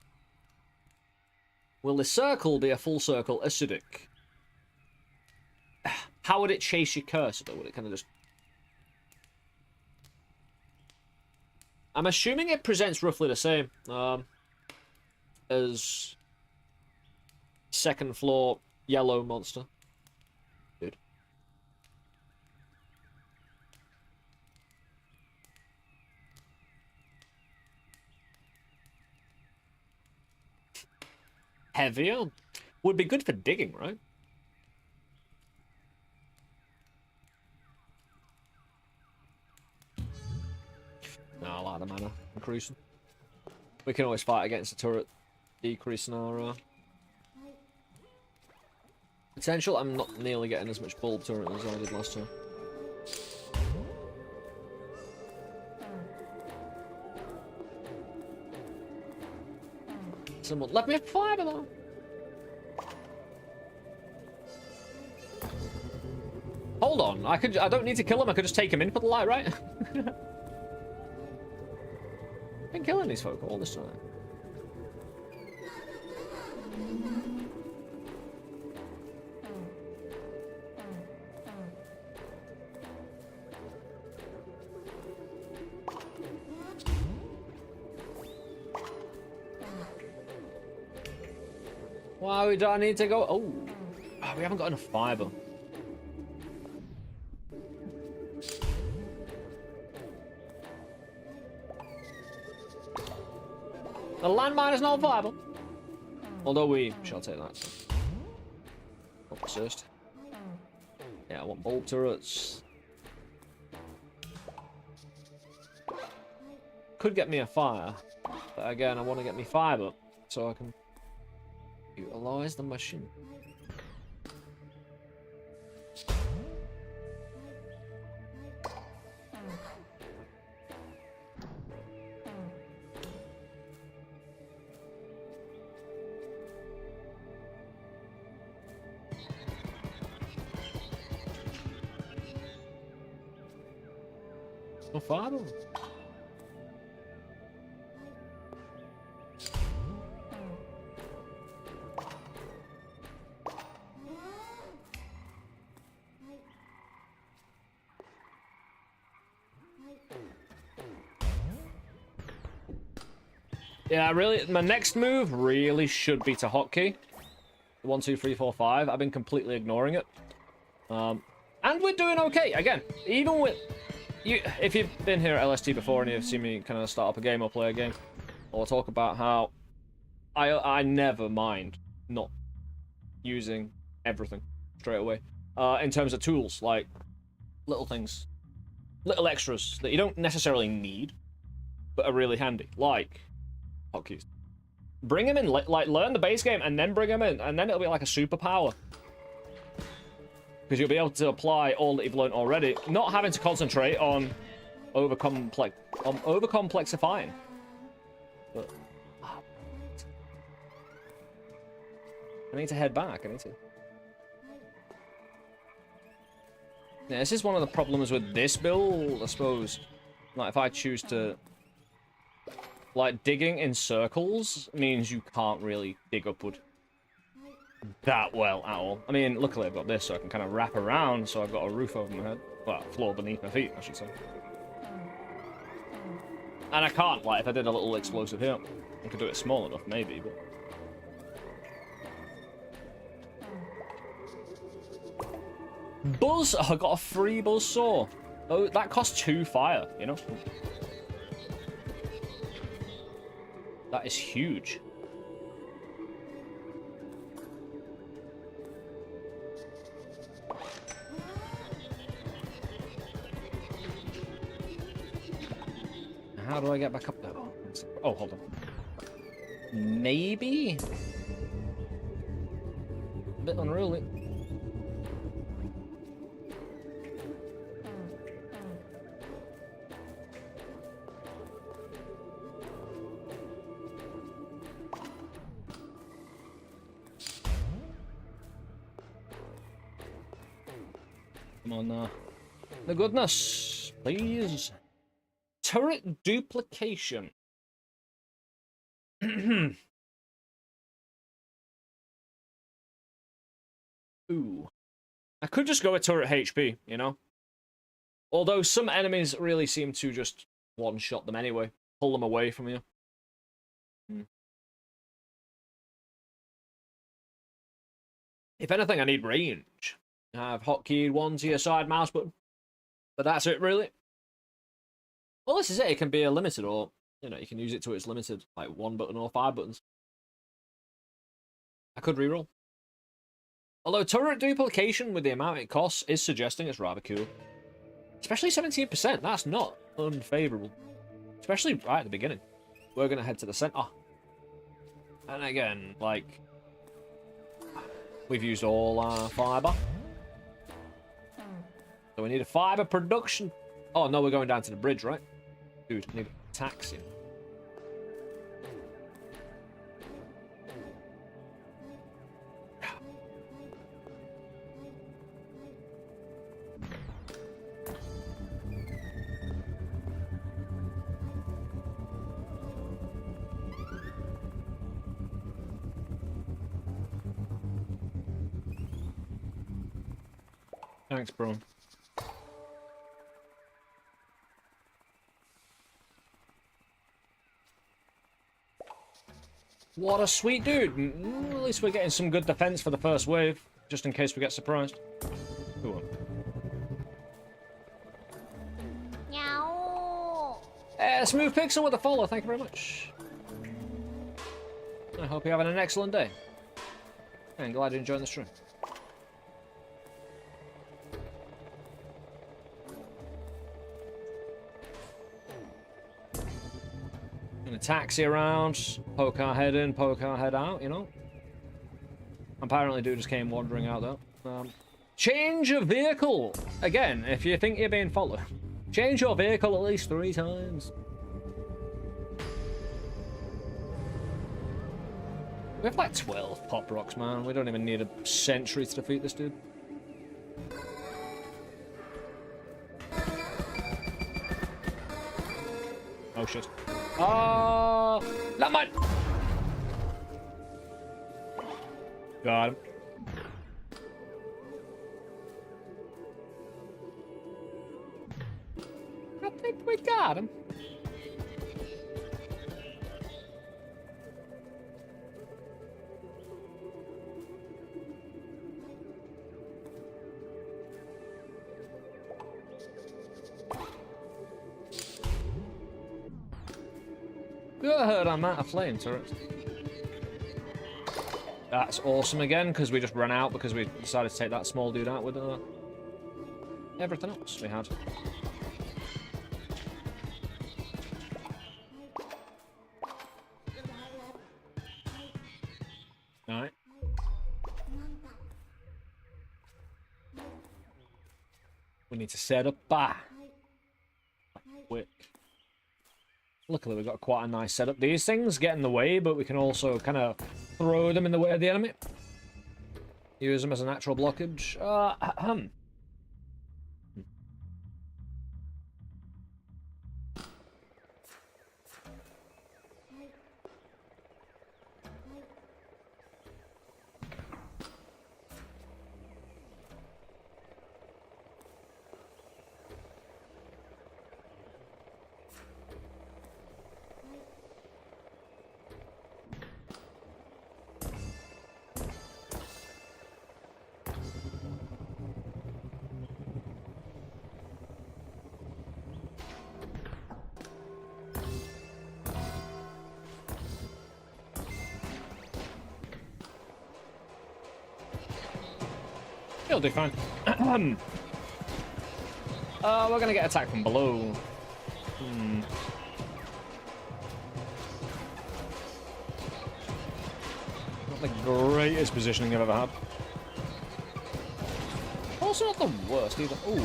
will the circle be a full circle acidic? How would it chase your cursor, though? Would it kind of just... I'm assuming it presents roughly the same as second floor yellow monster. Good. Heavier? Would be good for digging, right? No, I like the mana increasing. We can always fight against the turret decreasing our potential. I'm not nearly getting as much bulb turret as I did last time. Someone let me have fiber though. Hold on, I don't need to kill him, I could just take him in for the light, right? Been killing these folk all this time. Why do I need to go? Oh, we haven't got enough fiber. The landmine is not viable. Although we shall take that. So. Up first. Yeah, I want bulb turrets. Could get me a fire. But again, I want to get me fiber so I can utilize the machine. No fiber. Yeah, really, my next move really should be to hotkey. 1, 2, 3, 4, 5. I've been completely ignoring it. And we're doing okay. Again, even with... if you've been here at LST before and you've seen me kind of start up a game or play a game, or talk about how I never mind not using everything straight away. In terms of tools, like little things little extras that you don't necessarily need, but are really handy, like hotkeys. Bring him in, like learn the base game and then bring him in, and then it'll be like a superpower. Because you'll be able to apply all that you've learned already, not having to concentrate on overcomplexifying. But I need to head back. I need to. Yeah, this is one of the problems with this build, I suppose. Like, if I choose to... Like, digging in circles means you can't really dig upward that well at all. I mean, luckily I've got this, so I can kind of wrap around, so I've got a roof over my head. Well, floor beneath my feet, I should say. And I can't, like, if I did a little explosive here, I could do it small enough, maybe, but... Buzz! Oh, I got a free buzz saw. Oh, that costs 2 fire, you know? That is huge. How do I get back up there? Oh, hold on. Maybe? A bit unruly. Come on now. The goodness, please. Turret duplication. Ooh. I could just go with turret HP, you know? Although some enemies really seem to just one-shot them anyway. Pull them away from you. If anything, I need range. I have hotkeyed one to your side mouse button. But that's it, really. Well, this is it. It can be a limited, or, you know, you can use it to its limited, like 1 button or 5 buttons. I could reroll. Although turret duplication with the amount it costs is suggesting it's rather cool. Especially 17%. That's not unfavorable. Especially right at the beginning. We're going to head to the center. And again, like, we've used all our fiber. So we need a fiber production. Oh, no, we're going down to the bridge, right? Dude, I need a taxi. Thanks, bro. What a sweet dude. At least we're getting some good defense for the first wave, just in case we get surprised. Cool. Meow. Smooth Pixel with a follow, thank you very much. I hope you're having an excellent day. And glad you're enjoying the stream. Gonna taxi around, poke our head in, poke our head out, you know? Apparently dude just came wandering out though. Change your vehicle! Again, if you think you're being followed, change your vehicle at least 3 times. We have like 12 pop rocks, man. We don't even need a century to defeat this dude. Oh shit. Landmine! Got him. I think we got him. Good, I'm out of flame turrets. That's awesome again, because we just ran out because we decided to take that small dude out with everything else we had. We need to set up. Quick. Luckily, we've got quite a nice setup. These things get in the way, but we can also kind of throw them in the way of the enemy. Use them as a natural blockage. He'll do fine. We're gonna get attacked from below. Not the greatest positioning I've ever had. Also not the worst either. Ooh.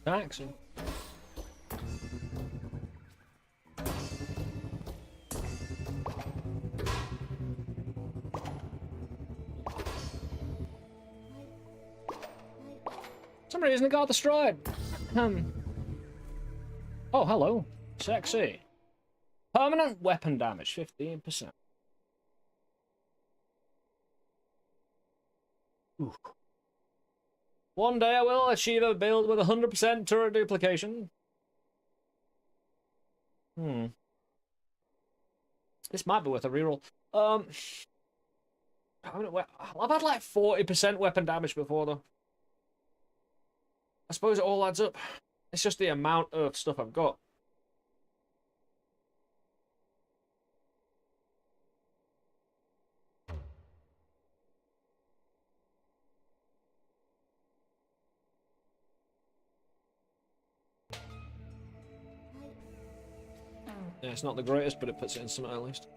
Taxi. For some reason it got destroyed. Oh, hello. Sexy. Permanent weapon damage, 15%. Ooh. One day I will achieve a build with 100% turret duplication. This might be worth a reroll. I've had like 40% weapon damage before though. I suppose it all adds up. It's just the amount of stuff I've got. Yeah, it's not the greatest, but it puts it in something at least.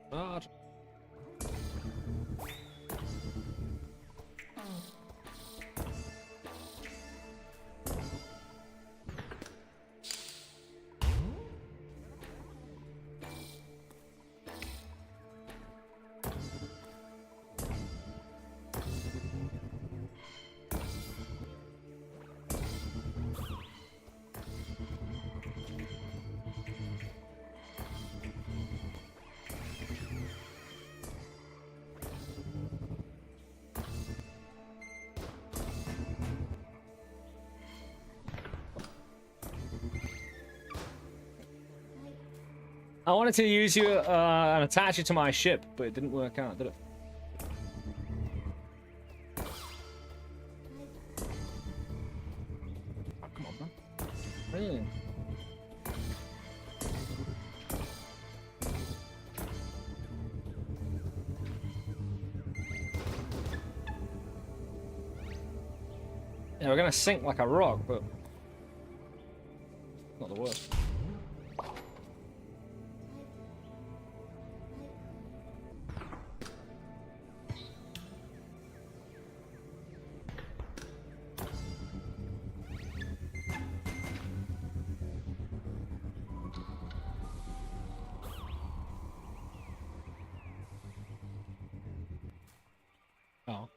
I wanted to use you and attach you to my ship, but it didn't work out, did it? Oh, come on, man. Really? Yeah, we're gonna sink like a rock, but not the worst. Oh.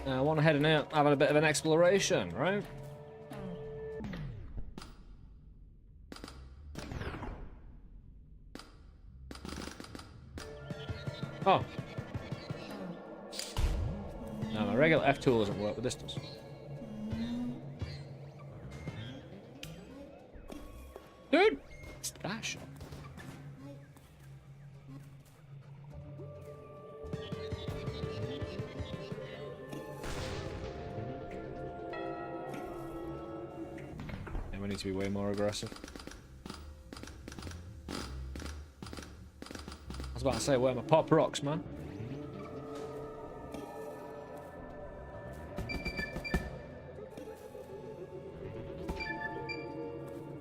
I want to head in out, having a bit of an exploration, right? Oh. No, my regular F tool doesn't work, but this does. Dude! Stash. And we need to be way more aggressive. I was about to say, where are my pop rocks, man?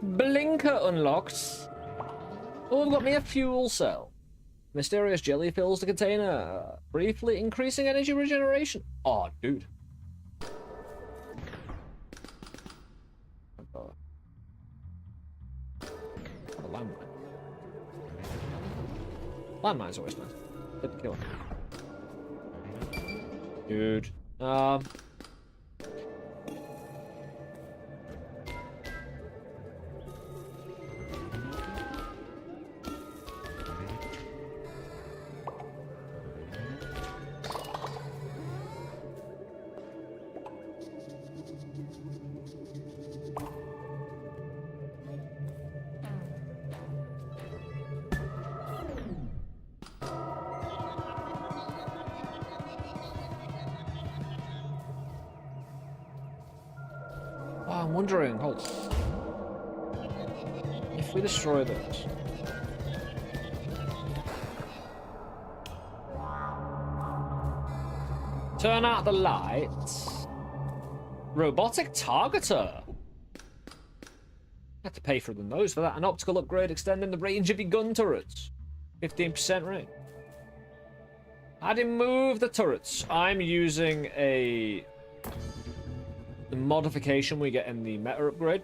Blinker unlocked. Oh, I've got me a fuel cell. Mysterious jelly fills the container, briefly increasing energy regeneration. Oh, dude. Oh, a landmine. Landmine's always nice. Didn't kill him. Dude. I'm wondering, hold on. If we destroy this. Turn out the lights. Robotic targeter. Have to pay for the nose for that. An optical upgrade extending the range of your gun turrets. 15% range. How do you move the turrets? I'm using the modification we get in the meta upgrade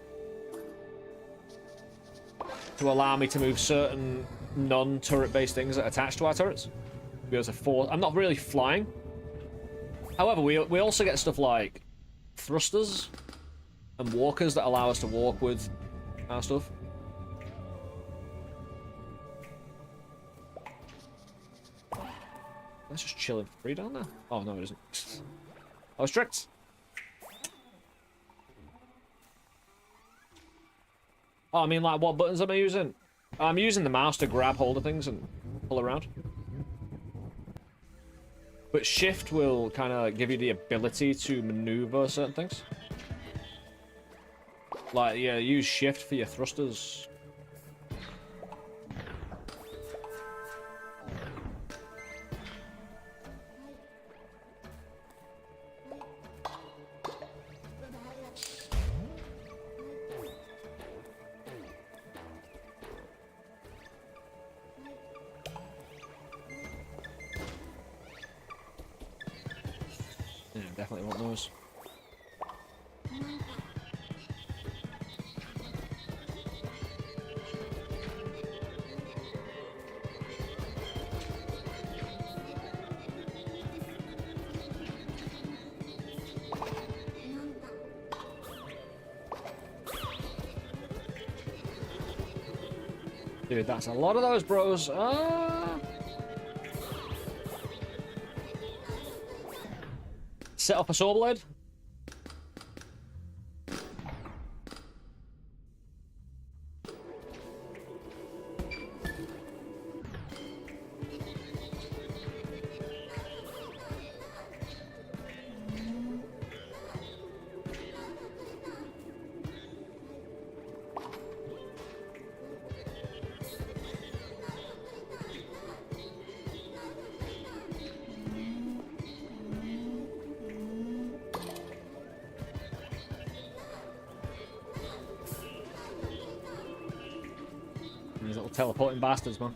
to allow me to move certain non-turret based things that attach to our turrets. Because I'm not really flying. However, we also get stuff like thrusters and walkers that allow us to walk with our stuff. That's just chilling free down there. Oh no, it isn't. I was tricked. Oh, I mean, like, what buttons am I using? I'm using the mouse to grab hold of things and pull around. But shift will kind of give you the ability to maneuver certain things. Like, yeah, use shift for your thrusters. Definitely want those. Dude, that's a lot of those, bros. Set up a saw blade. These little teleporting bastards, man.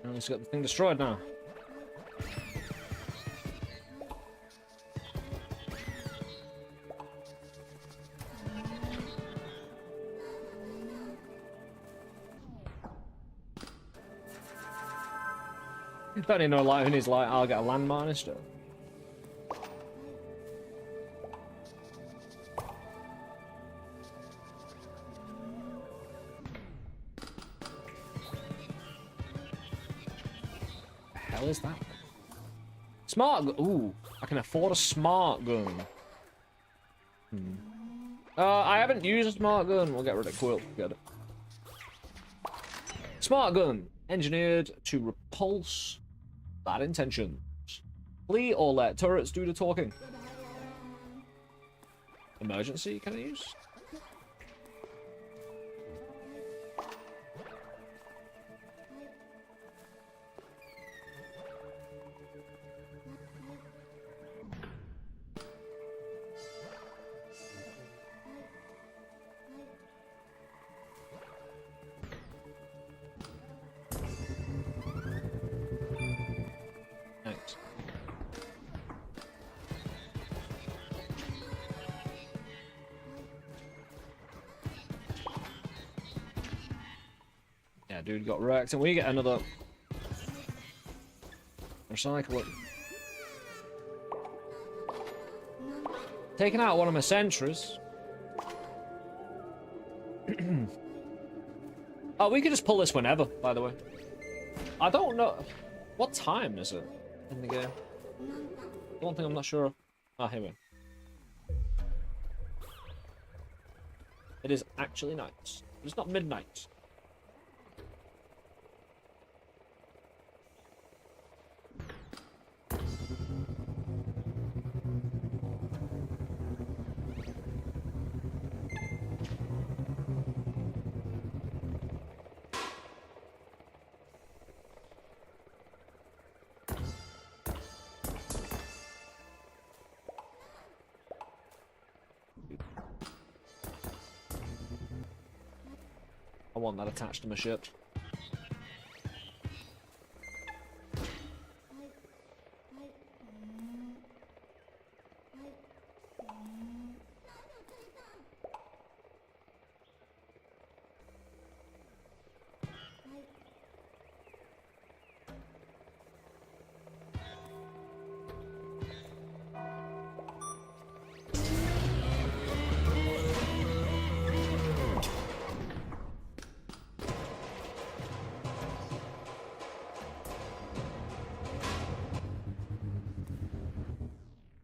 I just got the thing destroyed now. Don't even know like when he's like, I'll get a landmine instead. The hell is that? Smart gun. Ooh, I can afford a smart gun. I haven't used a smart gun. We'll get rid of Quill. Get it. Smart gun. Engineered to repulse bad intentions. Flee or let turrets do the talking. Emergency can I use? Yeah, dude got wrecked, and we get another recycle it. Taking out one of my sentries. Oh, we could just pull this whenever, by the way. I don't know. What time is it in the game? One thing I'm not sure of. Ah, here we go. It is actually night. It's not midnight. I want that attached to my ship.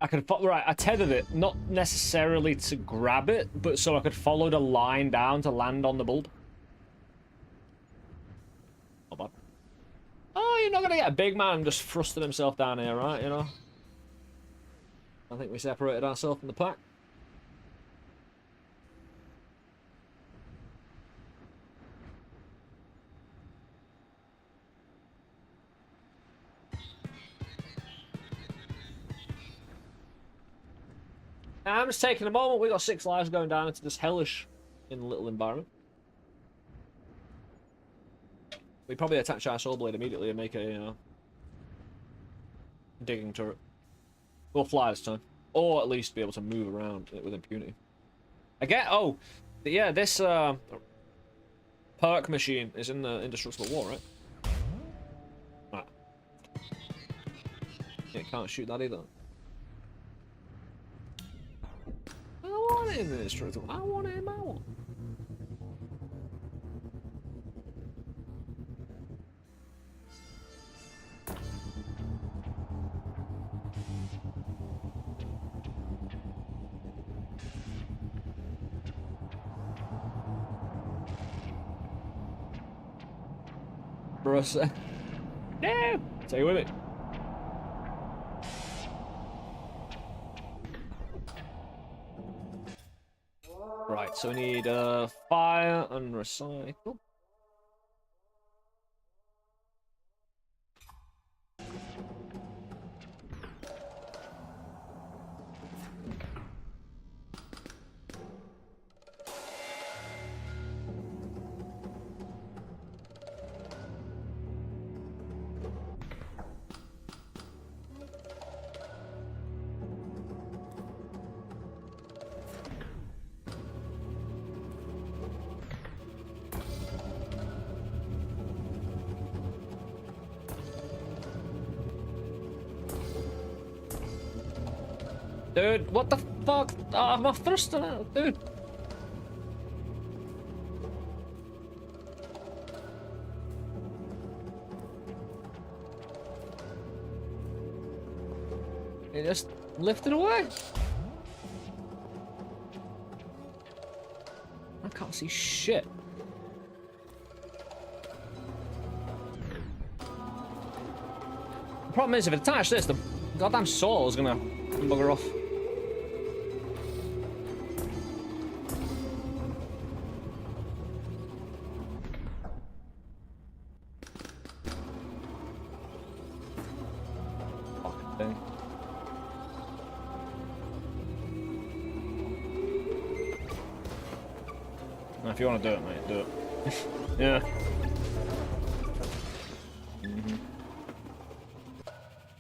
I could right. I tethered it, not necessarily to grab it, but so I could follow the line down to land on the bulb. Not bad. Oh, you're not gonna get a big man just thrusting himself down here, right? You know. I think we separated ourselves from the pack. I'm just taking a moment. We got 6 lives going down into this hellish in little environment. We probably attach our soul blade immediately and make a digging turret. We'll fly this time, or at least be able to move around it with impunity. Oh, yeah. This perk machine is in the indestructible wall, right? Right. Yeah, can't shoot that either. I want him in this truth. I want him. I want. Bruce. No! Stay with it. Right, so we need fire and recycle. Dude, what the fuck? Oh, my thruster now, dude. It just lifted away. I can't see shit. The problem is, if it attached this, the goddamn saw is gonna bugger off. Fucking thing. Now, if you want to do it, mate, do it. Yeah.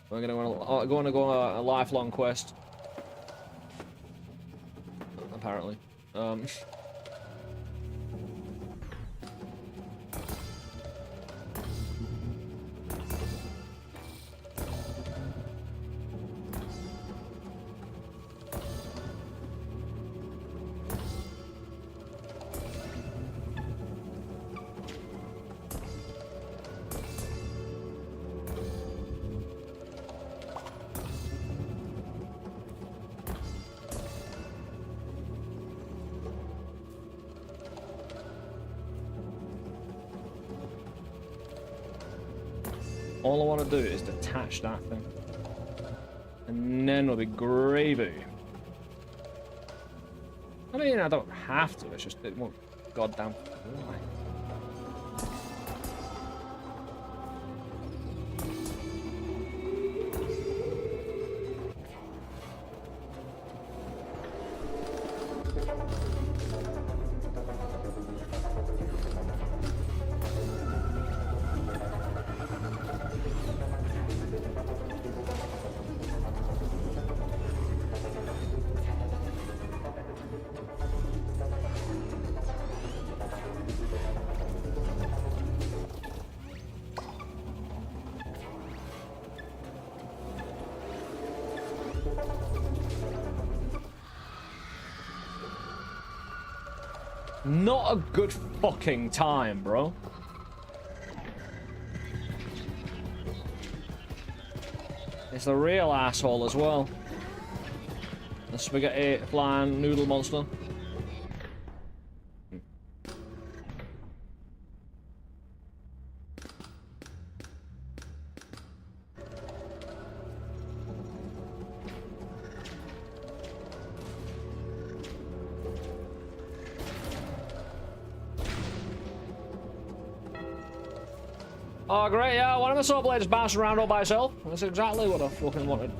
We're gonna go on a lifelong quest. Apparently. All I want to do is detach that thing. And then it'll be gravy. I mean, I don't have to, it's just, it won't goddamn fly. Not a good fucking time, bro. It's the real asshole as well. The spaghetti flying noodle monster. Oh, great, yeah, one of the saw blades bouncing around all by itself. That's exactly what I fucking wanted.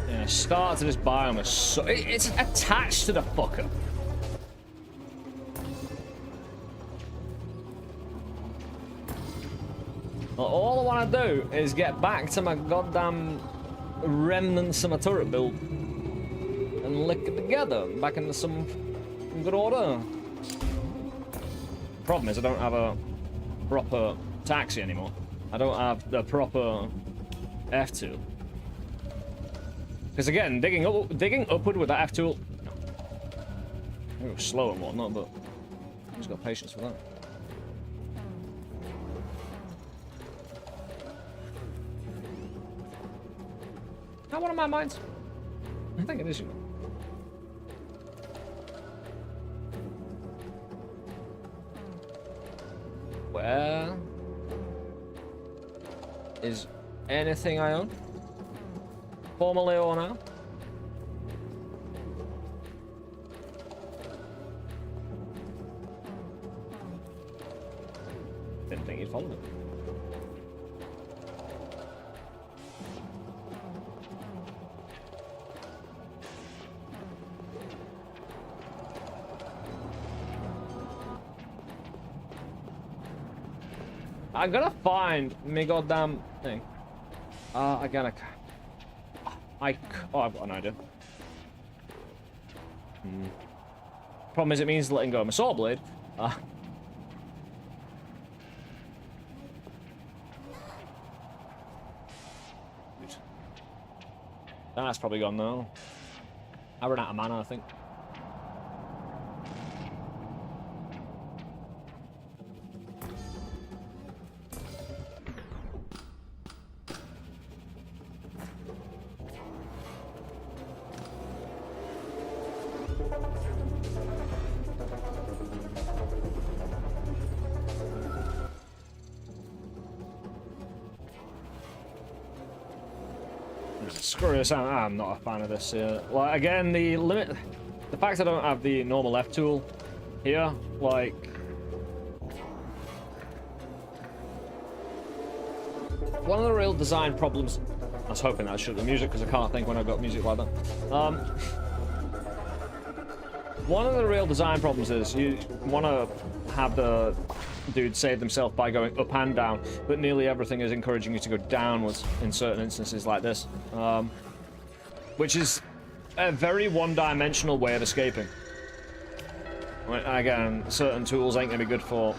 Yeah, start to this biome is so... It's attached to the fucker. All I want to do is get back to my goddamn remnants of my turret build and lick it together back into some good order. Problem is I don't have a proper taxi anymore. I don't have the proper F-tool. Because again, digging upward with that F-tool, it was slow and whatnot, but I just got patience for that. Not one of my mines. I think it is, you know. Where is anything I own? Formerly or now? Didn't think you'd follow it. I gotta find me goddamn thing. Again, oh, I've got an idea. Problem is, it means letting go of my saw blade. That's probably gone now. I ran out of mana, I think. Screw this, I'm not a fan of this here. Like, again, the fact I don't have the normal left tool here, like... One of the real design problems... I was hoping I'd shut the music, because I can't think when I've got music like that. One of the real design problems is you want to have the dude save themselves by going up and down, but nearly everything is encouraging you to go downwards in certain instances like this, which is a very one-dimensional way of escaping. Again, certain tools ain't gonna be good for,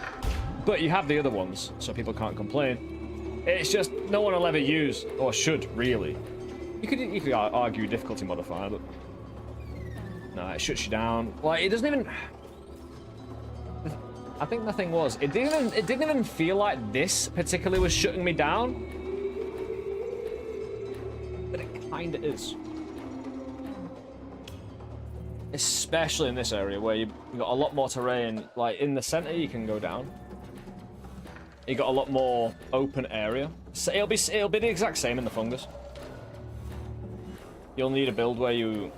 but you have the other ones, so people can't complain. It's just no one will ever use, or should really. You could argue difficulty modifier, but no, it shuts you down. Like, it doesn't even. I think the thing was, it didn't even feel like this particularly was shutting me down, but it kind of is. Especially in this area where you've got a lot more terrain. Like in the center, you can go down. You got a lot more open area. So it'll be the exact same in the fungus. You'll need a build where you.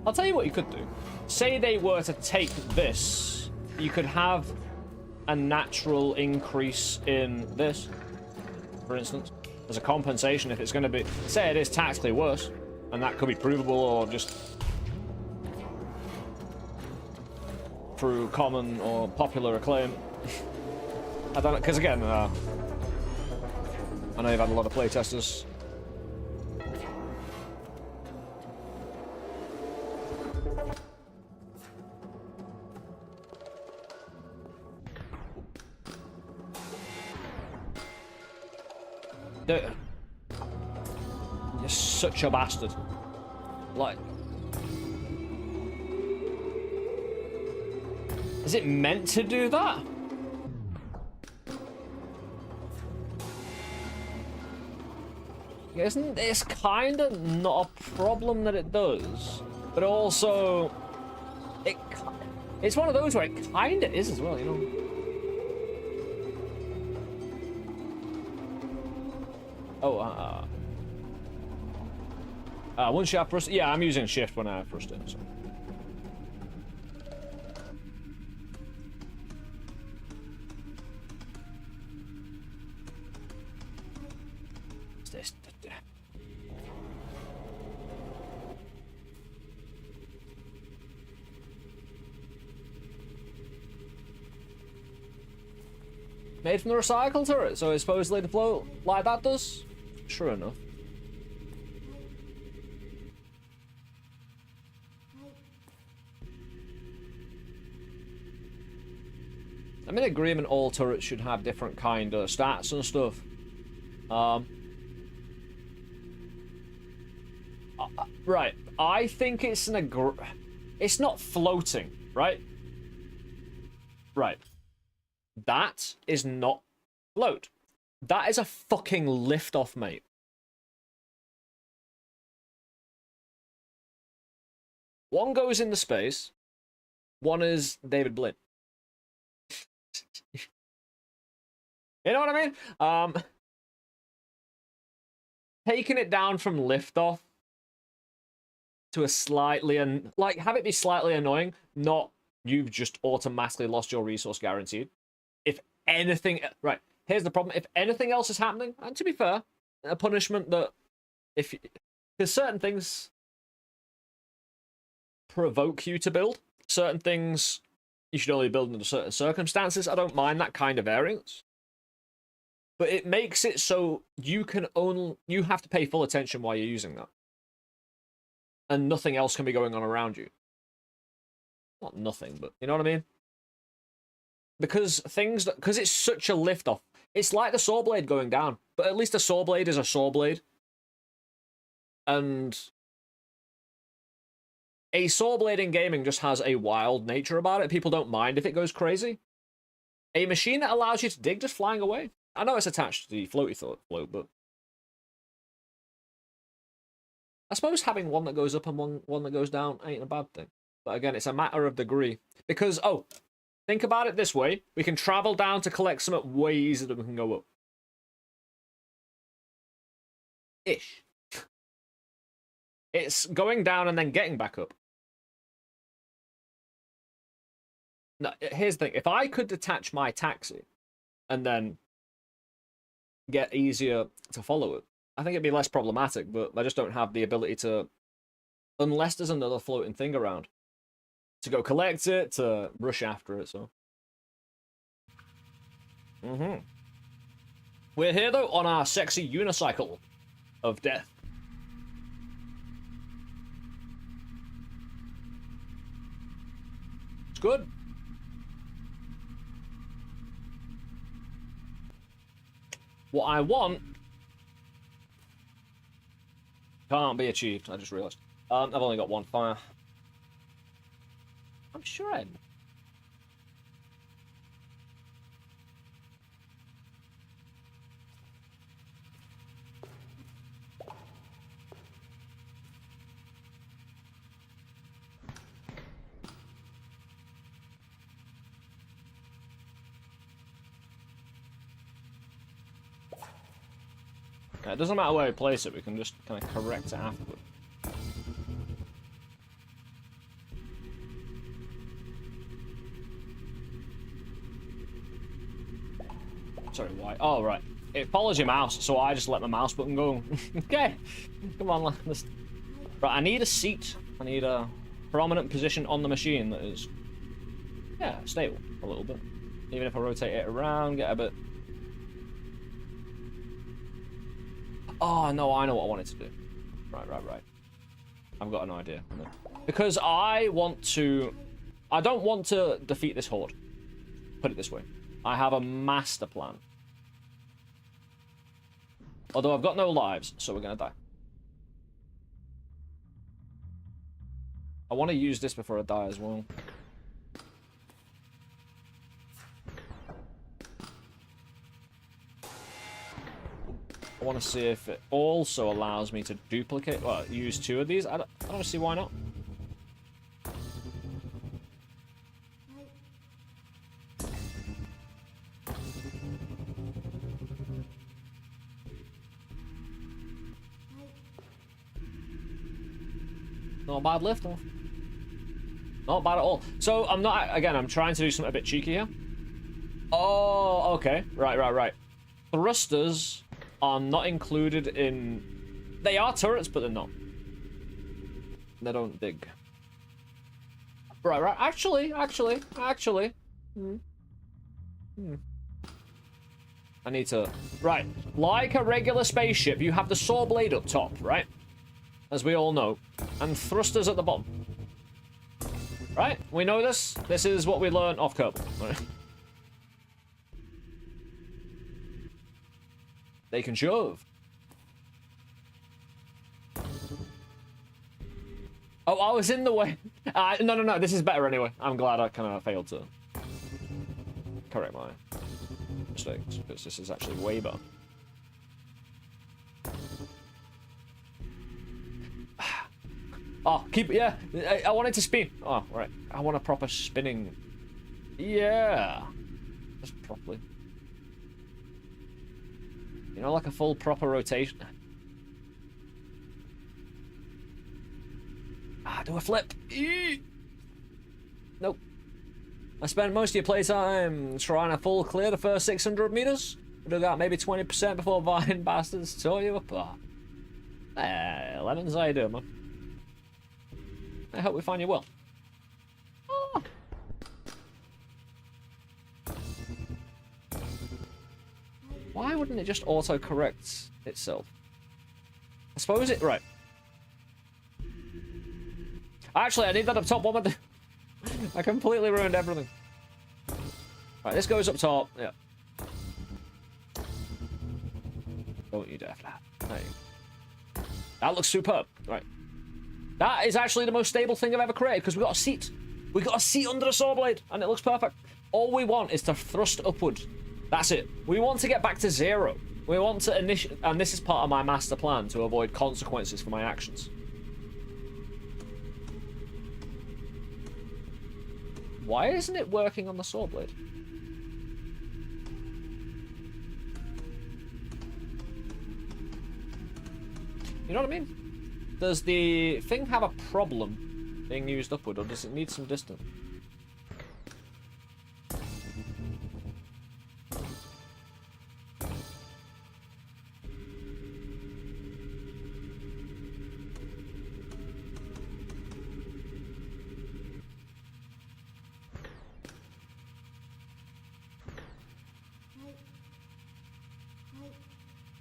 I'll tell you what you could do. Say they were to take this, you could have a natural increase in this, for instance, as a compensation if it's going to be. Say it is tactically worse, and that could be provable or just through common or popular acclaim. I don't know, because again, I know you've had a lot of playtesters. You're such a bastard. Like, is it meant to do that? Isn't it's kind of not a problem that it does, but also it's one of those where it kind of is as well, you know. Oh, once you have thrust, yeah, I'm using shift when I have thrust in, so. What's this? Made from the recycle turret, so it's supposedly to float like that does? Sure enough. I'm in agreement all turrets should have different kind of stats and stuff. Right, I think it's it's not floating, right? Right. That is not float. That is a fucking lift off, mate. One goes into space. One is David Blinn. You know what I mean? Taking it down from liftoff to a slightly like have it be slightly annoying, not you've just automatically lost your resource guaranteed. If anything, right, here's the problem. If anything else is happening, and to be fair, a punishment that because certain things provoke you to build, certain things you should only build under certain circumstances. I don't mind that kind of variance. But it makes it so you have to pay full attention while you're using that. And nothing else can be going on around you. Not nothing, but you know what I mean? Because it's such a lift off. It's like the saw blade going down, but at least a saw blade is a saw blade. And a saw blade in gaming just has a wild nature about it. People don't mind if it goes crazy. A machine that allows you to dig just flying away. I know it's attached to the floaty float, but I suppose having one that goes up and one that goes down ain't a bad thing. But again, it's a matter of degree. Because, oh, think about it this way. We can travel down to collect something way easier than we can go up. Ish. It's going down and then getting back up. Now, here's the thing. If I could detach my taxi and then get easier to follow it, I think it'd be less problematic, but I just don't have the ability to, unless there's another floating thing around, to go collect it, to rush after it, so. We're here, though, on our sexy unicycle of death. It's good. What I want can't be achieved, I just realised. I've only got one fire. I'm sure I... It doesn't matter where we place it, we can just kind of correct it afterward. Sorry, why? Oh, right. It follows your mouse, so I just let my mouse button go. Okay. Come on, let's... Right, I need a seat. I need a prominent position on the machine that is... yeah, stable a little bit. Even if I rotate it around, get a bit... Oh, no, I know what I wanted to do. Right. I've got an idea. Because I want to... I don't want to defeat this horde. Put it this way. I have a master plan. Although I've got no lives, so we're going to die. I want to use this before I die as well. I want to see if it also allows me to duplicate, well, use two of these. I don't see why not. Not a bad lift off. Not bad at all. So I'm not, again, I'm trying to do something a bit cheeky here. Oh, okay. Right. Thrusters are not included in... They are turrets, but they're not. They don't dig. Right. Actually. I need to... Right. Like a regular spaceship, you have the saw blade up top, right? As we all know. And thrusters at the bottom. Right? We know this. This is what we learned off Kerbal. Right? They can shove. Oh, I was in the way. No. This is better anyway. I'm glad I kind of failed to correct my mistakes, because this is actually way better. Oh, keep... Yeah. I wanted to spin. Oh, right. I want a proper spinning. Yeah. Just properly. You know, like a full proper rotation. Do a flip. Eee! Nope. I spent most of your playtime trying to full clear the first 600 meters. Do that maybe 20% before Vine bastards tore you apart. Lemons, how you doing, man? I hope we find you well. wouldn't it just auto-correct itself? I suppose it... Right. Actually, I need that up top. What am I doing? I completely ruined everything. Right, this goes up top. Yeah. Don't you dare flat. There you go. That looks superb. Right. That is actually the most stable thing I've ever created because we got a seat. We got a seat under the saw blade, and it looks perfect. All we want is to thrust upward. That's it. We want to get back to 0. We want to initiate, and this is part of my master plan to avoid consequences for my actions. Why isn't it working on the saw blade? You know what I mean? Does the thing have a problem being used upward, or does it need some distance?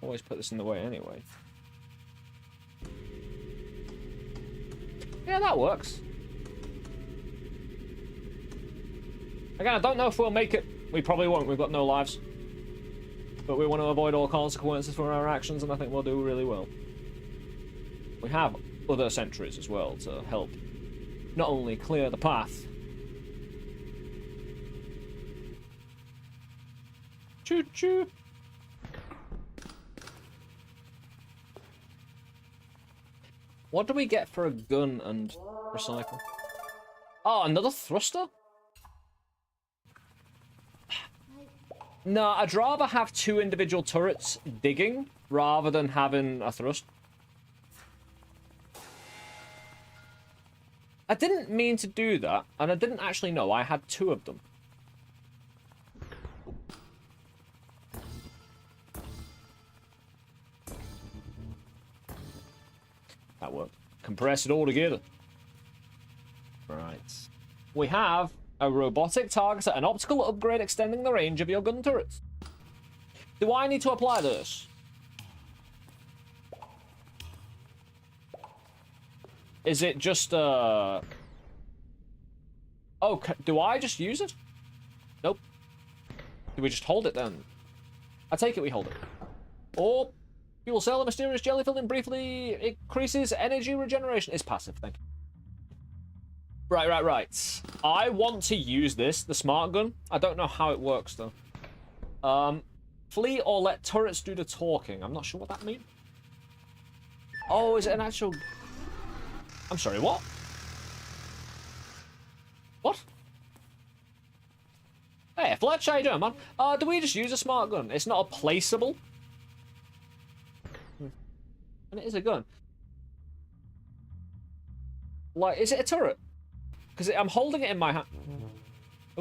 Always put this in the way anyway. Yeah, that works. Again, I don't know if we'll make it. We probably won't. We've got no lives. But we want to avoid all consequences for our actions, and I think we'll do really well. We have other sentries as well to help not only clear the path. Choo-choo. What do we get for a gun and recycle? Oh, another thruster? No, I'd rather have 2 individual turrets digging rather than having a thrust. I didn't mean to do that, and I didn't actually know I had 2 of them. That worked. Compress it all together. Right. We have a robotic target, an optical upgrade extending the range of your gun turrets. Do I need to apply this? Is it just, Oh, do I just use it? Nope. Do we just hold it then? I take it we hold it. Or... Fuel cell, a mysterious jelly filling briefly increases energy regeneration. It's passive, thank you. Right. I want to use this, the smart gun. I don't know how it works, though. Flee or let turrets do the talking. I'm not sure what that means. Oh, is it an actual... I'm sorry, what? What? Hey, Fletch, how you doing, man? Do we just use a smart gun? It's not a placeable. And it is a gun. Like, is it a turret? Because I'm holding it in my hand.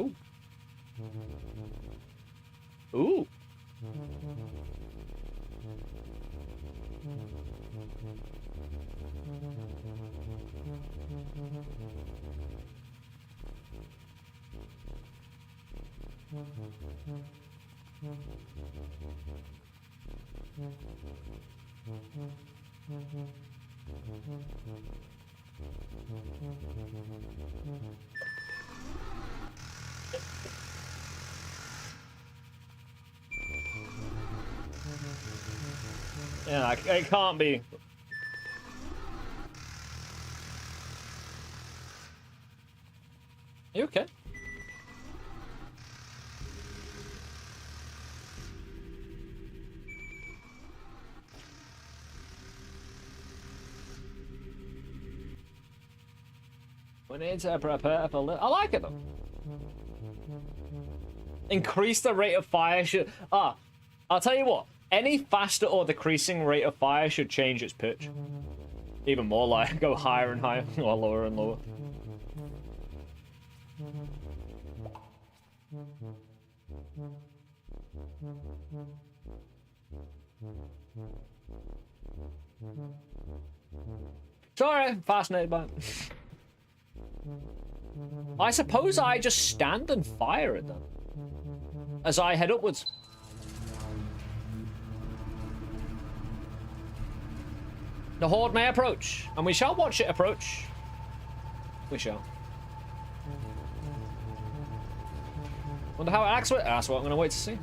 Ooh. Ooh. Yeah, it can't be. Are you okay? We need to prepare for... I like it, though. Increase the rate of fire should... I'll tell you what. Any faster or decreasing rate of fire should change its pitch. Even more, like, go higher and higher, or lower and lower. Sorry, I'm fascinated by it. I suppose I just stand and fire it then, as I head upwards. The horde may approach, and we shall watch it approach. We shall. Wonder how it acts with it. That's what I'm gonna wait to see.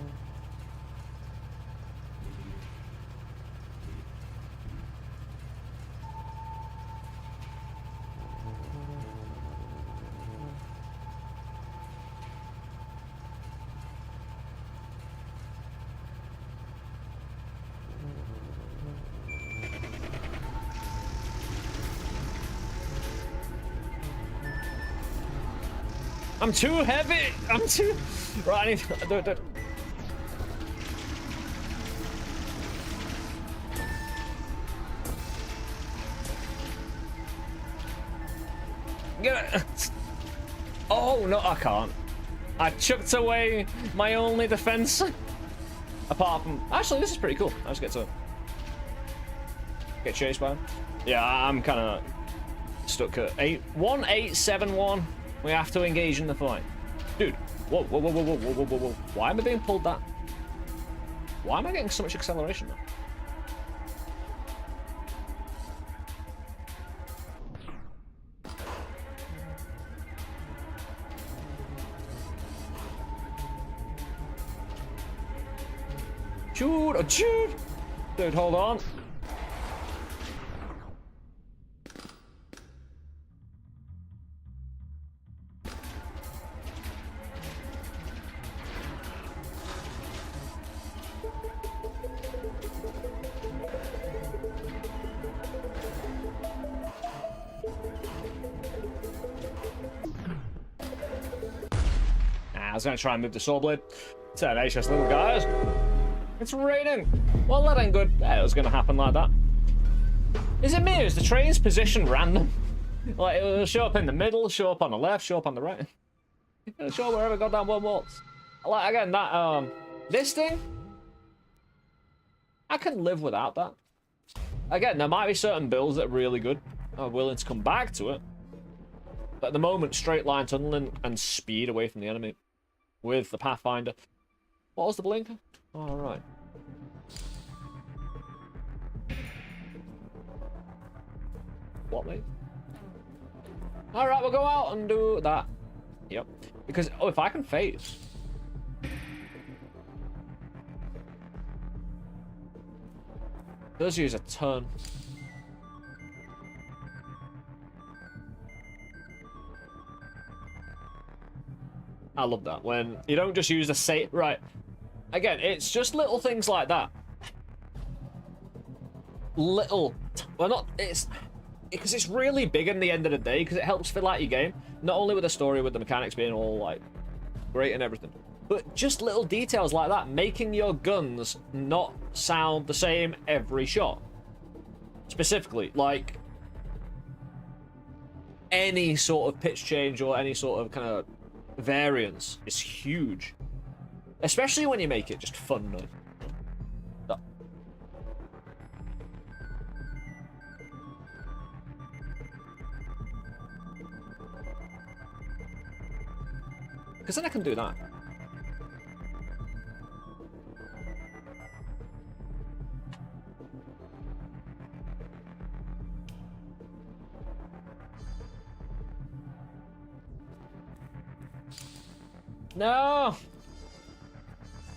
I'm too heavy. I'm too. Right, I need to do it. Get it. Oh no, I can't. I chucked away my only defense. Apart from, actually, this is pretty cool. I just get to get chased by him. Yeah, I'm kind of stuck at 1871. We have to engage in the fight. Dude, whoa. Why am I being pulled that? Why am I getting so much acceleration now? Shoot! Dude, hold on. I was gonna try and move the saw blade. Tenacious little guys. It's raining. Well, that ain't good. Yeah, it was gonna happen like that. Is it me? Is the train's position random? Like, it'll show up in the middle, show up on the left, show up on the right. It'll show up wherever goddamn one wants. Like, again, that, this thing, I can live without that. Again, there might be certain builds that are really good. I'm willing to come back to it. But at the moment, straight line tunneling and speed away from the enemy with the Pathfinder. What was the blinker? All right. What, mate? All right, we'll go out and do that. Yep. Because, oh, if I can phase. Does use a ton. I love that when you don't just use the same. Right. Again, it's just little things like that. Well, not it's because it's really big in the end of the day because it helps fill out your game. Not only with the story, with the mechanics being all like great and everything, but just little details like that, making your guns not sound the same every shot. Specifically, like any sort of pitch change or any sort of kind of variance is huge, especially when you make it just fun. Because then I can do that. No!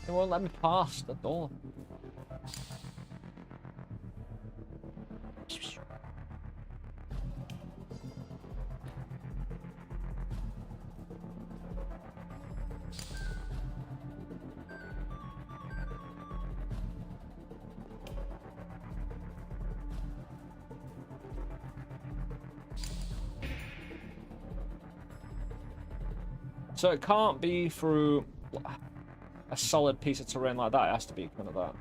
It won't let me pass the door. So it can't be through a solid piece of terrain like that. It has to be kind of that.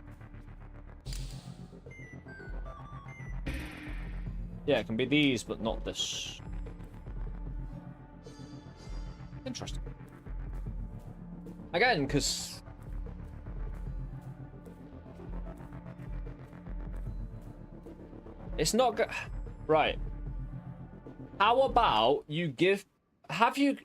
Yeah, it can be these, but not this. Interesting. Again, because it's not good. Right. How about you give? Have you?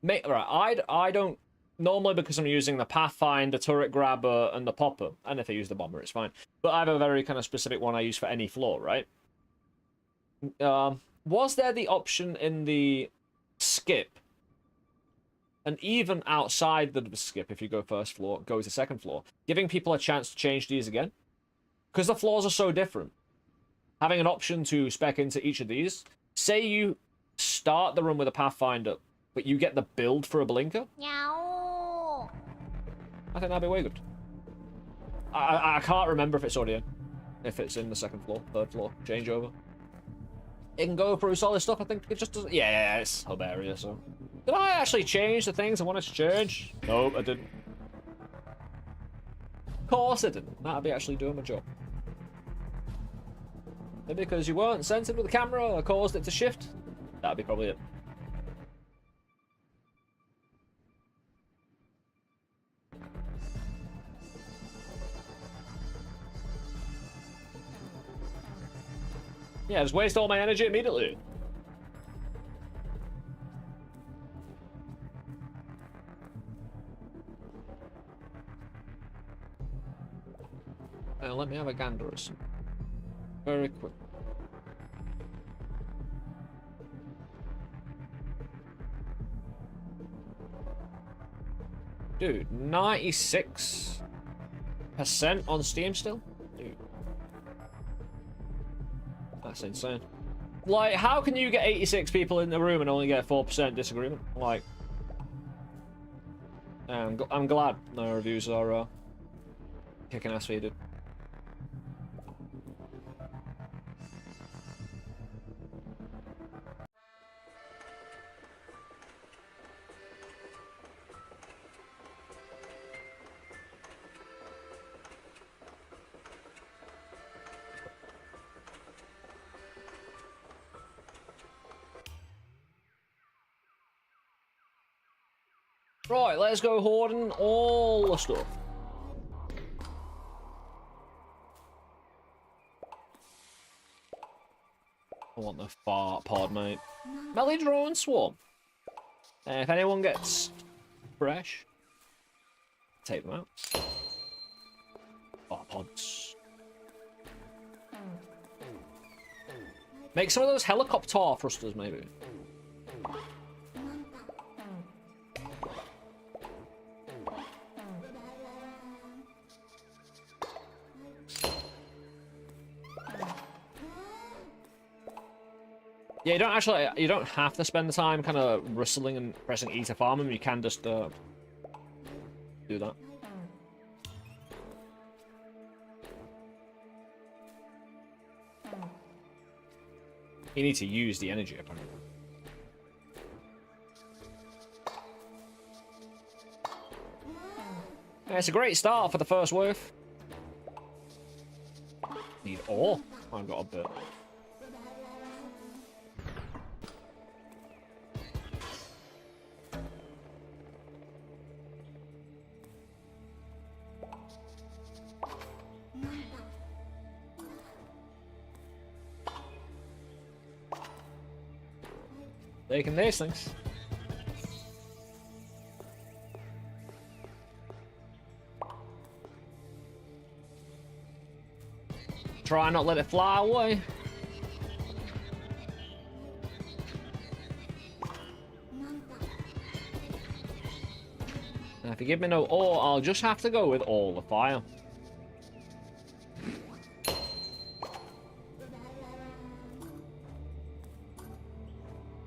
Right, I don't normally because I'm using the Pathfinder, turret grabber, and the popper, and if I use the bomber, it's fine. But I have a very kind of specific one I use for any floor, right? Was there the option in the skip, and even outside the skip, if you go first floor, go to second floor, giving people a chance to change these again? Because the floors are so different. Having an option to spec into each of these. Say you start the run with a Pathfinder, but you get the build for a blinker. Meow. I think that'd be way good. I can't remember if it's already in. If it's in the second floor, third floor, changeover. It can go through solid stuff, I think it just doesn't. Yeah, it's hub area, so. Did I actually change the things I wanted to change? Nope, I didn't. Of course I didn't. That'd be actually doing my job. Maybe because you weren't centered with the camera or caused it to shift? That'd be probably it. Yeah, just waste all my energy immediately. Let me have a gander or something. Very quick. Dude, 96% on Steam still? Dude. That's insane. Like, how can you get 86 people in the room and only get 4% disagreement? Like, I'm glad no reviews are kicking ass for you, dude. Right, let's go hoarding all the stuff. I want the fart pod, mate. Melee drone swarm. If anyone gets fresh, take them out. Fart pods. Make some of those helicopter thrusters, maybe. Yeah, you don't have to spend the time kind of rustling and pressing E to farm them. You can just do that. You need to use the energy, apparently. Yeah, it's a great start for the first wave. Need ore. I've got a bit. Taking these things. Try not let it fly away. Now, if you give me no ore, I'll just have to go with all the fire.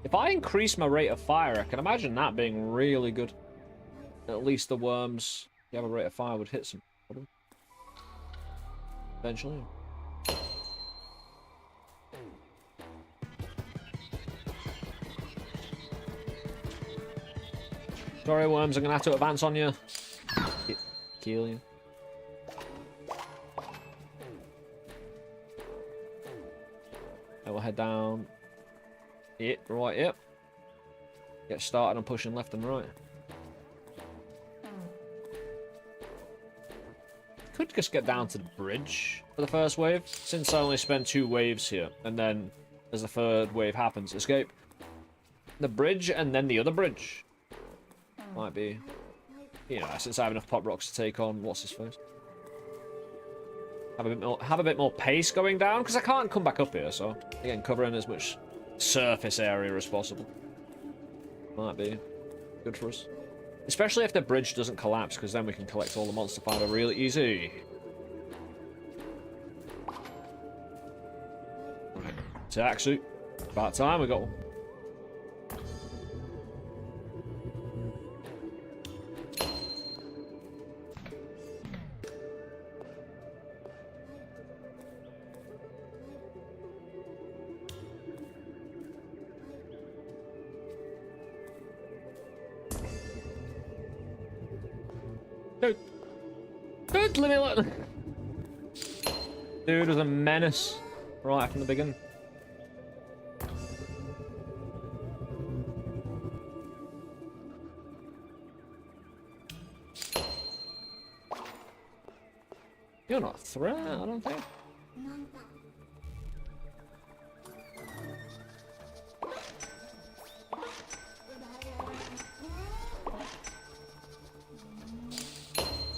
If I increase my rate of fire, I can imagine that being really good. At least the worms, if you have a rate of fire, would hit some. Eventually. Sorry, worms, I'm gonna have to advance on you. Kill you. I will head down. Yep, right, yep. Get started on pushing left and right. Could just get down to the bridge for the first wave, since I only spent 2 waves here, and then as the third wave happens, escape. The bridge and then the other bridge. Might be You know, since I have enough pop rocks to take on what's his face. Have a bit more pace going down, because I can't come back up here, so again, covering as much surface area as possible might be good for us. Especially if the bridge doesn't collapse, because then we can collect all the monster fiber really easy. Okay, attack suit. About time we got one. Dude, leave me alone. Dude was a menace right from the beginning. You're not a threat, I don't think.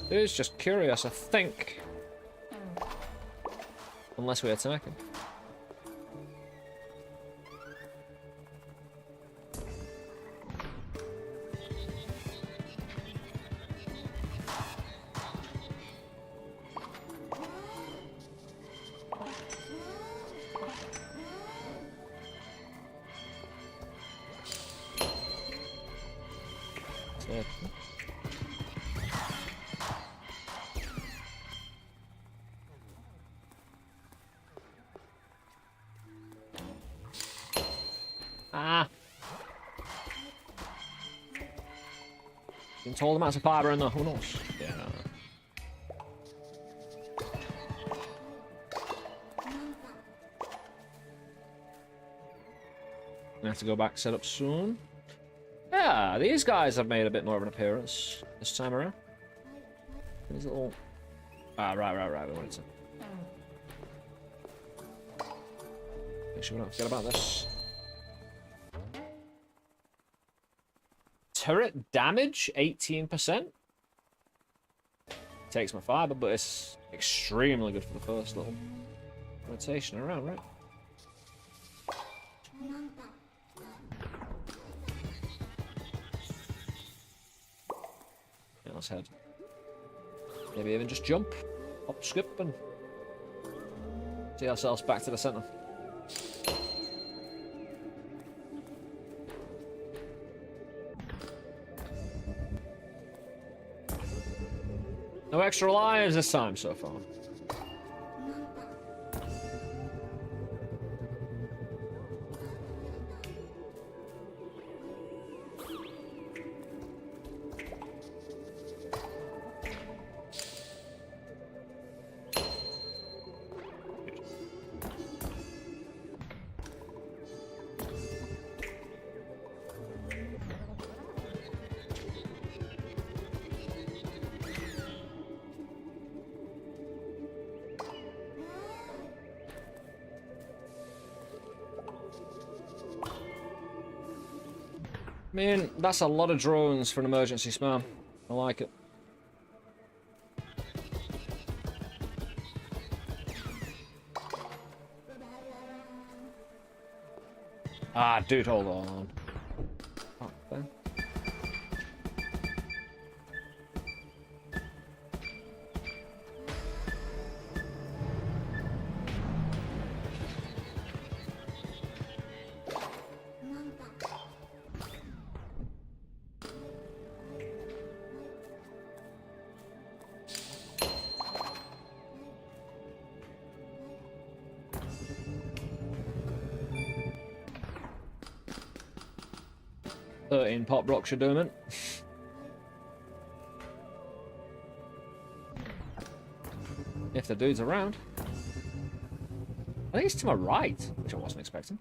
Dude's just curious, I think. Unless we attack him. Ah. Told amounts of fiber in there, who knows? Yeah. I have to go back set up soon. Yeah, these guys have made a bit more of an appearance this time around. These little... Ah, right, we wanted to... Make sure we don't forget about this. Turret damage, 18%. Takes my fiber, but it's extremely good for the first little rotation around, right? Yeah, let's head. Maybe even just jump, hop, skip, and see ourselves back to the center. No extra lives this time so far. Man, that's a lot of drones for an emergency spam. I like it. Ah, dude, hold on. Oh, there. In pop rocks you're doing it. If the dude's around. I think it's to my right, which I wasn't expecting.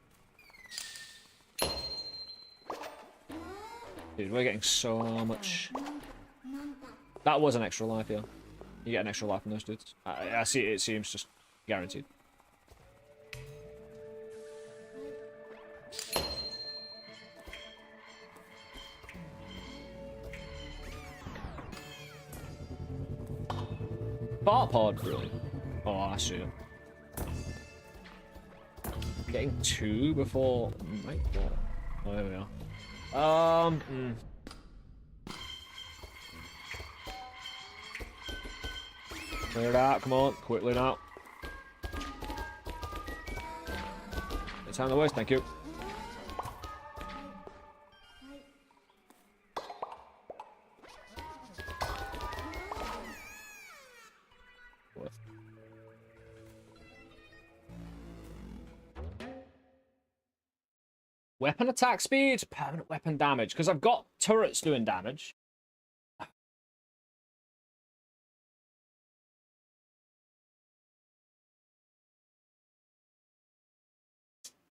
Dude, we're getting so much. That was an extra life, yeah. You get an extra life from those dudes. I see it seems just guaranteed. fart pod, really? Oh, I see it. Getting 2 before nightfall. Oh, there we are. Clear it out, come on, quickly now. It's time to waste, thank you. Weapon attack speed, permanent weapon damage, because I've got turrets doing damage.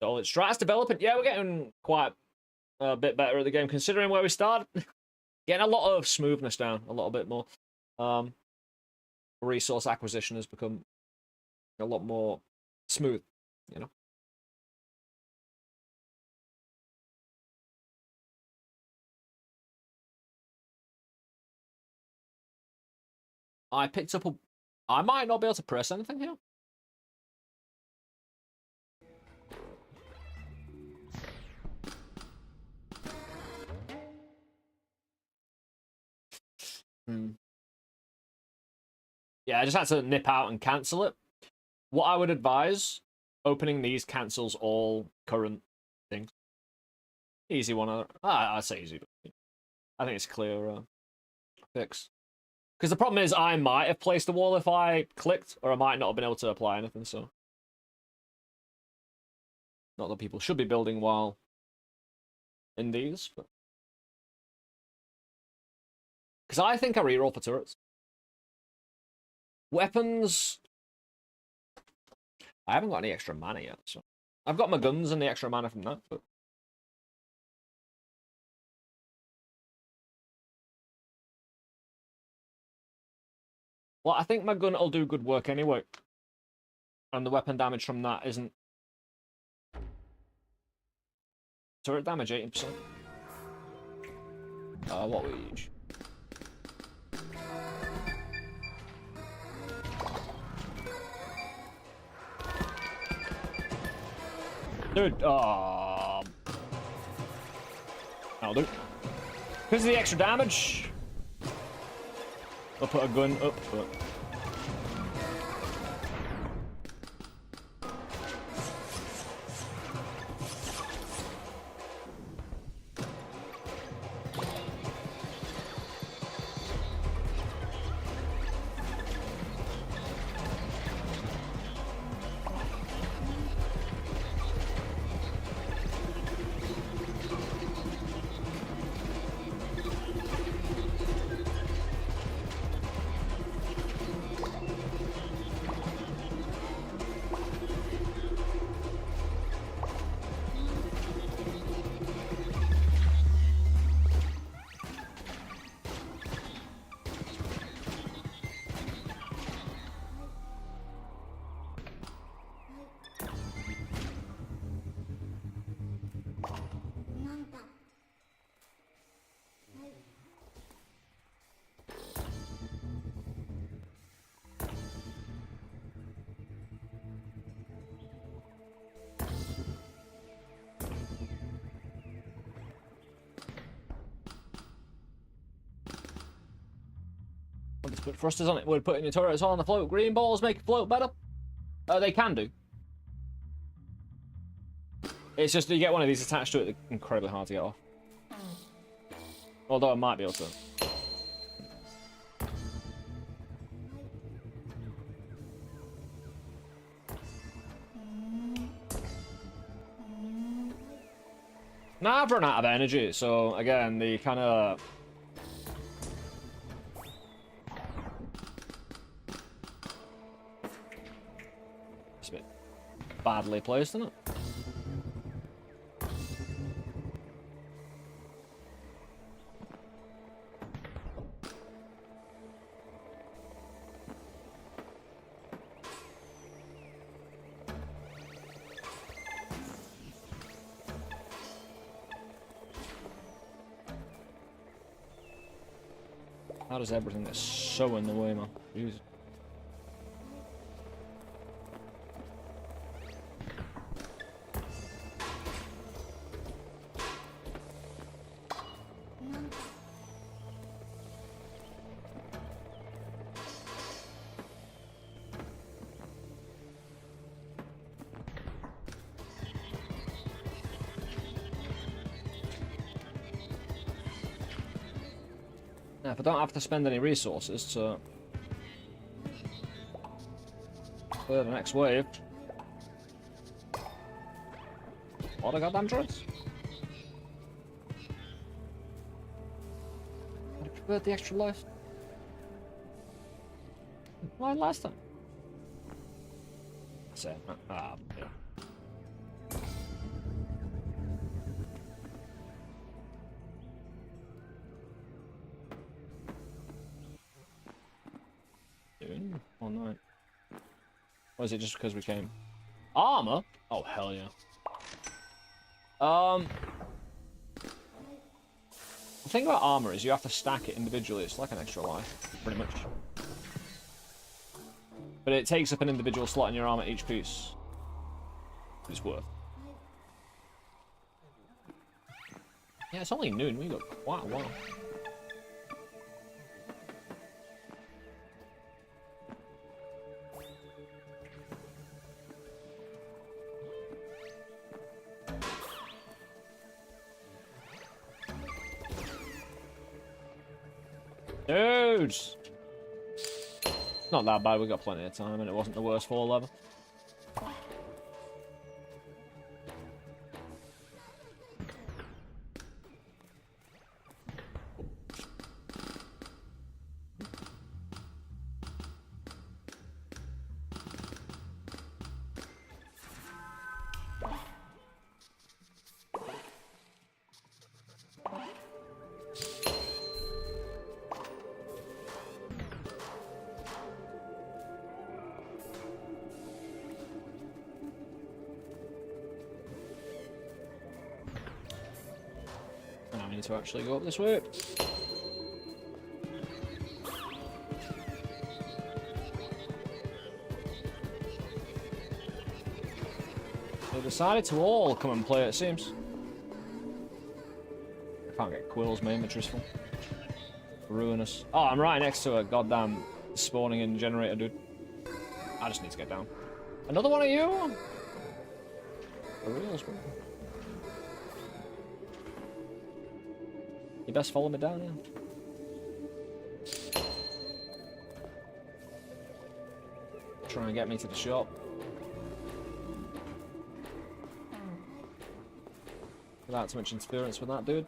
So it's strats developing. Yeah, we're getting quite a bit better at the game, considering where we started. Getting a lot of smoothness down, a little bit more. Resource acquisition has become a lot more smooth, you know. I picked up a... I might not be able to press anything here. Yeah, I just had to nip out and cancel it. What I would advise, opening these cancels all current things. Easy one. I'd say easy. But I think it's a clear fix. Because the problem is I might have placed a wall if I clicked, or I might not have been able to apply anything, so. Not that people should be building while in these, but. Because I think I reroll for turrets. Weapons. I haven't got any extra mana yet, so. I've got my guns and the extra mana from that, but. Well, I think my gun will do good work anyway. And the weapon damage from that isn't... Turret damage, 18%. What we each? Dude, that'll do. Because of the extra damage, I'll put a gun up, but... Let's put thrusters on it. We're putting your turrets on the float. Green balls make it float better. They can do. It's just you get one of these attached to it, they're incredibly hard to get off. Although I might be able to. Now I've run out of energy, so again, the kind of... It's a bit badly placed, isn't it? How does everything that's so in the way, man? Jesus. If I don't have to spend any resources to clear the next wave. What a goddamn droids. I preferred the extra life. Why last time? So, yeah. Oh no. Or is it just because we came? Armor? Oh hell yeah. The thing about armor is you have to stack it individually. It's like an extra life, pretty much. But it takes up an individual slot in your armor each piece. It's worth. Yeah, it's only noon. We got quite a while. Dudes! Not that bad, we got plenty of time and it wasn't the worst fall ever. To actually go up this way. They decided to all come and play, it seems. I can't get quills, my inventory's full. Ruinous. Oh, I'm right next to a goddamn spawning in generator, dude. I just need to get down. Another one of you? For reals, bro. You best follow me down here. Try and get me to the shop. Without too much interference with that dude.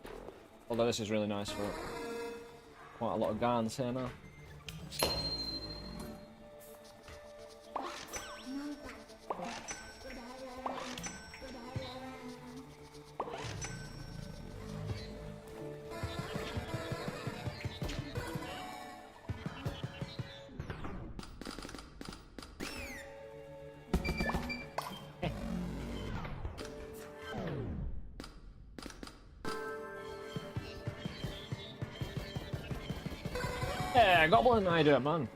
Although this is really nice for quite a lot of guns here now. Yeah, Goblin, I do it, man.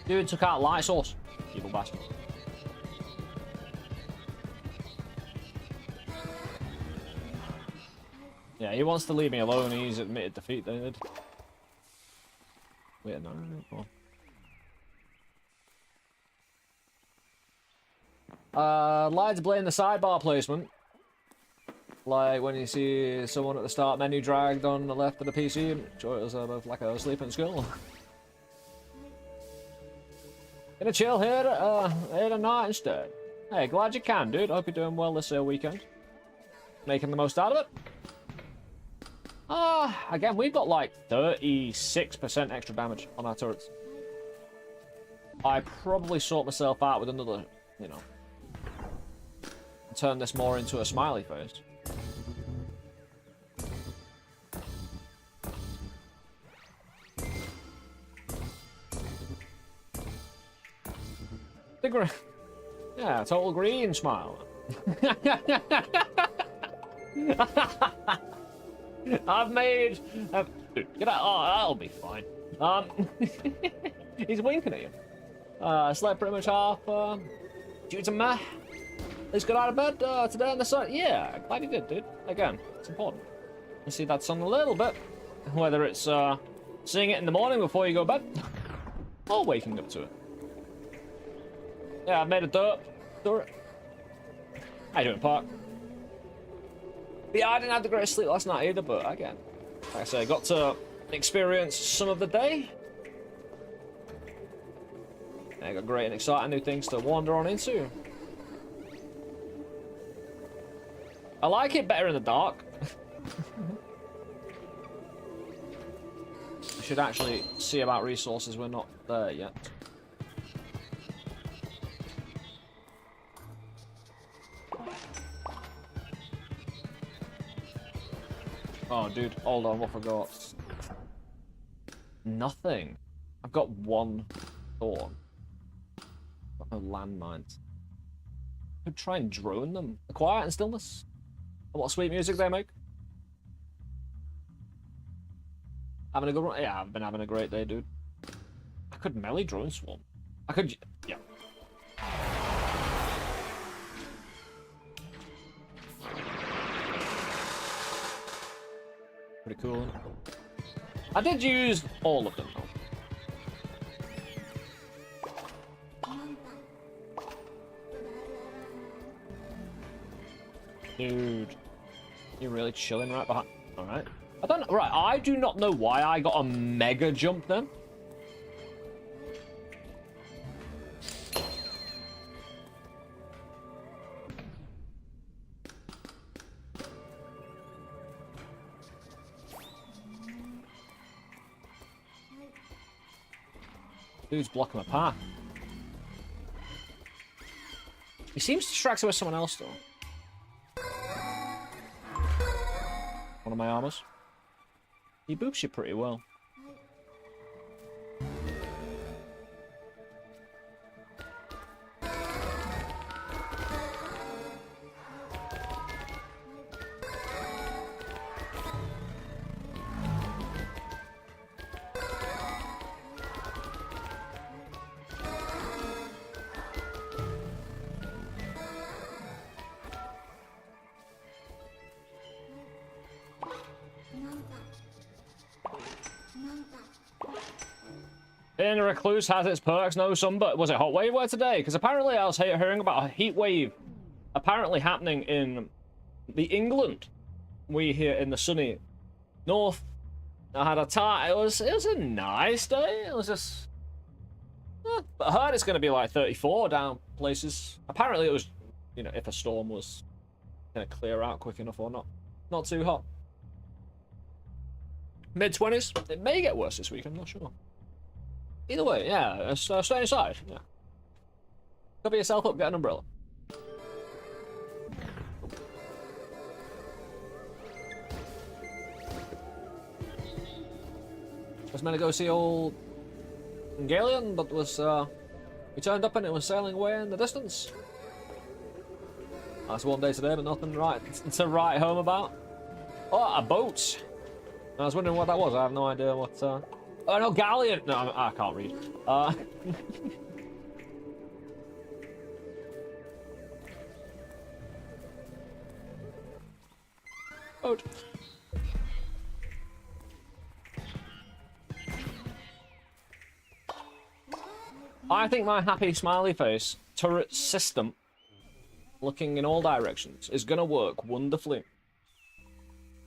Dude took out light source. Evil bastard. Yeah, he wants to leave me alone. He's admitted defeat, David. Wait, no, no, no. Lied to blame the sidebar placement. Like when you see someone at the start menu dragged on the left of the PC and show it as like a sleeping skull. Gonna chill here tonight instead. Hey, glad you can, dude. Hope you're doing well this weekend. Making the most out of it. Again, we've got like 36% extra damage on our turrets. I probably sort myself out with another, you know, turn this more into a smiley face. The green, yeah, total green smile. I've made. Dude, get out. Oh, that'll be fine. He's winking at you. I slept pretty much half due to meh. Let's get out of bed today on the sun. Yeah, glad you did, dude. Again, it's important. You see that sun a little bit. Whether it's seeing it in the morning before you go to bed, or waking up to it. Yeah, I've made a turret. How you doing, Park? But yeah, I didn't have the greatest sleep last night either, but again, like I say, got to experience some of the day. I got great and exciting new things to wander on into. I like it better in the dark. I should actually see about resources. We're not there yet. Oh, dude, hold on, what I forgot? Nothing. I've got one thorn. Got no landmines. I could try and drone them. The quiet and stillness. What sweet music they make. Having a good one? Yeah, I've been having a great day, dude. I could melee drone swarm. I could, yeah. Pretty cool, isn't it? I did use all of them, though. Dude. You're really chilling right behind. Alright. I don't know. Right, I do not know why I got a mega jump then. Dude's blocking my path. He seems distracted with someone else, though. One of my armors. He boops you pretty well. Being a recluse has its perks, no some, but was it hot wave weather today? Because apparently I was hearing about a heat wave apparently happening in the England. We here in the sunny north. I had a time. It was a nice day. It was just, but I heard it's going to be like 34 down places. Apparently it was, you know, if a storm was going to clear out quick enough or not. Not too hot. Mid-20s. It may get worse this week. I'm not sure. Either way, yeah, stay inside. Yeah. Cover yourself up, get an umbrella. I was meant to go see old Galion, but was we turned up and it was sailing away in the distance. That's one day today, but nothing right to write home about. Oh, a boat. I was wondering what that was. I have no idea what. Oh no, galleon! No, I can't read. Boat. I think my happy smiley face turret system, looking in all directions, is gonna work wonderfully.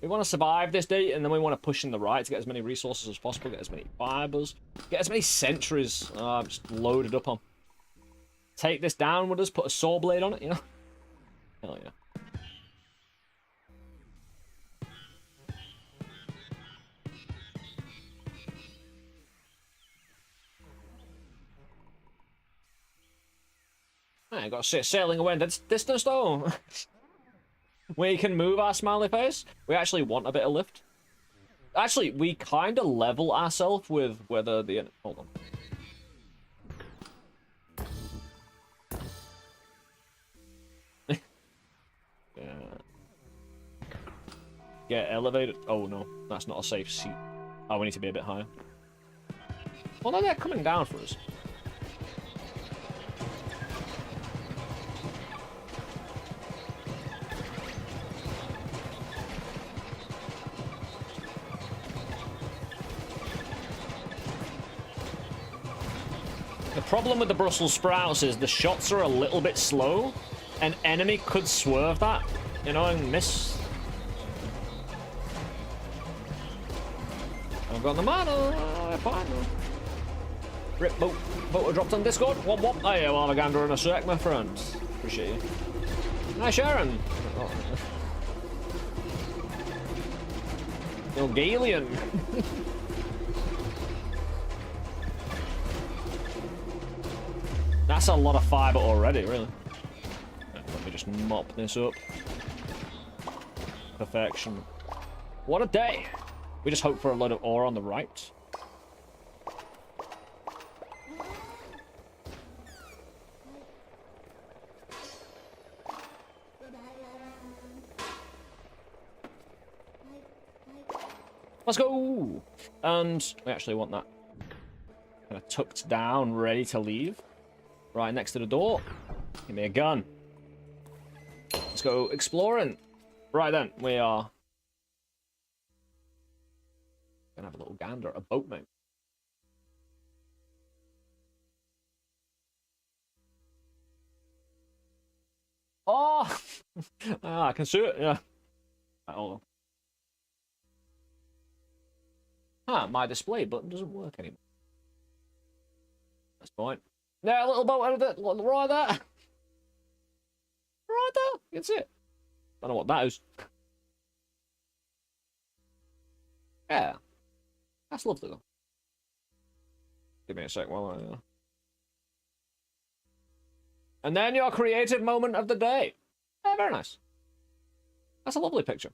We want to survive this day, and then we want to push in the right to get as many resources as possible, get as many fibers, get as many sentries just loaded up on. Take this down with us, put a saw blade on it, you know? Hell yeah. I got sailing away in the distance though. We can move our smiley face. We actually want a bit of lift. Actually, we kind of level ourselves with whether the... Hold on. Yeah. Get elevated. Oh no, that's not a safe seat. Oh, we need to be a bit higher. Well, no, they're coming down for us. The problem with the Brussels sprouts is the shots are a little bit slow. An enemy could swerve that, you know, and miss. got the mana. Fine. Rip boat. Boat dropped on Discord. Womp womp. Oh yeah, well, Gander in a sec, my friend. Appreciate you. Hi, Sharon. Oh. No Galian. That's a lot of fiber already, really. Let me just mop this up. Perfection. What a day. We just hope for a load of ore on the right. Let's go! And we actually want that kind of tucked down, ready to leave. Right next to the door. Give me a gun. Let's go exploring. Right then, we are gonna have a little gander at a boat, mate. Oh! I can see it, yeah. Hold on. Ah, my display button doesn't work anymore. That's fine. Yeah, a little boat out of it, right there. Right there, you can see it. Don't know what that is. Yeah. That's lovely though. Give me a sec while I... And then your creative moment of the day. Yeah, very nice. That's a lovely picture.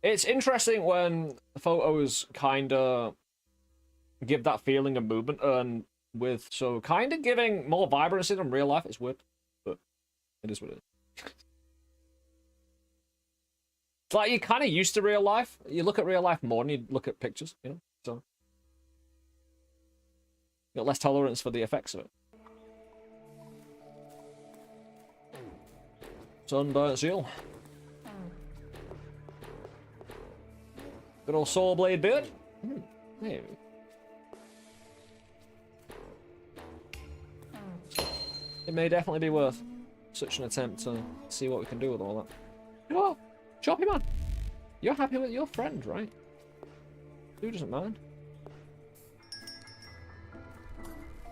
It's interesting when photos kind of give that feeling of movement, and with so kind of giving more vibrancy than real life. It's weird, but it is what it is. It's like you're kind of used to real life. You look at real life more than you look at pictures, you know? So you got less tolerance for the effects of it. Sunburnt seal. Good old saw blade beard. Hey. It may definitely be worth such an attempt to see what we can do with all that. Oh, Choppy Man, you're happy with your friend, right? Who doesn't mind?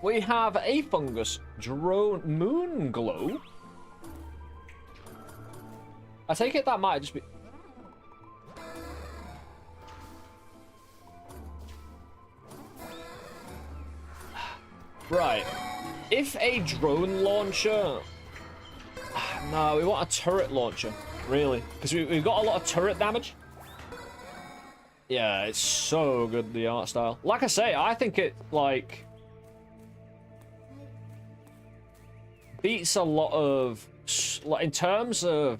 We have a fungus drone moon glow. I take it that might just be... Right. If a drone launcher... No, we want a turret launcher, really. Because we've got a lot of turret damage. Yeah, it's so good, the art style. Like I say, I think it, like... beats a lot of... Like, in terms of...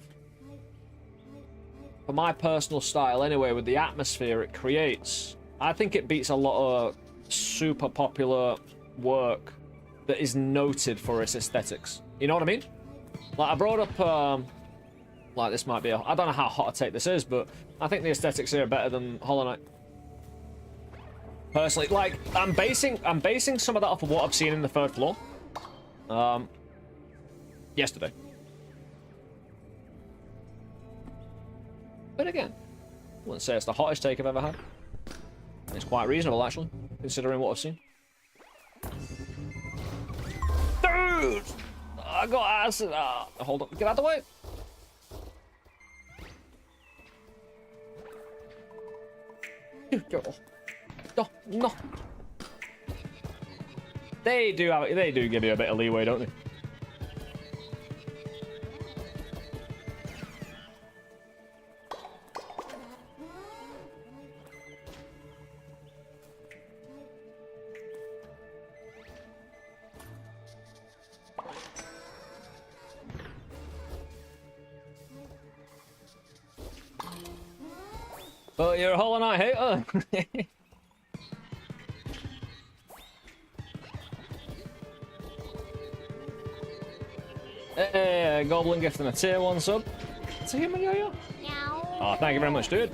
For my personal style, anyway, with the atmosphere it creates, I think it beats a lot of super popular work that is noted for its aesthetics. You know what I mean? Like, I brought up, like, this might be I don't know how hot a take this is, but I think the aesthetics here are better than Hollow Knight. Personally, like, I'm basing some of that off of what I've seen in the third floor. Yesterday. But again, I wouldn't say it's the hottest take I've ever had. It's quite reasonable, actually, considering what I've seen. Dude! I got acid. Hold on. Get out of the way. No, no. They do give you a bit of leeway, don't they? But you're a Hollow Knight hater. Hey, Goblin gifting a tier 1 sub. It's a Humanyoyo. Oh, thank you very much, dude.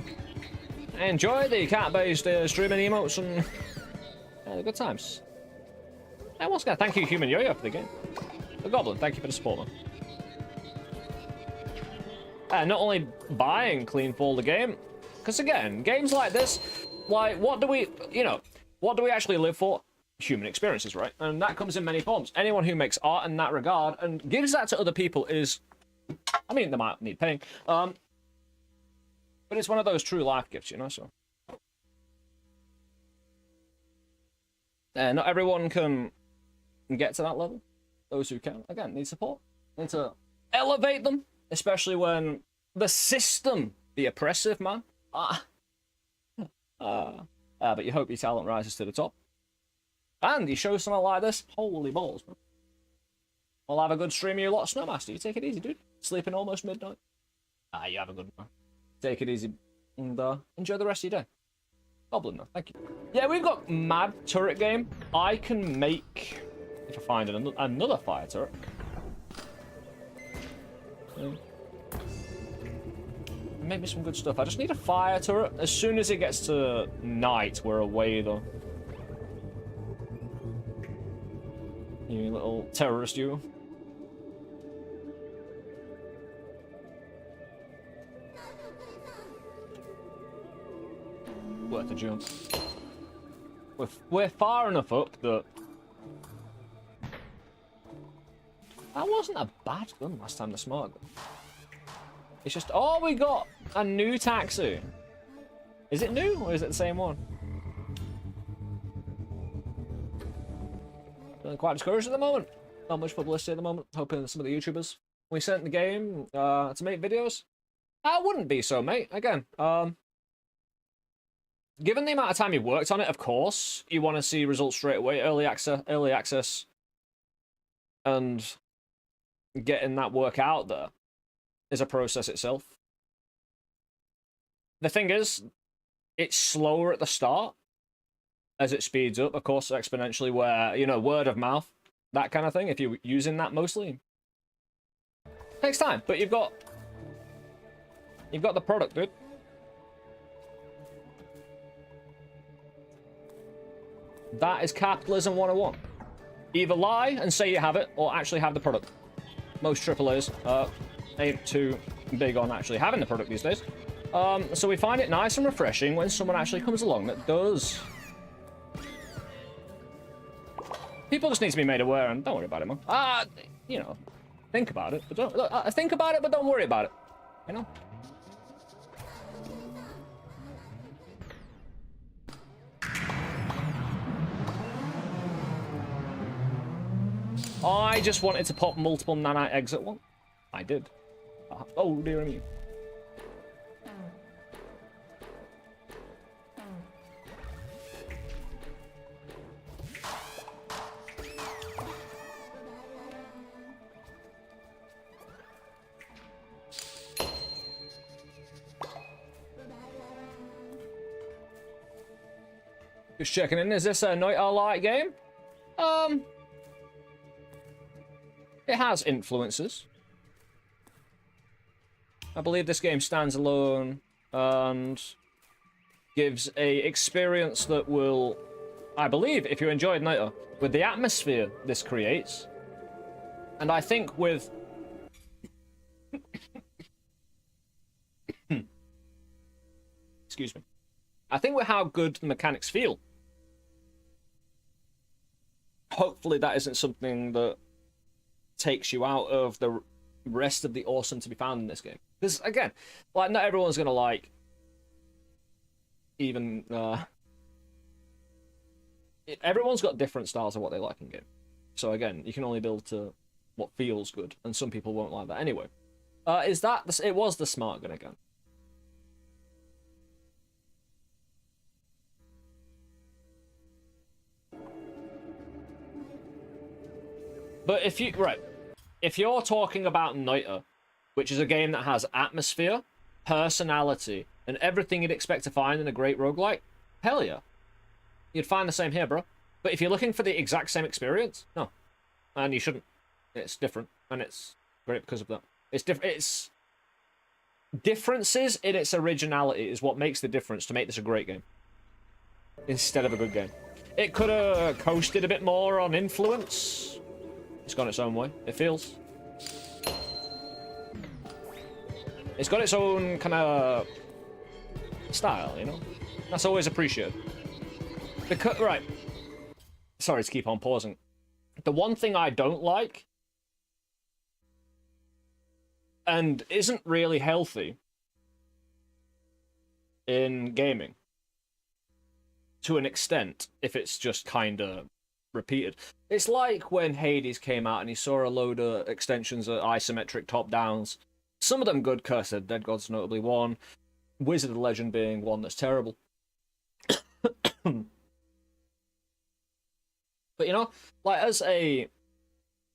Enjoy the cat-based streaming emotes and the good times. And once again, thank you, Humanyoyo, for the game. The Goblin, thank you for the support, man. not only buying CleanFall the game, because again, games like this, like, what do we, you know, what do we actually live for? Human experiences, right? And that comes in many forms. Anyone who makes art in that regard and gives that to other people is, I mean, they might need paying, but it's one of those true life gifts, you know, so. Not everyone can get to that level. Those who can, again, need support. Need to elevate them, especially when the system, the oppressive man. But you hope your talent rises to the top. And you show something like this, holy balls, bro. We'll have a good stream of you lot, Snowmaster. You take it easy, dude. Sleeping almost midnight. You have a good one. Take it easy and enjoy the rest of your day. Goblin, no, thank you. Yeah, we've got mad turret game. I can make, if I find another fire turret. Make me some good stuff. I just need a fire turret. As soon as it gets to night, we're away though. You little terrorist, you. Worth a jump. We're far enough up that wasn't a bad gun last time. The smart gun. It's just, oh, we got a new taxi. Is it new or is it the same one? Feeling quite discouraged at the moment. Not much publicity at the moment. Hoping some of the YouTubers we sent the game to make videos. I wouldn't be so, mate. Again, given the amount of time you worked on it, of course, you want to see results straight away. Early access, and getting that work out there is a process itself. The thing is, it's slower at the start as it speeds up, of course, exponentially, where, you know, word of mouth, that kind of thing, if you're using that mostly. Takes time, but you've got the product, dude. That is capitalism 101. Either lie and say you have it, or actually have the product. Most AAAs ain't too big on actually having the product these days. So we find it nice and refreshing when someone actually comes along that does. People just need to be made aware, and don't worry about it, man. You know, think about it, but don't think about it, but don't worry about it. You know. I just wanted to pop multiple nanite eggs at once. I did. Oh, dear me. Just checking in. Is this a Night Light game? It has influences. I believe this game stands alone and gives a experience that will, I believe, if you enjoyed Nighter, with the atmosphere this creates, and I think with excuse me, I think with how good the mechanics feel, hopefully that isn't something that takes you out of the rest of the awesome to be found in this game. Because again, like, not everyone's gonna like even everyone's got different styles of what they like in game. So again, you can only build to what feels good, and some people won't like that anyway. It was the smart gun again. But if you're talking about Nighter, which is a game that has atmosphere, personality, and everything you'd expect to find in a great roguelike, hell yeah. You'd find the same here, bro. But if you're looking for the exact same experience, no. And you shouldn't. It's different, and it's great because of that. It's different. It's differences in its originality is what makes the difference to make this a great game instead of a good game. It could have coasted a bit more on influence. It's gone its own way. It feels. It's got its own kind of style, you know? That's always appreciated. Because, right. Sorry to keep on pausing. The one thing I don't like, and isn't really healthy in gaming, to an extent, if it's just kind of repeated. It's like when Hades came out and you saw a load of extensions of isometric top-downs. Some of them good, Curse of the Dead Gods notably one. Wizard of the Legend being one that's terrible. But, you know, like, as a...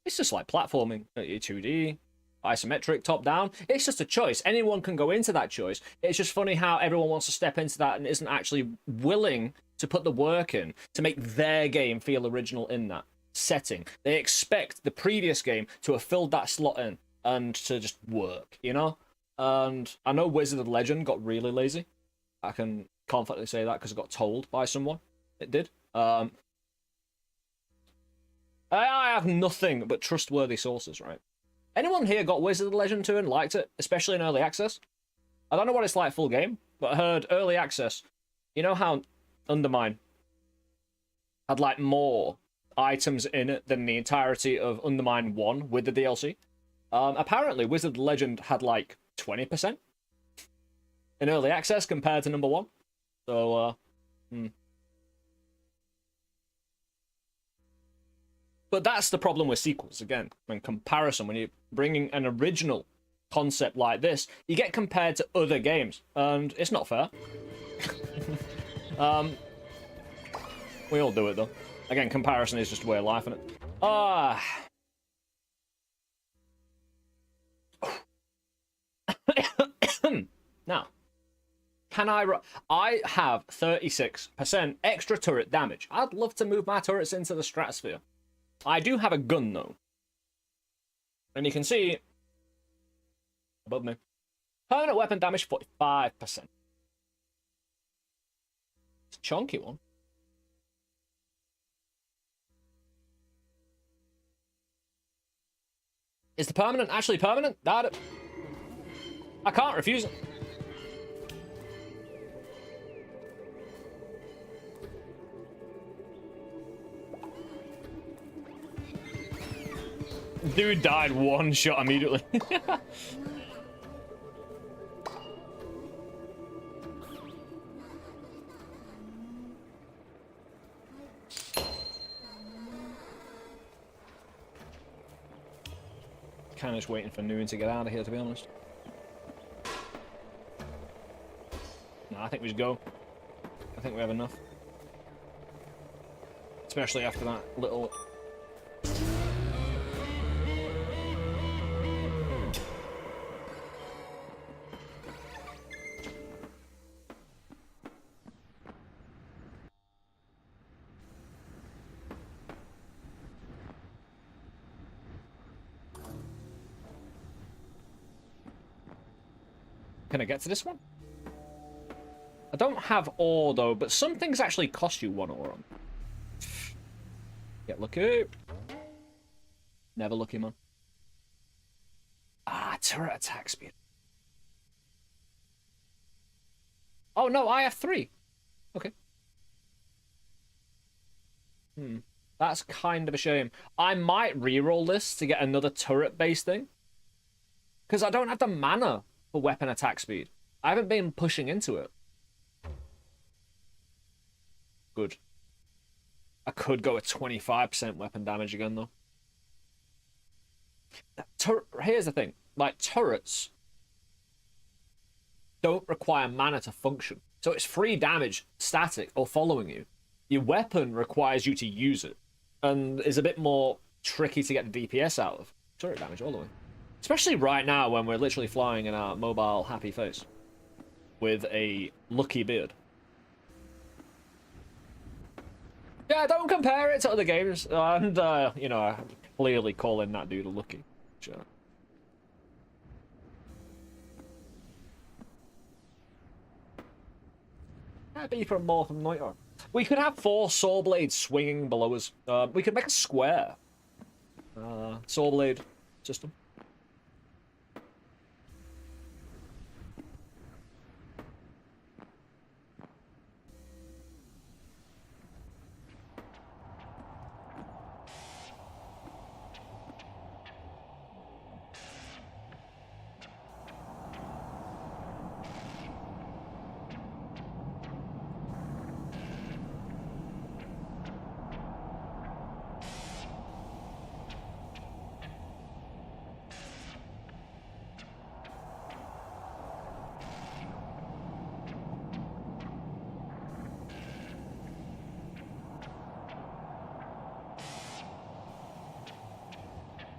It's just like platforming. 2D, isometric, top-down. It's just a choice. Anyone can go into that choice. It's just funny how everyone wants to step into that and isn't actually willing to put the work in to make their game feel original in that setting. They expect the previous game to have filled that slot in and to just work, you know? And I know Wizard of the Legend got really lazy. I can confidently say that because I got told by someone. It did. I have nothing but trustworthy sources, right? Anyone here got Wizard of the Legend 2 and liked it, especially in early access? I don't know what it's like full game, but I heard early access. You know how Undermine had like more items in it than the entirety of Undermine 1 with the DLC? Apparently, Wizard of the Legend had like 20% in early access compared to number 1. So, But that's the problem with sequels, again, in comparison. When you're bringing an original concept like this, you get compared to other games, and it's not fair. We all do it, though. Again, comparison is just a way of life, isn't it? Now, can I have 36% extra turret damage. I'd love to move my turrets into the stratosphere. I do have a gun, though. And you can see above me. Permanent weapon damage, 45%. It's a chunky one. Is the permanent actually permanent? I can't refuse it. Dude died one shot immediately. Kind of just waiting for Nguyen to get out of here, to be honest. No, I think we should go. I think we have enough. Especially after that little... Can I get to this one? I don't have ore, though, but some things actually cost you 1 ore on. Get lucky. Never lucky, man. Ah, turret attack speed. Oh, no, I have 3. Okay. That's kind of a shame. I might reroll this to get another turret-based thing. Because I don't have the mana for weapon attack speed. I haven't been pushing into it. Good. I could go at 25% weapon damage again, though. Here's the thing. Like, turrets don't require mana to function. So it's free damage, static, or following you. Your weapon requires you to use it. And is a bit more tricky to get the DPS out of. Turret damage all the way. Especially right now when we're literally flying in our mobile happy face. With a lucky beard. Yeah, don't compare it to other games. And, you know, I'm clearly calling that dude a lucky. Sure. That'd be from more from Noiter. We could have 4 saw blades swinging below us. We could make a square. Saw blade system.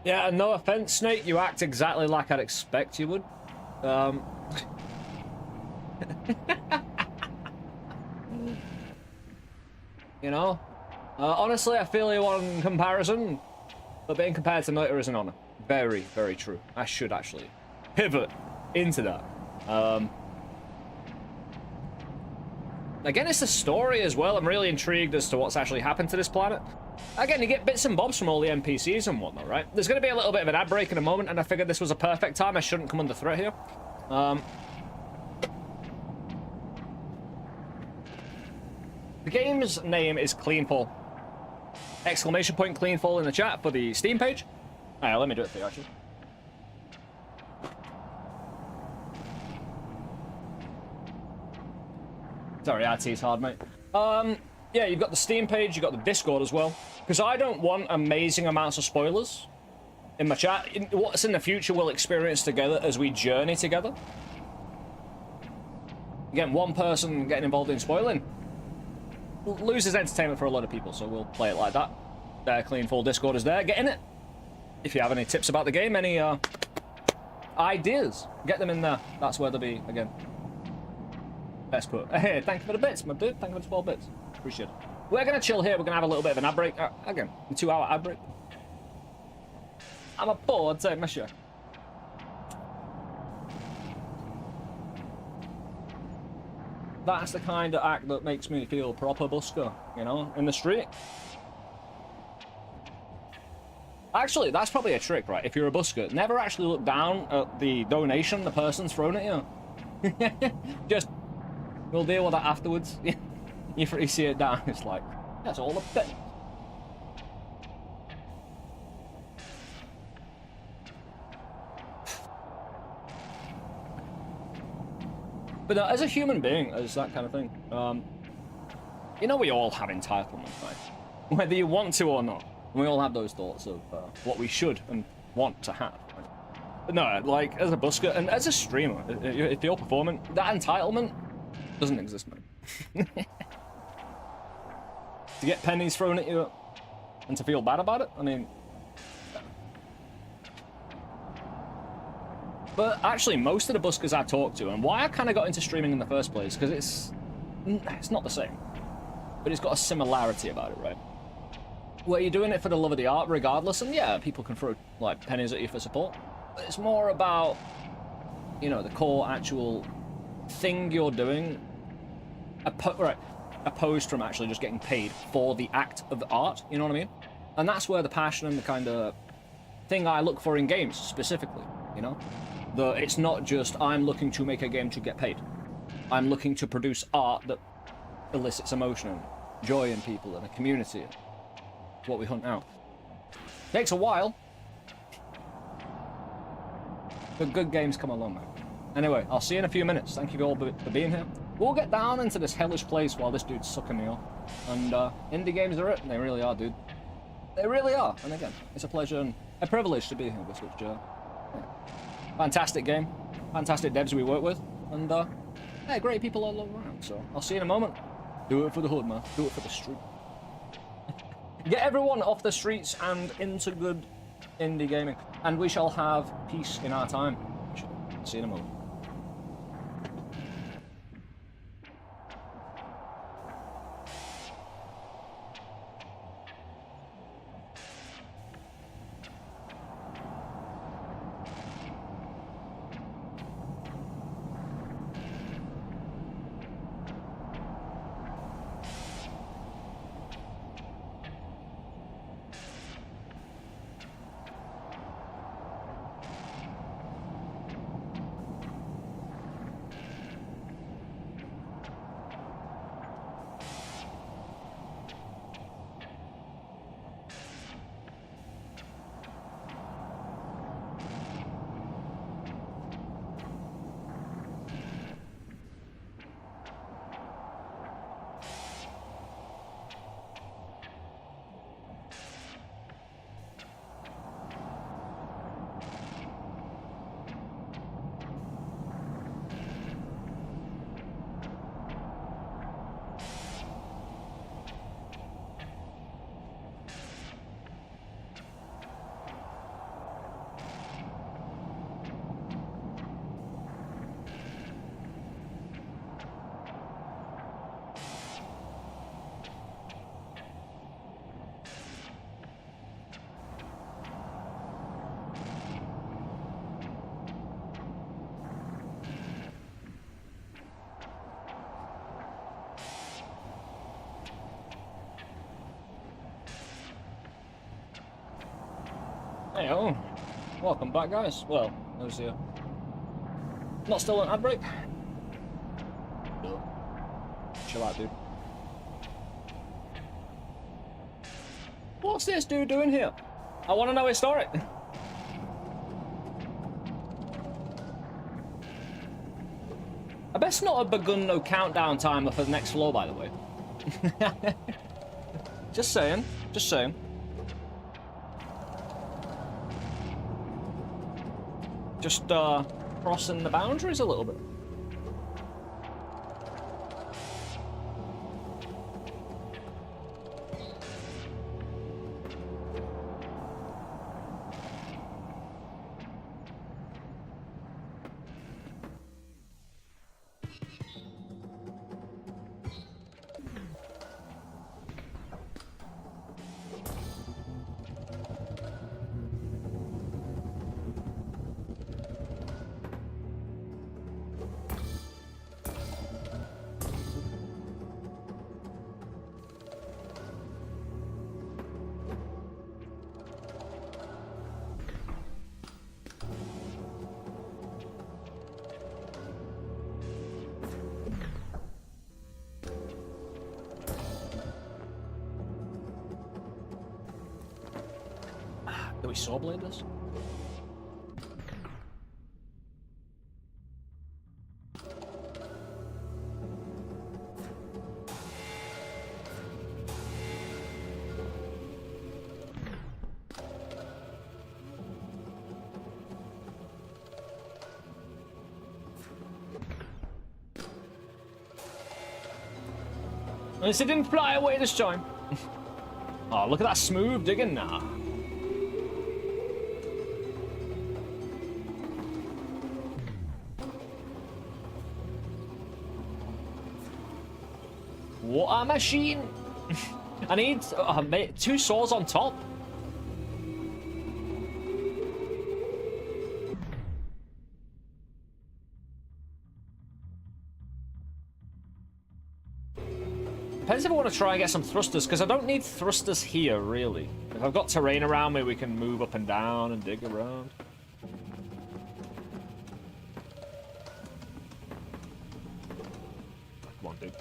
Yeah, and no offense, Snake, you act exactly like I'd expect you would. You know? Honestly, I feel you on comparison, but being compared to Nota is an honor. Very, very true. I should actually pivot into that. Again, it's the story as well. I'm really intrigued as to what's actually happened to this planet. Again, you get bits and bobs from all the NPCs and whatnot, right? There's going to be a little bit of an ad break in a moment, and I figured this was a perfect time. I shouldn't come under threat here. The game's name is CleanFall. Exclamation point CleanFall in the chat for the Steam page. Alright, let me do it for you, actually. Sorry, RT's hard, mate. Yeah, you've got the Steam page, you've got the Discord as well. Because I don't want amazing amounts of spoilers in my chat. What's in the future we'll experience together as we journey together. Again, one person getting involved in spoiling loses entertainment for a lot of people, so we'll play it like that. CleanFall Discord is there, get in it. If you have any tips about the game, any ideas, get them in there. That's where they'll be, again. Best put. Hey, thank you for the bits, my dude. Thank you for the 12 bits. Appreciate it. We're going to chill here. We're going to have a little bit of an ad break. Again, a 2-hour ad break. I'm a bored, so my share. That's the kind of act that makes me feel proper busker, you know, in the street. Actually, that's probably a trick, right? If you're a busker, never actually look down at the donation the person's thrown at you. Just, we'll deal with that afterwards. You see it down, it's like, that's all a bit. But as a human being, as that kind of thing, you know, we all have entitlement, right? Whether you want to or not. We all have those thoughts of what we should and want to have. Right? But no, like, as a busker and as a streamer, if you're performing, that entitlement doesn't exist, man. To get pennies thrown at you and to feel bad about it, I mean... But actually, most of the buskers I talk to, and why I kind of got into streaming in the first place, because it's not the same, but it's got a similarity about it, right? Where you're doing it for the love of the art, regardless, and yeah, people can throw like pennies at you for support, but it's more about, you know, the core actual thing you're doing, opposed from actually just getting paid for the act of the art. You know what I mean? And that's where the passion and the kind of thing I look for in games specifically, you know. It's not just, I'm looking to make a game to get paid. I'm looking to produce art that elicits emotion and joy in people and a community. It's what we hunt out. Takes a while, but good games come along, man. Anyway, I'll see you in a few minutes. Thank you all for being here. We'll get down into this hellish place while this dude's sucking me off. And indie games are it. They really are, dude. They really are. And again, it's a pleasure and a privilege to be here with such fantastic game, fantastic devs we work with, and yeah, great people all around. So I'll see you in a moment. Do it for the hood, man. Do it for the street. Get everyone off the streets and into good indie gaming, and we shall have peace in our time. See you in a moment. Hey, oh, welcome back, guys. Well, those here. Not still on ad break. Chill out, dude. What's this dude doing here? I want to know his story. I best not have begun no countdown timer for the next floor, by the way. Just saying. Just saying. Just crossing the boundaries a little bit. Do we saw blade this? At least it didn't fly away this time. Oh, look at that smooth digging now. What a machine! I need 2 swords on top. Depends if I want to try and get some thrusters, because I don't need thrusters here, really. If I've got terrain around me, we can move up and down and dig around. Come on, dude.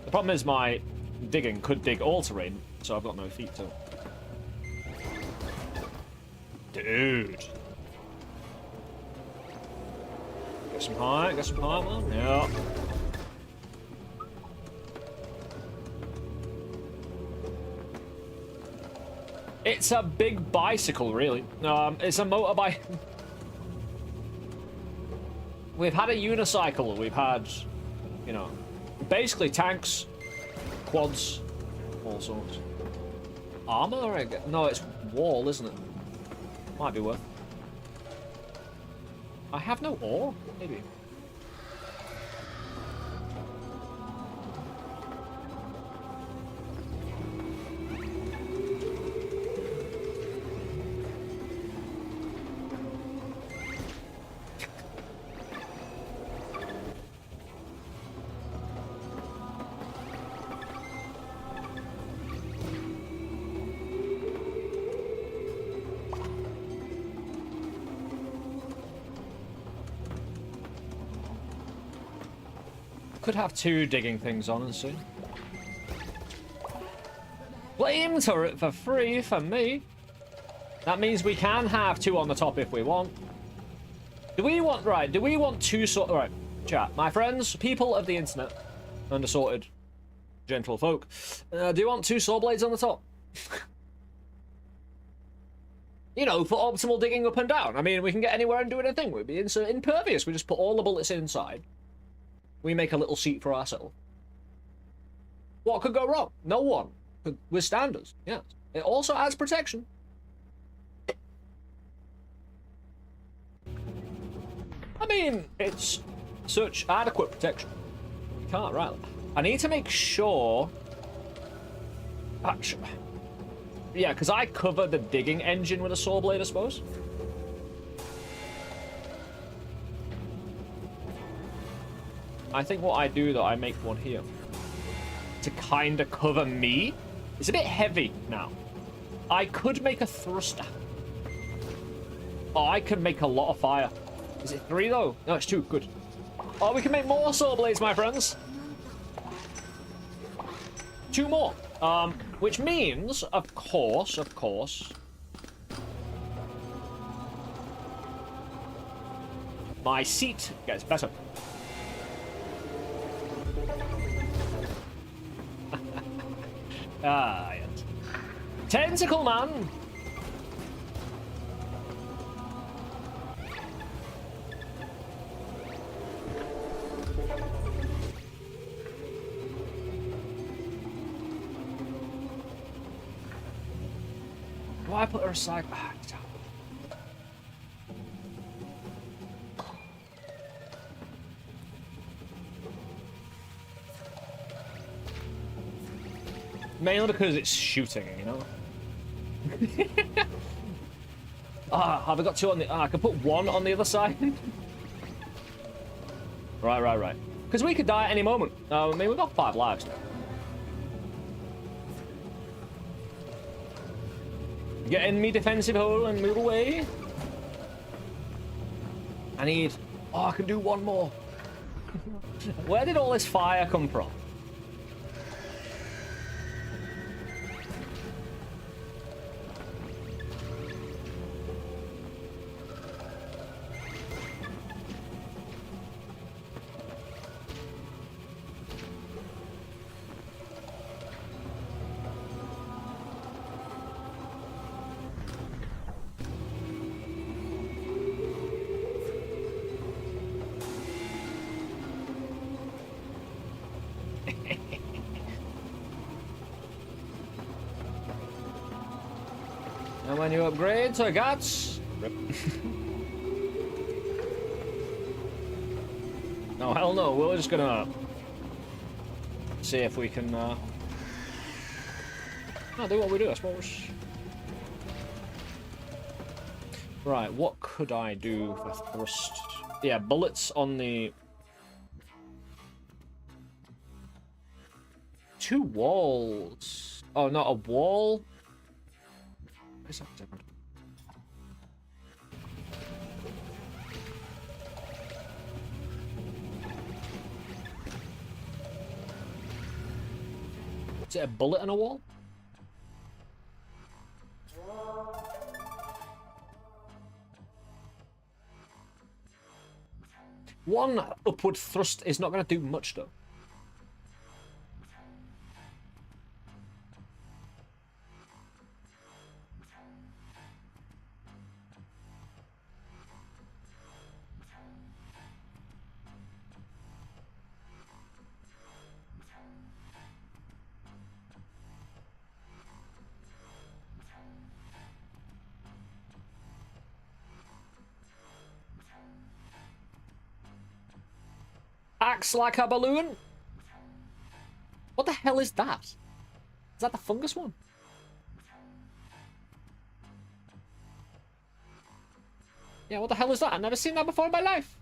The problem is my digging could dig all terrain, so I've got no feet to. Dude. Get some height, man. Yeah. It's a big bicycle, really. It's a motorbike. We've had a unicycle, we've had, you know, basically tanks, quads, all sorts. Armor? No, it's wall, isn't it? Might be worth. I have no ore? Maybe. Could have 2 digging things on and see. Flame turret for free for me. That means we can have 2 on the top if we want. Do we want, right, do we want 2 sort, right, chat, my friends, people of the internet, and assorted gentle folk, do you want 2 saw blades on the top? You know, for optimal digging up and down. I mean, we can get anywhere and do anything. We'd be impervious. We just put all the bullets inside. We make a little seat for ourselves. What could go wrong? No one could withstand us. Yes. It also adds protection. I mean, it's such adequate protection. You can't, right? I need to make sure. Actually, yeah, because I cover the digging engine with a saw blade, I suppose. I think what I do, though, I make one here to kind of cover me It's a bit heavy now. I could make a thruster. Oh, I can make a lot of fire. Is it 3 though? No, it's 2. Good. Oh, we can make more saw blades, my friends. 2 more. Which means, of course, my seat gets better. Ah, yes. Tentacle man. Why put her aside? Mainly because it's shooting, you know? Have I got 2 on the... I can put 1 on the other side? Right. Because we could die at any moment. I mean, we've got 5 lives now. Get in me defensive hole and move away. I need... Oh, I can do 1 more. Where did all this fire come from? And when you upgrade to guts... No, hell no, we're just gonna... see if we can, No, do what we do, I suppose. Right, what could I do for thrust? Yeah, bullets on the... 2 walls. Oh, not a wall. Is that different? Is it a bullet on a wall? One upward thrust is not going to do much, though. Acts like a balloon? What the hell is that? Is that the fungus one? Yeah, what the hell is that? I've never seen that before in my life.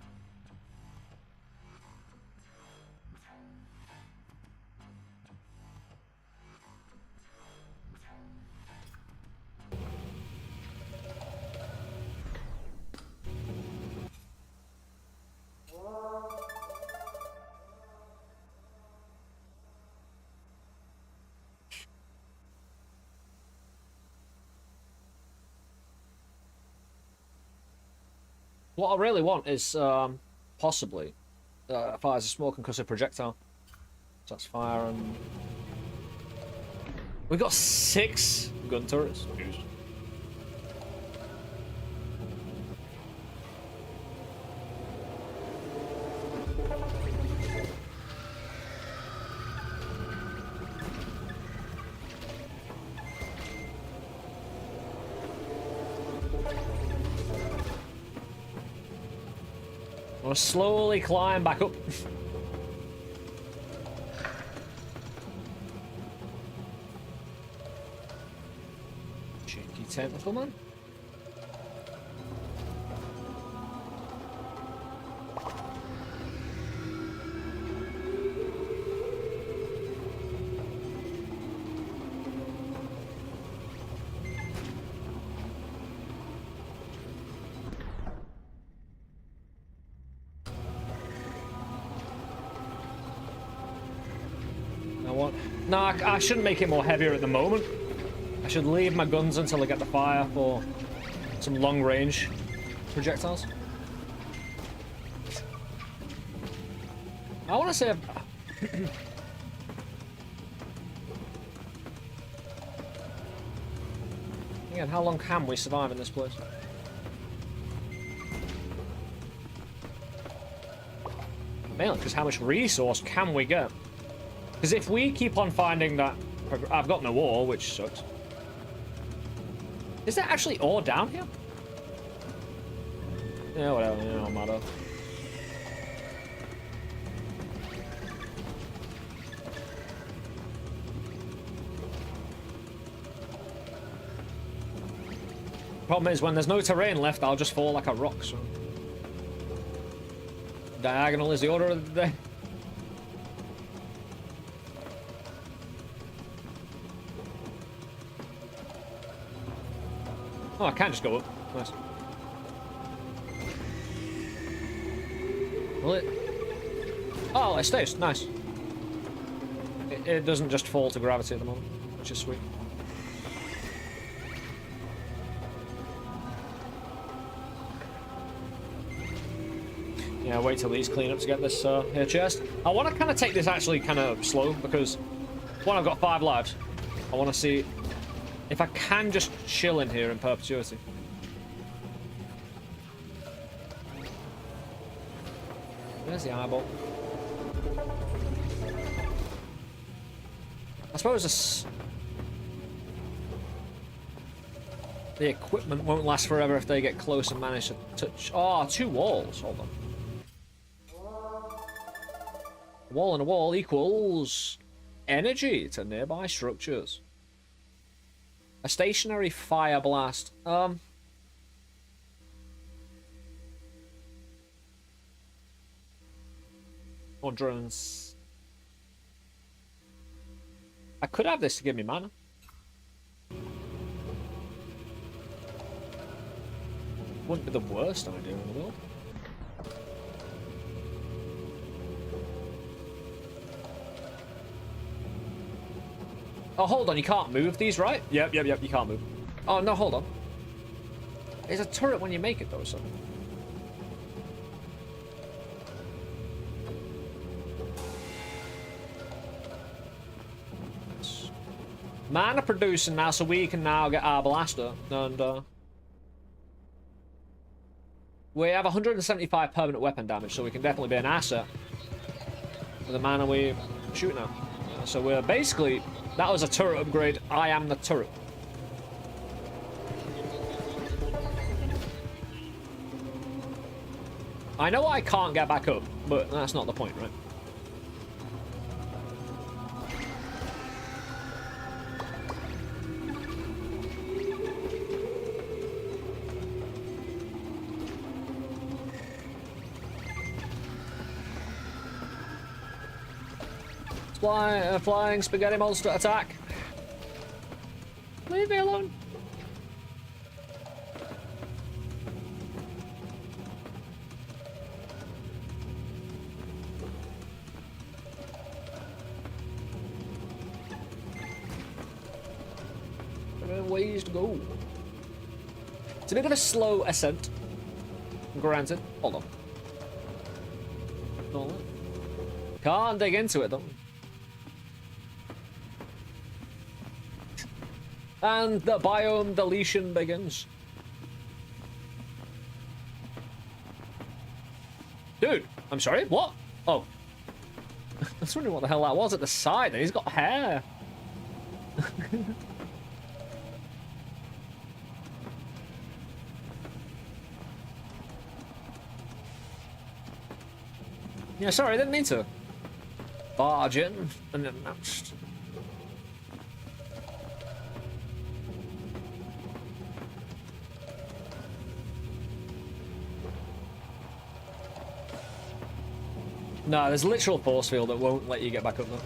What I really want is possibly fires a smoke concussive projectile. So that's fire and... We've got 6 gun turrets. Jeez. We'll slowly climb back up. Cheeky tentacle man. want... No, I shouldn't make it more heavier at the moment. I should leave my guns until I get the fire for some long-range projectiles. I want to say... Again, how long can we survive in this place? Mainly, because how much resource can we get? Because if we keep on finding that... I've got no ore, which sucks. Is there actually ore down here? Yeah, whatever, it don't matter. Problem is, when there's no terrain left, I'll just fall like a rock, so... Diagonal is the order of the day. Oh, I can just go up. Nice. Will it? Oh, it stays. Nice. It doesn't just fall to gravity at the moment, which is sweet. Yeah, wait till these clean up to get this here chest. I want to kind of take this actually kind of slow because, one, I've got 5 lives. I want to see if I can just chill in here in perpetuity. Where's the eyeball? I suppose the equipment won't last forever if they get close and manage to touch... Oh, 2 walls. Hold on. A wall and a wall equals energy to nearby structures. A stationary fire blast. Or drones. I could have this to give me mana. Wouldn't be the worst idea in the world. Oh, hold on, you can't move these, right? Yep, you can't move. Oh, no, hold on. There's a turret when you make it, though, so... Mana producing now, so we can now get our blaster, and, we have 175 permanent weapon damage, so we can definitely be an asset for the mana we shoot now. So we're basically... That was a turret upgrade. I am the turret. I know I can't get back up, but that's not the point, right? Flying spaghetti monster attack. Leave me alone. There are ways to go. It's a bit of a slow ascent. Granted. Hold on. Hold on. Can't dig into it though. And the biome deletion begins. Dude, I'm sorry, what? Oh. I was wondering what the hell that was at the side. He's got hair. Yeah, sorry, I didn't mean to barge in unannounced. No, there's a literal force field that won't let you get back up there.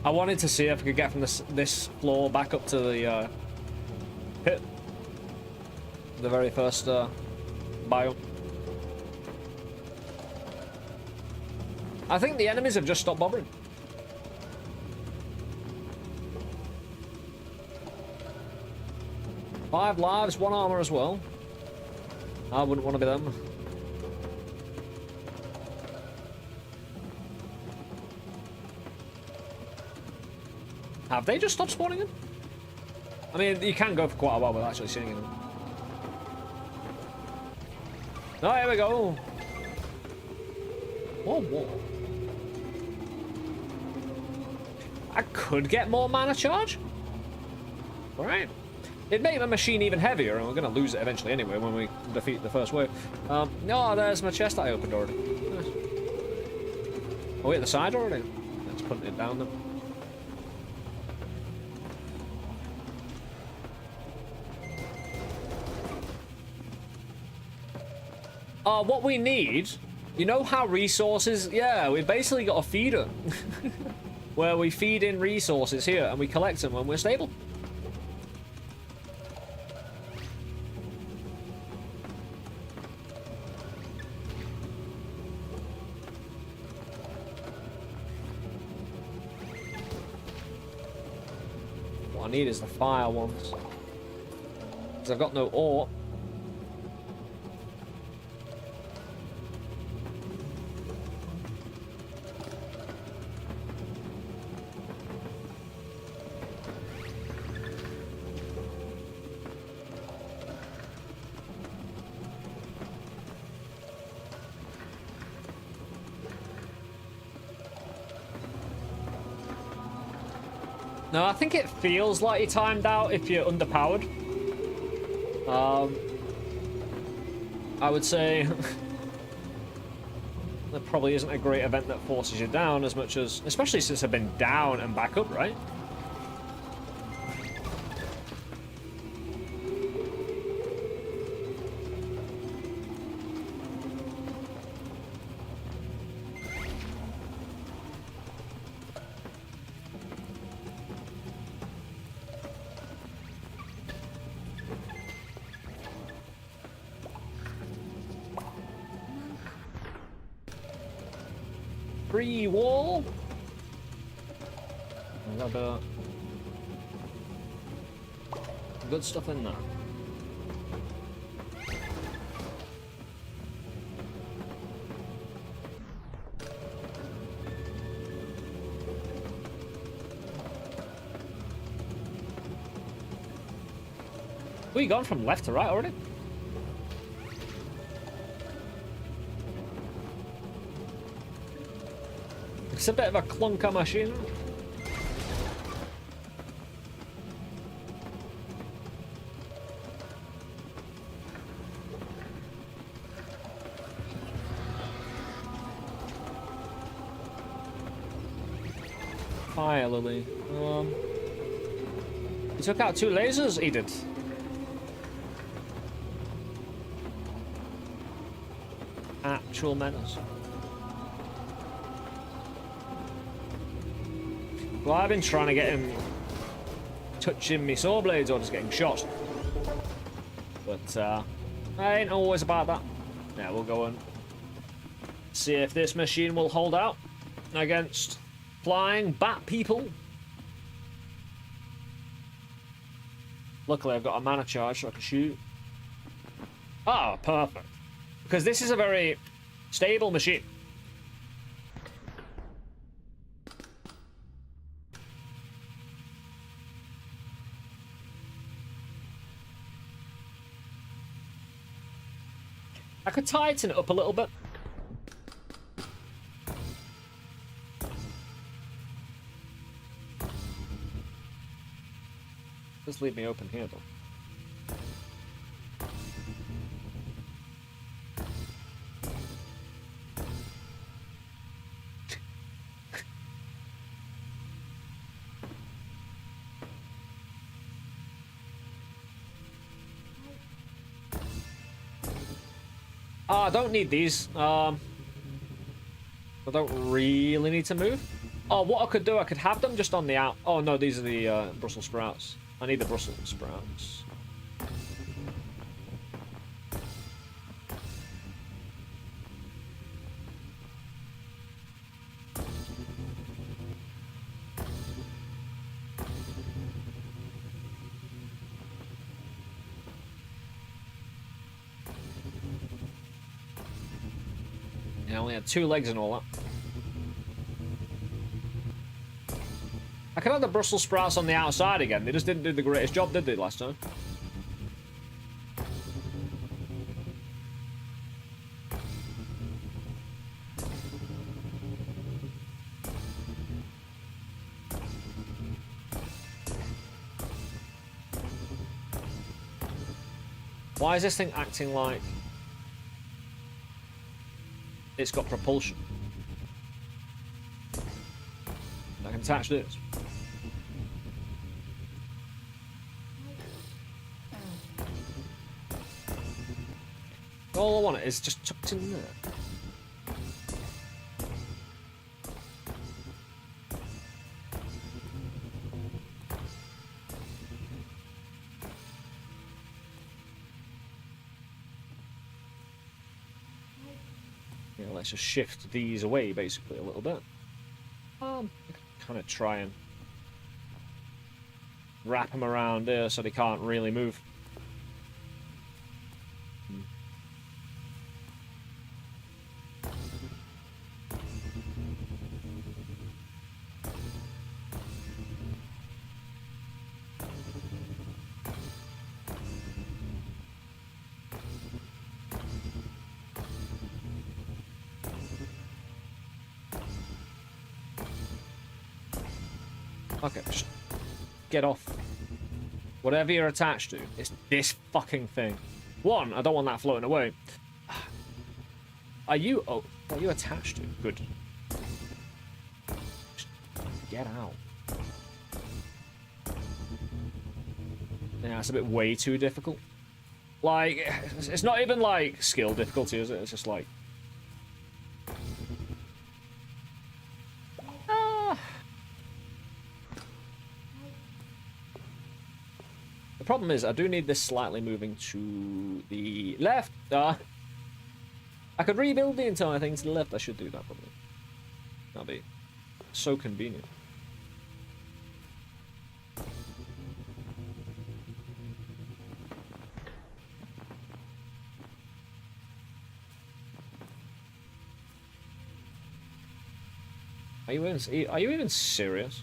I wanted to see if I could get from this floor back up to the pit. The very first biome. I think the enemies have just stopped bothering. 5 lives, 1 armor as well. I wouldn't want to be them. Have they just stopped spawning in? I mean, you can go for quite a while without actually seeing them. Oh, here we go. Whoa, whoa. I could get more mana charge. Alright. It'd make the machine even heavier, and we're going to lose it eventually anyway when we defeat the first wave. No, there's my chest that I opened already. Nice. Oh, we at the side already? Let's put it down then. What we need, you know how resources, yeah, we've basically got a feeder where we feed in resources here and we collect them when we're stable. What I need is the fire ones, because I've got no ore. No, I think it feels like you're timed out if you're underpowered. I would say there probably isn't a great event that forces you down as much as, especially since I've been down and back up, right? Free wall. I've got good stuff in there. We gone from left to right already? It's a bit of a clunker machine. Fire lily. He took out 2 lasers? He did. Actual menace. Well, I've been trying to get him touching me saw blades or just getting shot. But I ain't always about that. Yeah, we'll go and see if this machine will hold out against flying bat people. Luckily, I've got a mana charge so I can shoot. Ah, perfect. Because this is a very stable machine. I could tighten it up a little bit. Just leave me open here, though. I don't need these. I don't really need to move. Oh, what I could do, I could have them just on the out. Oh no, these are the Brussels sprouts. I need the Brussels sprouts. only had 2 legs and all that. I can have the Brussels sprouts on the outside again. They just didn't do the greatest job, did they, last time? Why is this thing acting like it's got propulsion? I can attach this. All I want is just tucked in there. Yeah, let's just shift these away basically a little bit. Kind of try and wrap them around here so they can't really move. Okay, just get off. Whatever you're attached to, it's this fucking thing. One, I don't want that floating away. Are you... Oh, are you attached to? Good. Just get out. Yeah, it's a bit way too difficult. Like, it's not even like skill difficulty, is it? It's just like... The problem is, I do need this slightly moving to the left. I could rebuild the entire thing to the left. I should do that, probably. That'll be so convenient. Are you even serious?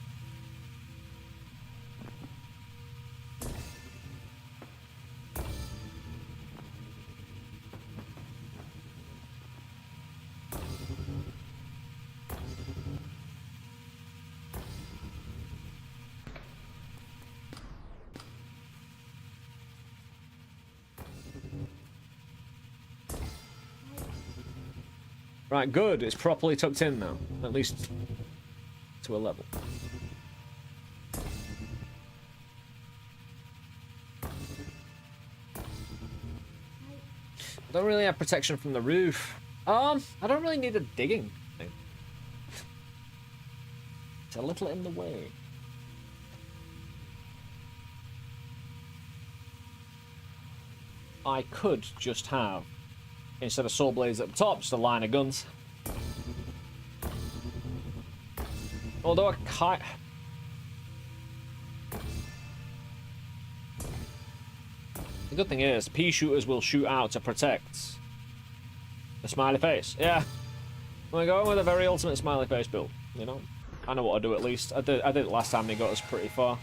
Right, good. It's properly tucked in now. At least to a level. I don't really have protection from the roof. I don't really need a digging thing. It's a little in the way. I could just have, instead of saw blades at the top, just a line of guns. Although I can't... The good thing is, pea shooters will shoot out to protect the smiley face. Yeah. I'm going with a very ultimate smiley face build, you know? I know what to do at least. I did it last time, they got us pretty far.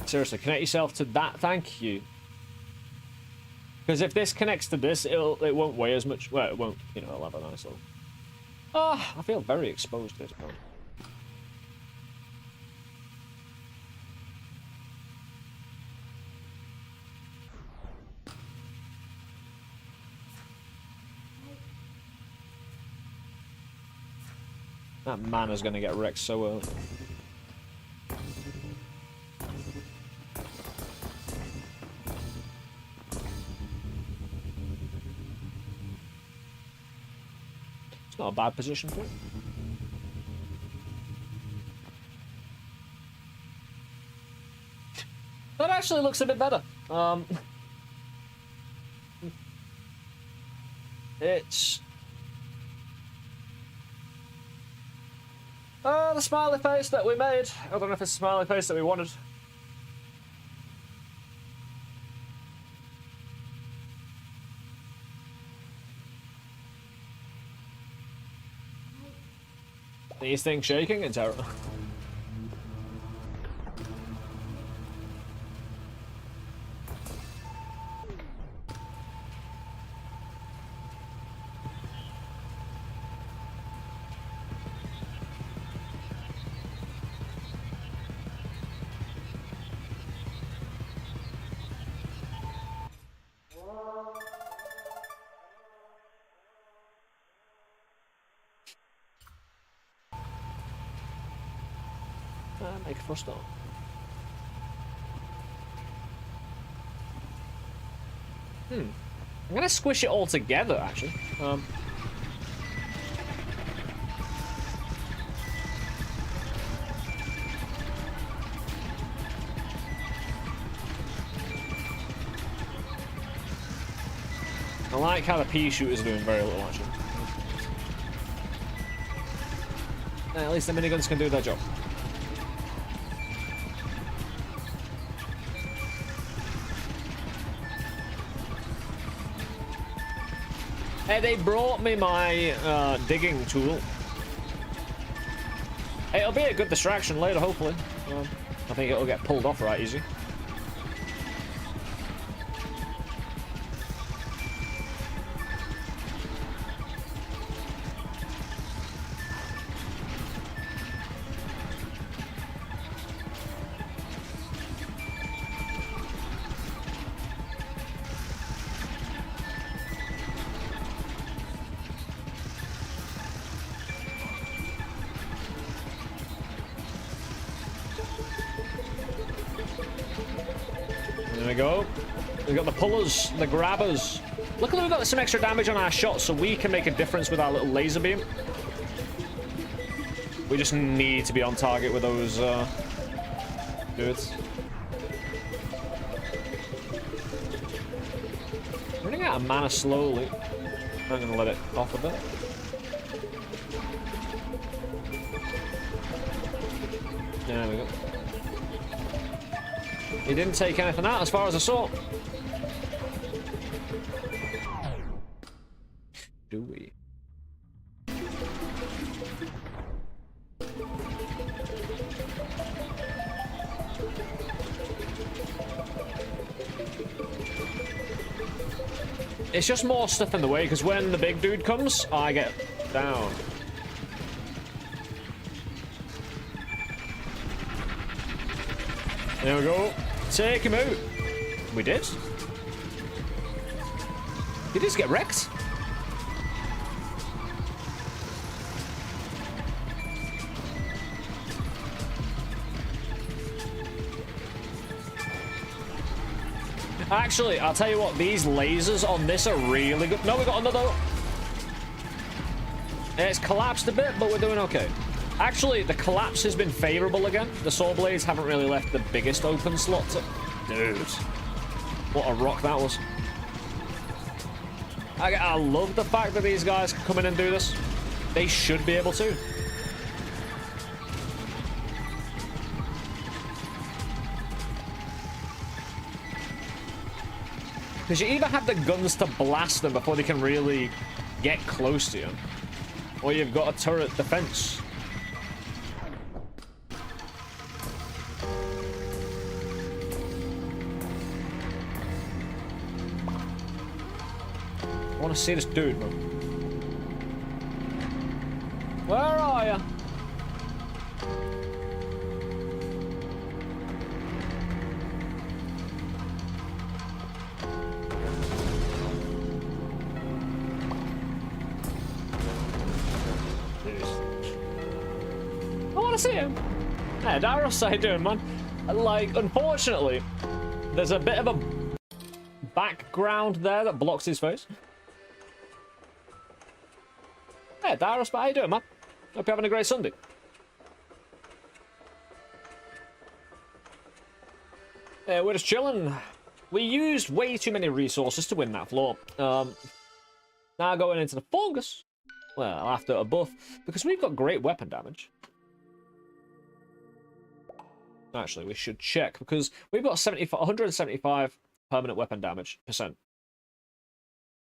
Seriously, connect yourself to that. Thank you. Because if this connects to this, it won't weigh as much. Well, it won't. You know, it'll have a nice little. I feel very exposed to this point. That man is going to get wrecked so early. It's not a bad position for it. That actually looks a bit better. It's... the smiley face that we made. I don't know if it's a smiley face that we wanted. These things shaking in terror. Make for a start. I'm gonna squish it all together, actually. I like how the pea shooter's doing very little, actually. At least the miniguns can do their job. Hey, they brought me my digging tool. It'll be a good distraction later, hopefully. I think it'll get pulled off right easy. There we go. We've got the pullers, the grabbers. Luckily we've got some extra damage on our shots so we can make a difference with our little laser beam. We just need to be on target with those dudes. Running out of mana slowly. I'm gonna let it off a bit. There we go. He didn't take anything out as far as I saw. Do we? It's just more stuff in the way, because when the big dude comes, I get down. There we go. Take him out. We did. He just get wrecked. Actually, I'll tell you what, these lasers on this are really good. No, we got another. It's collapsed a bit, but we're doing okay. Actually, the collapse has been favorable again. The saw blades haven't really left the biggest open slot to... Dude. What a rock that was. I love the fact that these guys can come in and do this. They should be able to. Because you either have the guns to blast them before they can really get close to you, or you've got a turret defense. I want to see this dude, bro. Where are you? I want to see him. Hey, Darius, how you doing, man? Like, unfortunately, there's a bit of a background there that blocks his face. Hey, Darius, how you doing, man? Hope you're having a great Sunday. Yeah, we're just chilling. We used way too many resources to win that floor. Now going into the fungus. Well, after a buff, because we've got great weapon damage. Actually, we should check, because we've got 175 permanent weapon damage percent.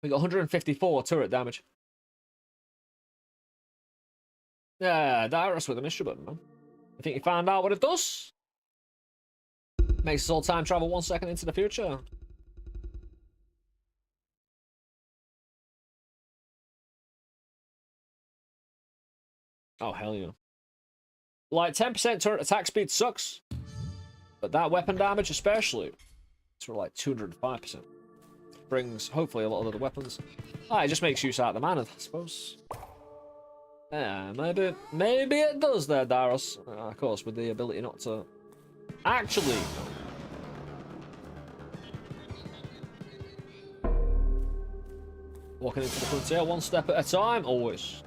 We got 154 turret damage. Yeah, Darius with a mystery button, man. I think you found out what it does? Makes us all time travel 1 second into the future. Oh, hell yeah. Like, 10% turret attack speed sucks. But that weapon damage especially, it's for like 205%. Brings, hopefully, a lot of other weapons. Ah, it just makes use out of the mana, I suppose. Yeah, maybe it does there, Darius. Of course, with the ability not to... Actually... Walking into the frontier one step at a time, always.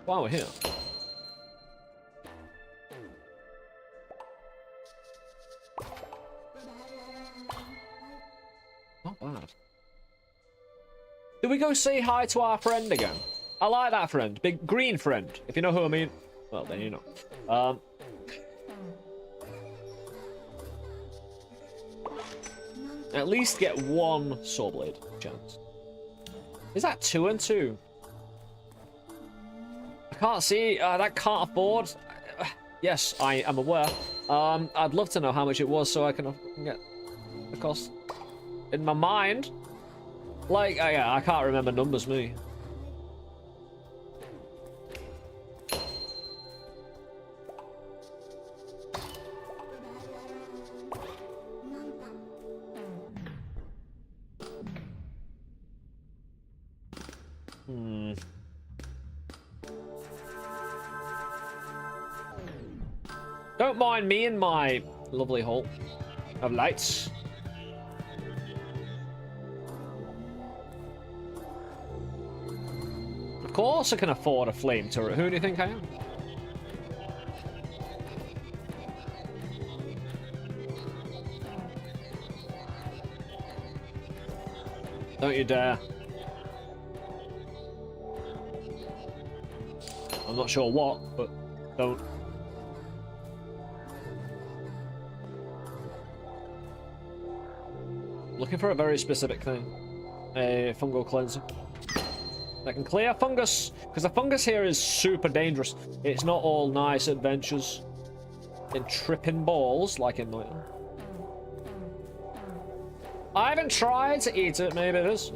While we're here. Not bad. Did we go say hi to our friend again? I like that friend. Big green friend. If you know who I mean. Well, then you know. At least get one saw blade chance. Is that 2 and 2? I can't see. That can't afford. Yes, I am aware. I'd love to know how much it was so I can get the cost in my mind. Like, yeah, I can't remember numbers, me. Don't mind me and my lovely haul of lights. Of course I can afford a flame turret. Who do you think I am? Don't you dare. I'm not sure what, but don't. Looking for a very specific thing. A fungal cleanser. That can clear fungus. Because the fungus here is super dangerous. It's not all nice adventures in tripping balls like in Night. I haven't tried to eat it. Maybe it is.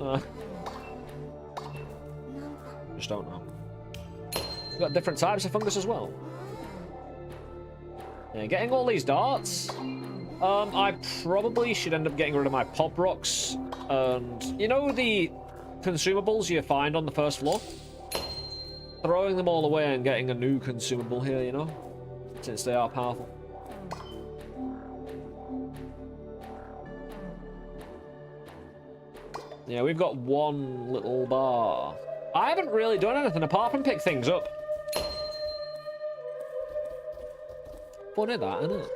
Just don't know. We've got different types of fungus as well. Yeah, getting all these darts. I probably should end up getting rid of my pop rocks. And you know the consumables you find on the first floor? Throwing them all away and getting a new consumable here, you know? Since they are powerful. Yeah, we've got one little bar. I haven't really done anything apart from pick things up. Funny that, isn't it?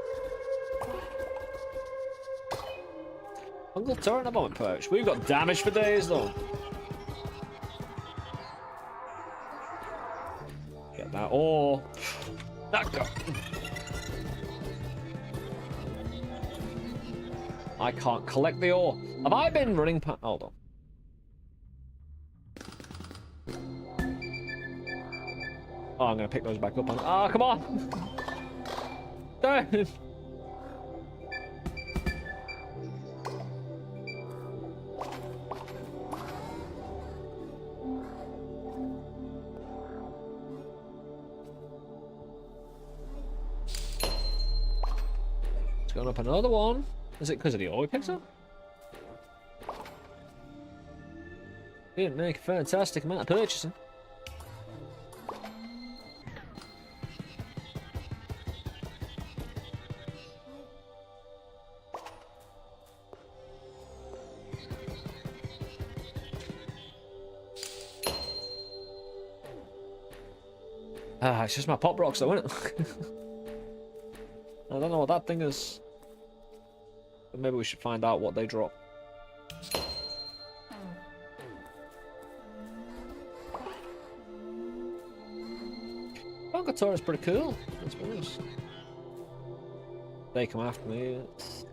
Fungal turret and a bomb perch. We've got damage for days, though. Get that ore. That go. I can't collect the ore. Have I been running past? Hold on. Oh, I'm gonna pick those back up. Ah, come on! Darn. It's going up another one. Is it because of the ore we picked up? Didn't make a fantastic amount of purchasing. Ah, it's just my pop rocks though, isn't it? I don't know what that thing is. But maybe we should find out what they drop. Bongator is pretty cool. Let's be honest. They come after me. It's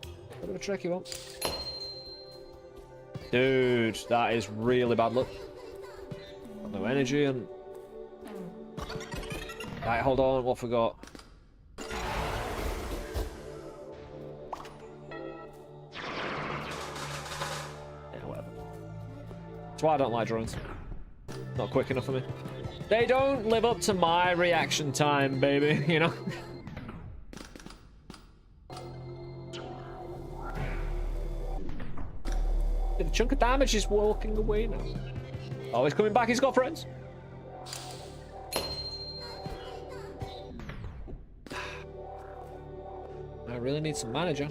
a bit of a tricky one. Dude, that is really bad luck. Got no energy and... Right, hold on, what forgot? Yeah, whatever. That's why I don't like drones. Not quick enough for me. They don't live up to my reaction time, baby, you know? A chunk of damage is walking away now. Oh, he's coming back, he's got friends. I really need some manager.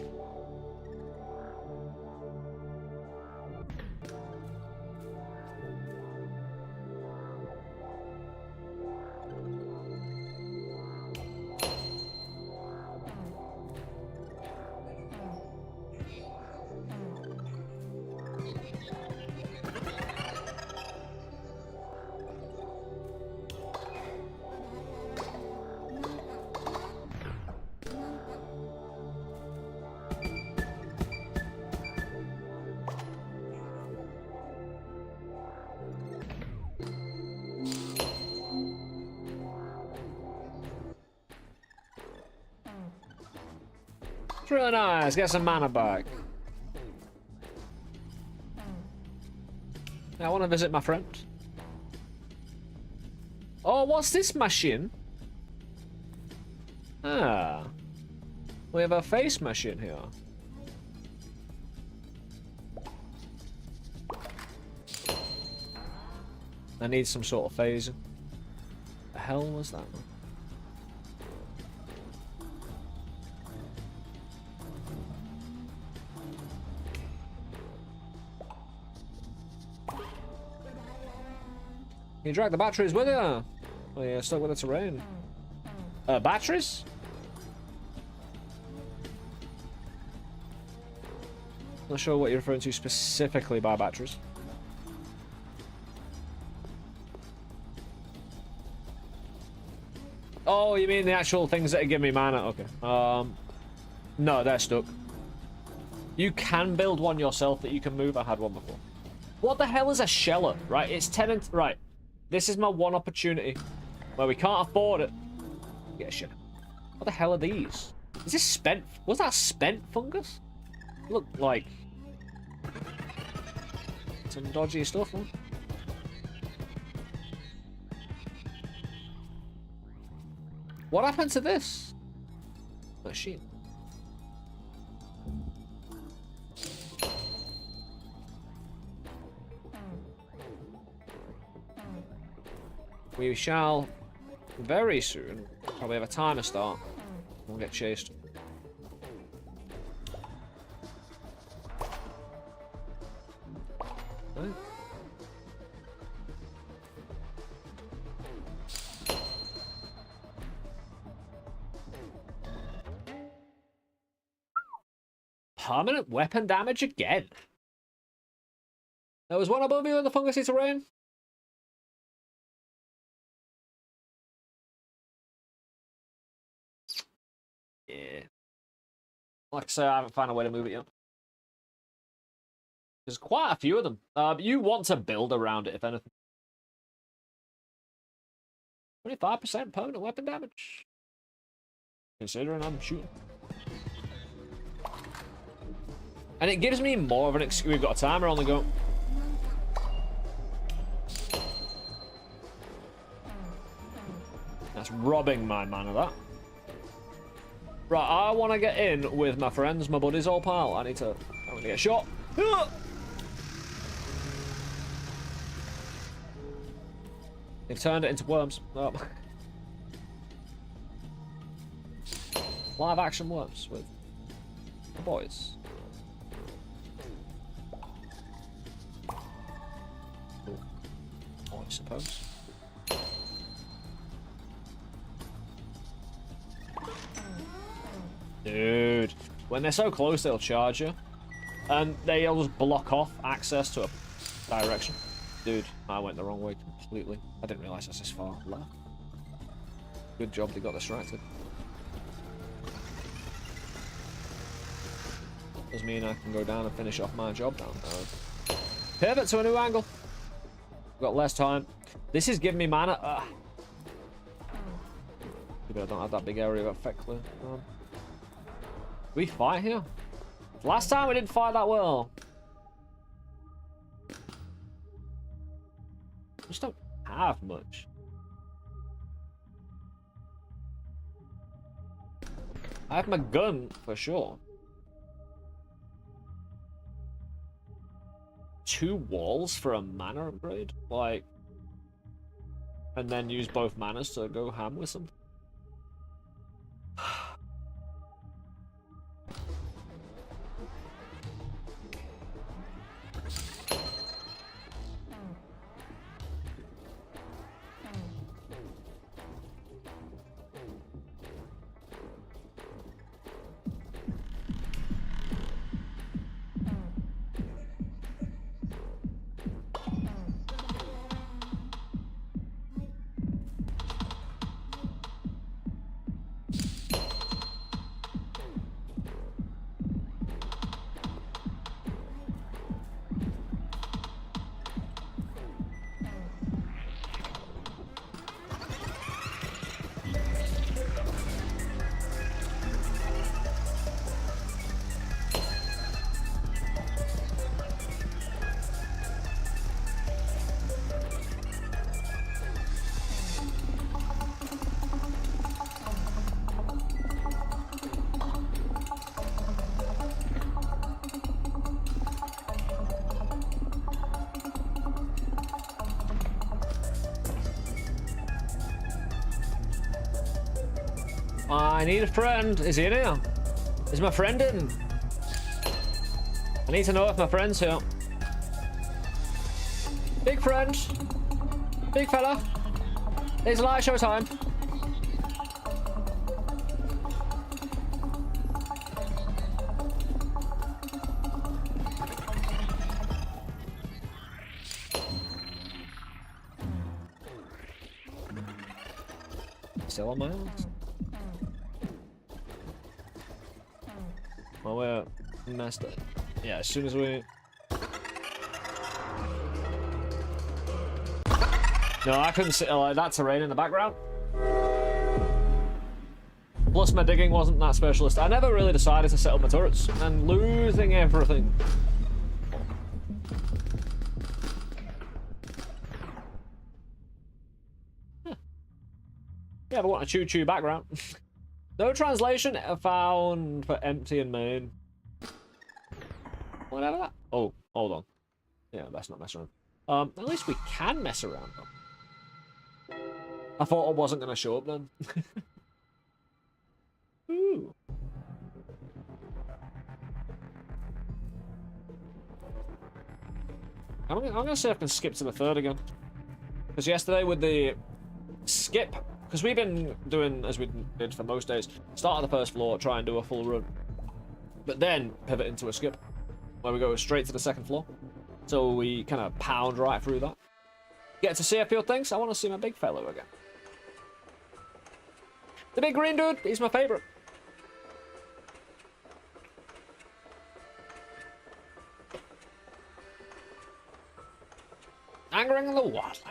It's really nice. Get some mana back. I want to visit my friend. Oh, what's this machine? Ah. We have a face machine here. I need some sort of phasing. The hell was that? You drag the batteries with you? Oh yeah, stuck with the terrain. Batteries? Not sure what you're referring to specifically by batteries. Oh, you mean the actual things that give me mana? Okay. No, they're stuck. You can build one yourself that you can move. I had one before. What the hell is a sheller? Right, it's tenant. Right. This is my one opportunity where we can't afford it. Get a shit. What the hell are these? Is this spent? Was that spent fungus? Look like some dodgy stuff, man. What happened to this machine? We shall very soon probably have a timer start. We'll get chased. Right. Permanent weapon damage again. There was one above you in the fungusy terrain. Yeah. Like I say, I haven't found a way to move it yet. There's quite a few of them. You want to build around it, if anything. 25% permanent weapon damage. Considering I'm shooting. And it gives me more of an excuse. We've got a timer on the go. That's robbing my mana, that. Right, I want to get in with my friends, my buddies, all pal. I'm going to get shot. They've turned it into worms. Oh. Live action worms with the boys. Oh, I suppose. Dude, when they're so close, they'll charge you. And they'll just block off access to a direction. Dude, I went the wrong way completely. I didn't realize that's this far left. Good job they got distracted. Does mean I can go down and finish off my job down there. Pivot to a new angle. Got less time. This is giving me mana. Maybe I don't have that big area of effect clear. We fight here? Last time we didn't fight that well. Just don't have much. I have my gun for sure. 2 walls for a mana upgrade? Like, and then use both manas to go ham with something? I need a friend. Is he in here? Is my friend in? I need to know if my friend's here. Big friend. Big fella. It's light show time. Still on my ass. Well, we're messed up. Yeah, as soon as we... No, I couldn't see like that terrain in the background. Plus, my digging wasn't that specialist. I never really decided to set up my turrets, and losing everything. Huh. Yeah, but what a choo-choo background. No translation found for empty and main. Whatever that. Oh, hold on. Yeah, let's not mess around. At least we can mess around though. I thought it wasn't gonna show up then. Ooh. I'm gonna see if I can skip to the third again. Because yesterday with the skip, because we've been doing, as we did for most days, start at the first floor, try and do a full run. But then pivot into a skip, where we go straight to the second floor. So we kind of pound right through that. Get to see a few things. I want to see my big fellow again. The big green dude, he's my favorite. Angering the wildlife.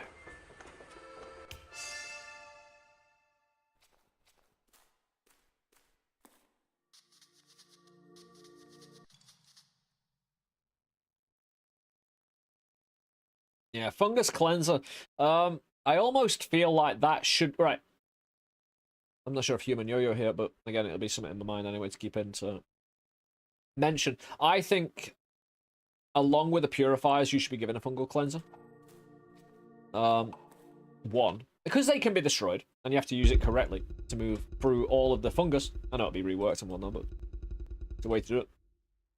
Yeah, fungus cleanser. I almost feel like that should... Right. I'm not sure if Humanyoyo here, but again, it'll be something in my mind anyway to keep in to mention. I think, along with the purifiers, you should be given a fungal cleanser. One, because they can be destroyed, and you have to use it correctly to move through all of the fungus. I know it'll be reworked and whatnot, but it's a way to do it.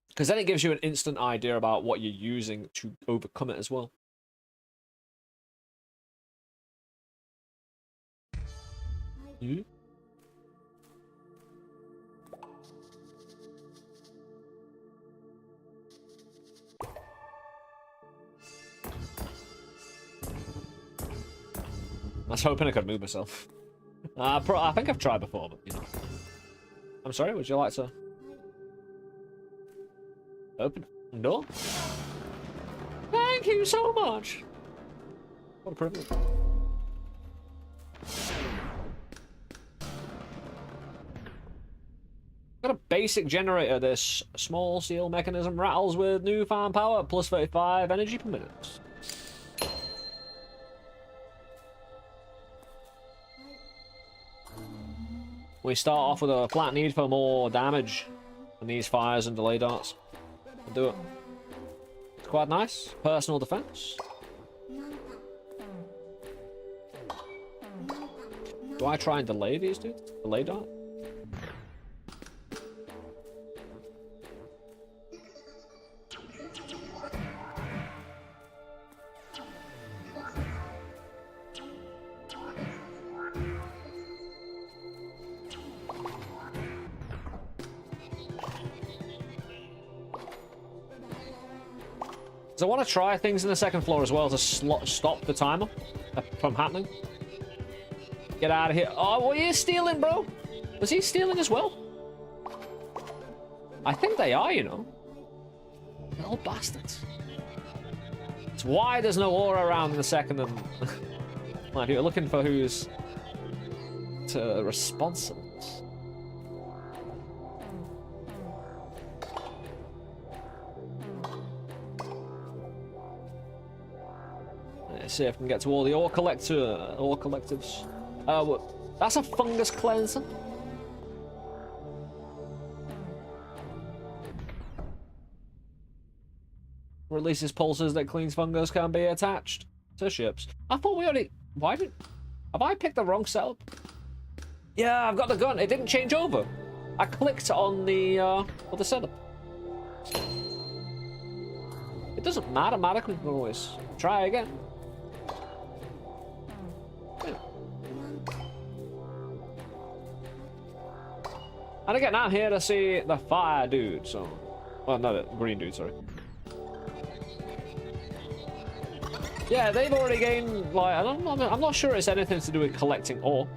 Because then it gives you an instant idea about what you're using to overcome it as well. I was hoping I could move myself. I think I've tried before, but you know. I'm sorry, would you like to open the door? Thank you so much. What a privilege. Got a basic generator. This small steel mechanism rattles with newfound power, plus 35 energy per minute. We start off with a flat need for more damage and these fires and delay darts. We'll do it. It's quite nice. Personal defense. Do I try and delay these dudes? Delay dart? So I want to try things in the second floor as well to stop the timer from happening. Get out of here. Oh, well, you're stealing, bro. Was he stealing as well? I think they are, you know. Little bastards. It's why there's no aura around in the second and... Like, you're looking for who's... responsible. Let's see if I can get to all the ore collectives. That's a fungus cleanser. Releases pulses that cleans fungus can be attached to ships. I thought we already... Have I picked the wrong setup? Yeah, I've got the gun. It didn't change over. I clicked on the setup. It doesn't matter. We can always try again. And again, I'm here to see the fire dude, so... Well, no, the green dude, sorry. Yeah, they've already gained, like, I'm not sure it's anything to do with collecting ore.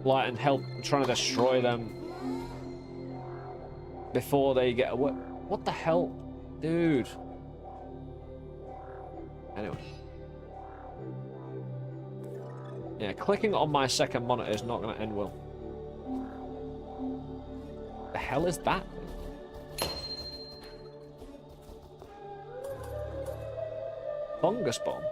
Like, and help trying to destroy them before they get away. What the hell? Dude. Anyway. Yeah, clicking on my second monitor is not going to end well. The hell is that? Fungus bomb.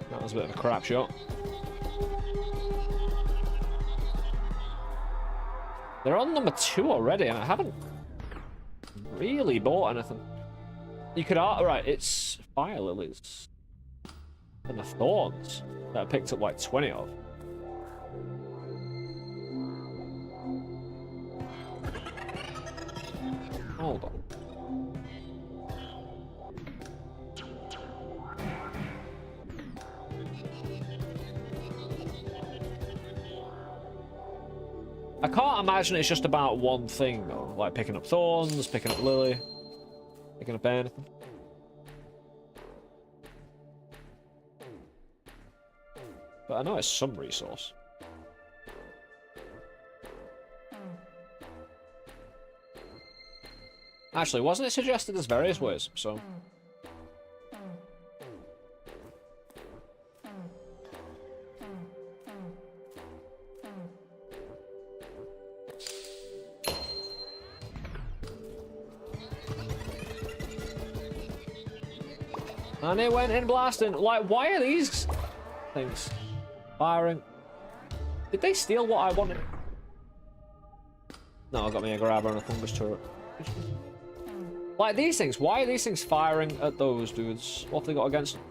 That was a bit of a crap shot. They're on number 2 already, and I haven't really bought anything. You could... Right, it's fire lilies. And the thorns that I picked up like 20 of. Hold on. I can't imagine it's just about one thing though, like picking up thorns, picking up lily, picking up anything. But I know it's some resource. Actually, wasn't it suggested there's various ways, so... And it went in blasting. Like, why are these things firing? Did they steal what I wanted? No, I got me a grabber and a fungus turret. Like, these things. Why are these things firing at those dudes? What have they got against them?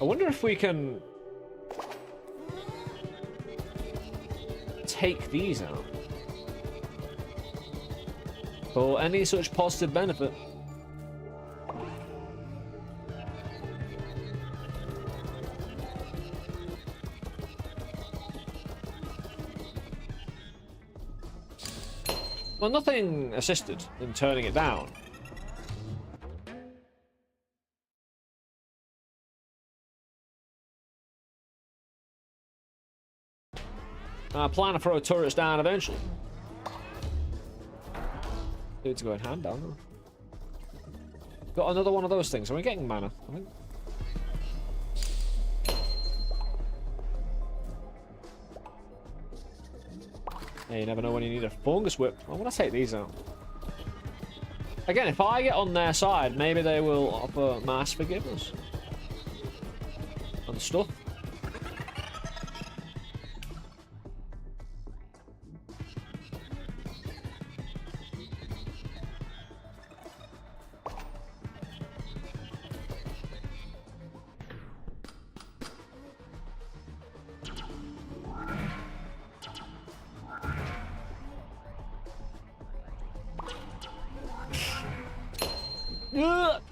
I wonder if we can take these out for any such positive benefit. Well, nothing assisted in turning it down. I plan to throw turrets down eventually. Dude's going hand down. Got another one of those things. Are we getting mana? I think. Yeah, you never know when you need a fungus whip. I want to take these out. Again, if I get on their side, maybe they will offer mass forgiveness. And stuff. Ugh.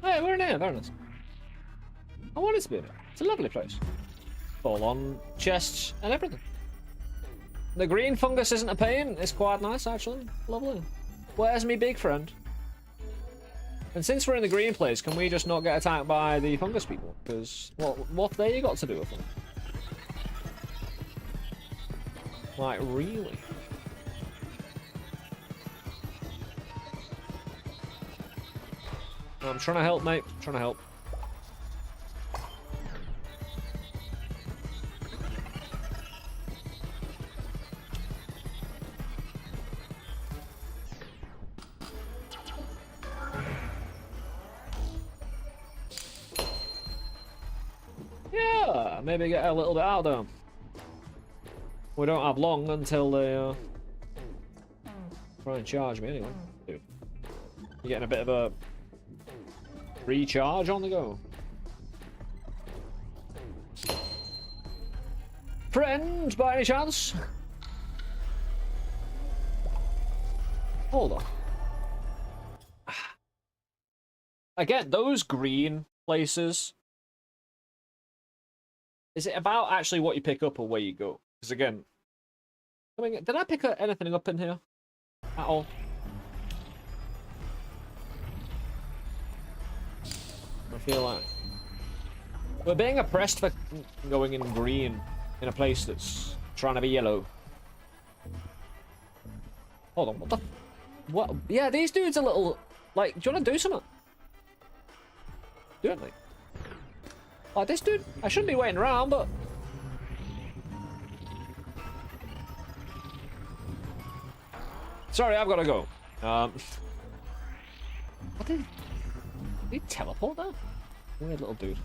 Hey, we're in here, very nice. I want it to be in here. It's a lovely place. Full on chests and everything. The green fungus isn't a pain. It's quite nice, actually. Lovely. Where's me big friend? And since we're in the green place, can we just not get attacked by the fungus people? Because what they got to do with them? Like, really? I'm trying to help, mate. I'm trying to help. Yeah, maybe get a little bit out of them. We don't have long until they try and charge me anyway. Dude. You're getting a bit of a recharge on the go. Friend, by any chance? Hold on. Again, those green places. Is it about actually what you pick up or where you go? Because again, I mean, did I pick anything up in here at all? I feel like we're being oppressed for going in green in a place that's trying to be yellow. Hold on, what the? What? Yeah, these dudes are a little like. Do you want to do something? Do it, mate. Like this dude, I shouldn't be waiting around, but sorry, I've got to go. What did he teleport there? Weird little dude.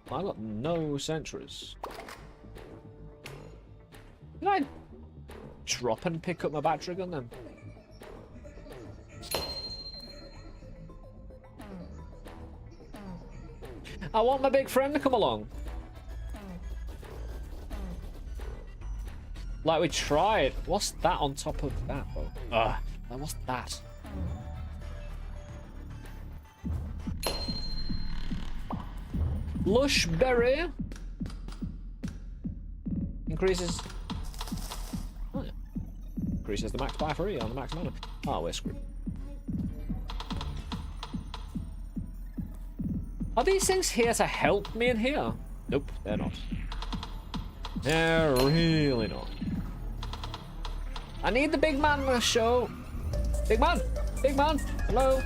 I got no sentries. Did I drop and pick up my battery gun then? I want my big friend to come along. Like we tried. What's that on top of that, though? What's that? Lush berry increases. Oh, yeah. Increases the max by 3 on the max mana. Oh, we're screwed. Are these things here to help me in here? Nope, they're not. They're really not. I need the big man to show. Big man! Big man! Hello!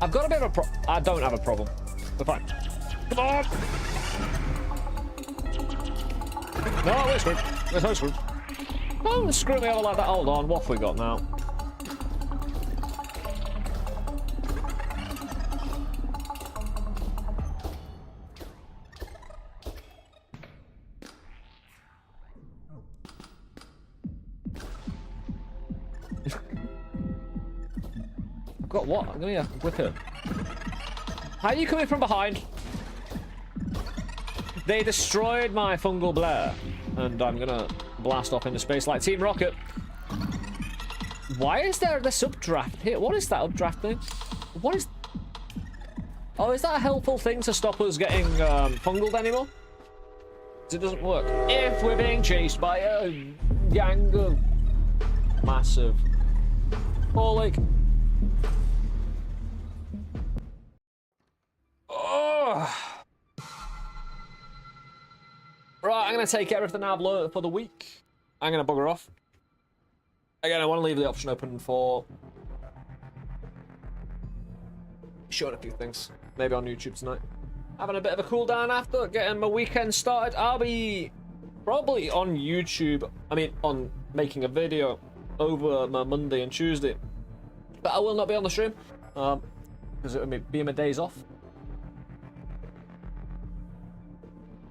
I've got a bit of a I don't have a problem. We're fine. Come on! No, we're screwed. We're so screwed. Don't screw me over like that. Hold on, what have we got now? Got what? I'm gonna whip it. How are you coming from behind? They destroyed my fungal blare, and I'm gonna blast off into space like Team Rocket. Why is there this updraft here? What is that updraft thing? What is... Oh, is that a helpful thing to stop us getting fungled anymore? It doesn't work. If we're being chased by a gang of massive... Oh, like... Oh. Right, I'm going to take everything I've learned for the week. I'm going to bugger off. Again, I want to leave the option open for showing a few things. Maybe on YouTube tonight. Having a bit of a cool down after getting my weekend started. I'll be probably on YouTube. I mean, on making a video over my Monday and Tuesday. But I will not be on the stream. Because it will be my days off.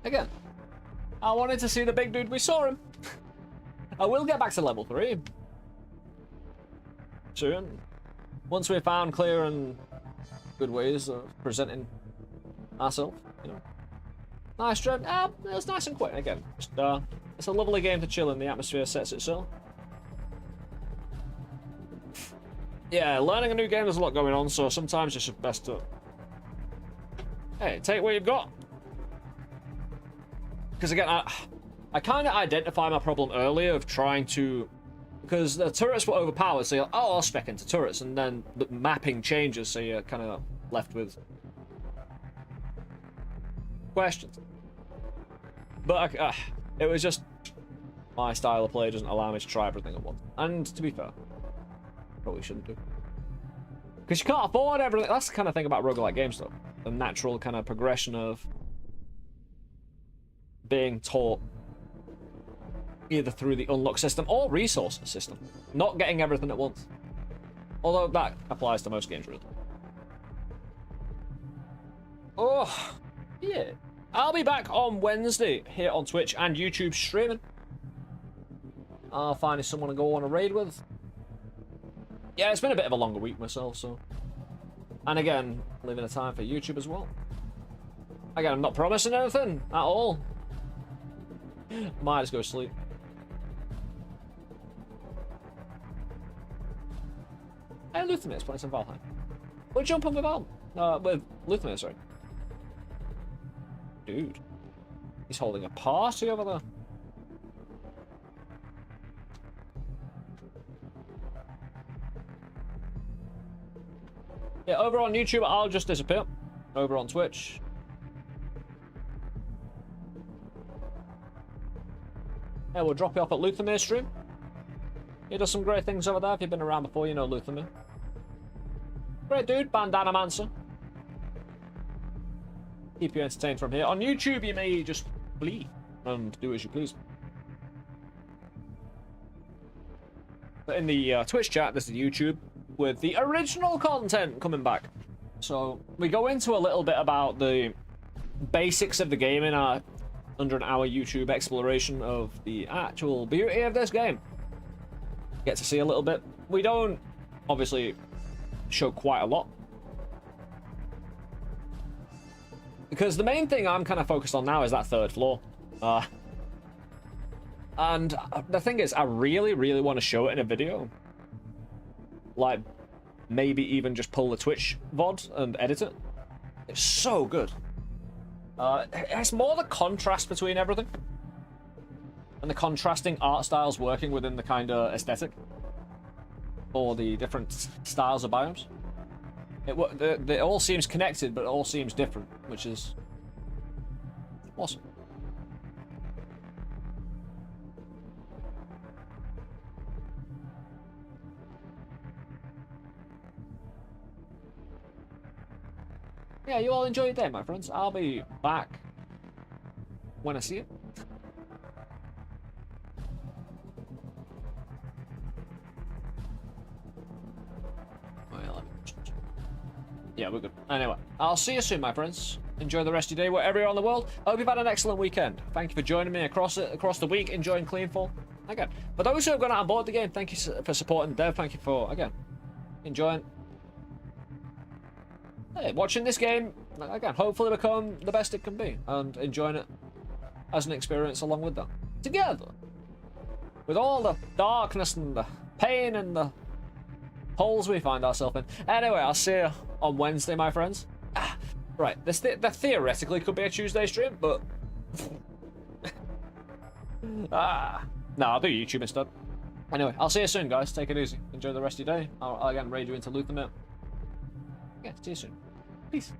Again, I wanted to see the big dude. We saw him. I will get back to level 3 soon. Once we've found clear and good ways of presenting ourselves, you know. Nice job. It was nice and quick. Again, just, it's a lovely game to chill in. The atmosphere sets itself. Yeah, learning a new game, there's a lot going on, so sometimes it's just best to... Hey, take what you've got. Because again, I kind of identified my problem earlier of trying to... Because the turrets were overpowered, so you're, oh, I'll spec into turrets, and then the mapping changes, so you're kind of left with questions. But it was just my style of play doesn't allow me to try everything at once. And to be fair, probably shouldn't do. Because you can't afford everything. That's the kind of thing about roguelike games, though. The natural kind of progression of being taught either through the unlock system or resource system. Not getting everything at once. Although that applies to most games, really. Oh, yeah. I'll be back on Wednesday here on Twitch and YouTube streaming. I'll find someone to go on a raid with. Yeah, it's been a bit of a longer week myself, so... And again, leaving a time for YouTube as well. Again, I'm not promising anything at all. Might just go to sleep. Hey, Luther's playing some Valheim. We're jumping with with Luther, sorry. Dude. He's holding a party over there. Yeah, over on YouTube, I'll just disappear. Over on Twitch. Yeah, we'll drop you off at Luther's stream. He does some great things over there. If you've been around before, you know Luther. Great dude, bandana mancer. Keep you entertained from here. On YouTube, you may just flee and do as you please. But in the Twitch chat, this is YouTube with the original content coming back. So we go into a little bit about the basics of the game in our under an hour YouTube exploration of the actual beauty of this game. Get to see a little bit. We don't obviously show quite a lot, because the main thing I'm kind of focused on now is that third floor. And the thing is, I really want to show it in a video. Like, maybe even just pull the Twitch VOD and edit it. It's so good. It's more the contrast between everything. And the contrasting art styles working within the kind of aesthetic. Or the different styles of biomes. It all seems connected, but it all seems different, which is awesome. Yeah, you all enjoy your day, my friends. I'll be back when I see you. Yeah, we're good. Anyway, I'll see you soon, my friends. Enjoy the rest of your day wherever you're on the world. I hope you've had an excellent weekend. Thank you for joining me across the week, enjoying CleanFall. Again, for those who have gone out and bought the game, thank you for supporting the dev. Thank you for, again, enjoying... Hey, watching this game, again, hopefully become the best it can be. And enjoying it as an experience along with that. Together. With all the darkness and the pain and the holes we find ourselves in. Anyway, I'll see you on Wednesday, my friends. Right, that theoretically could be a Tuesday stream, but... no, I'll do YouTube instead. Anyway, I'll see you soon, guys. Take it easy. Enjoy the rest of your day. I'll again raid you into Luthermate. Yeah, see you soon. Peace.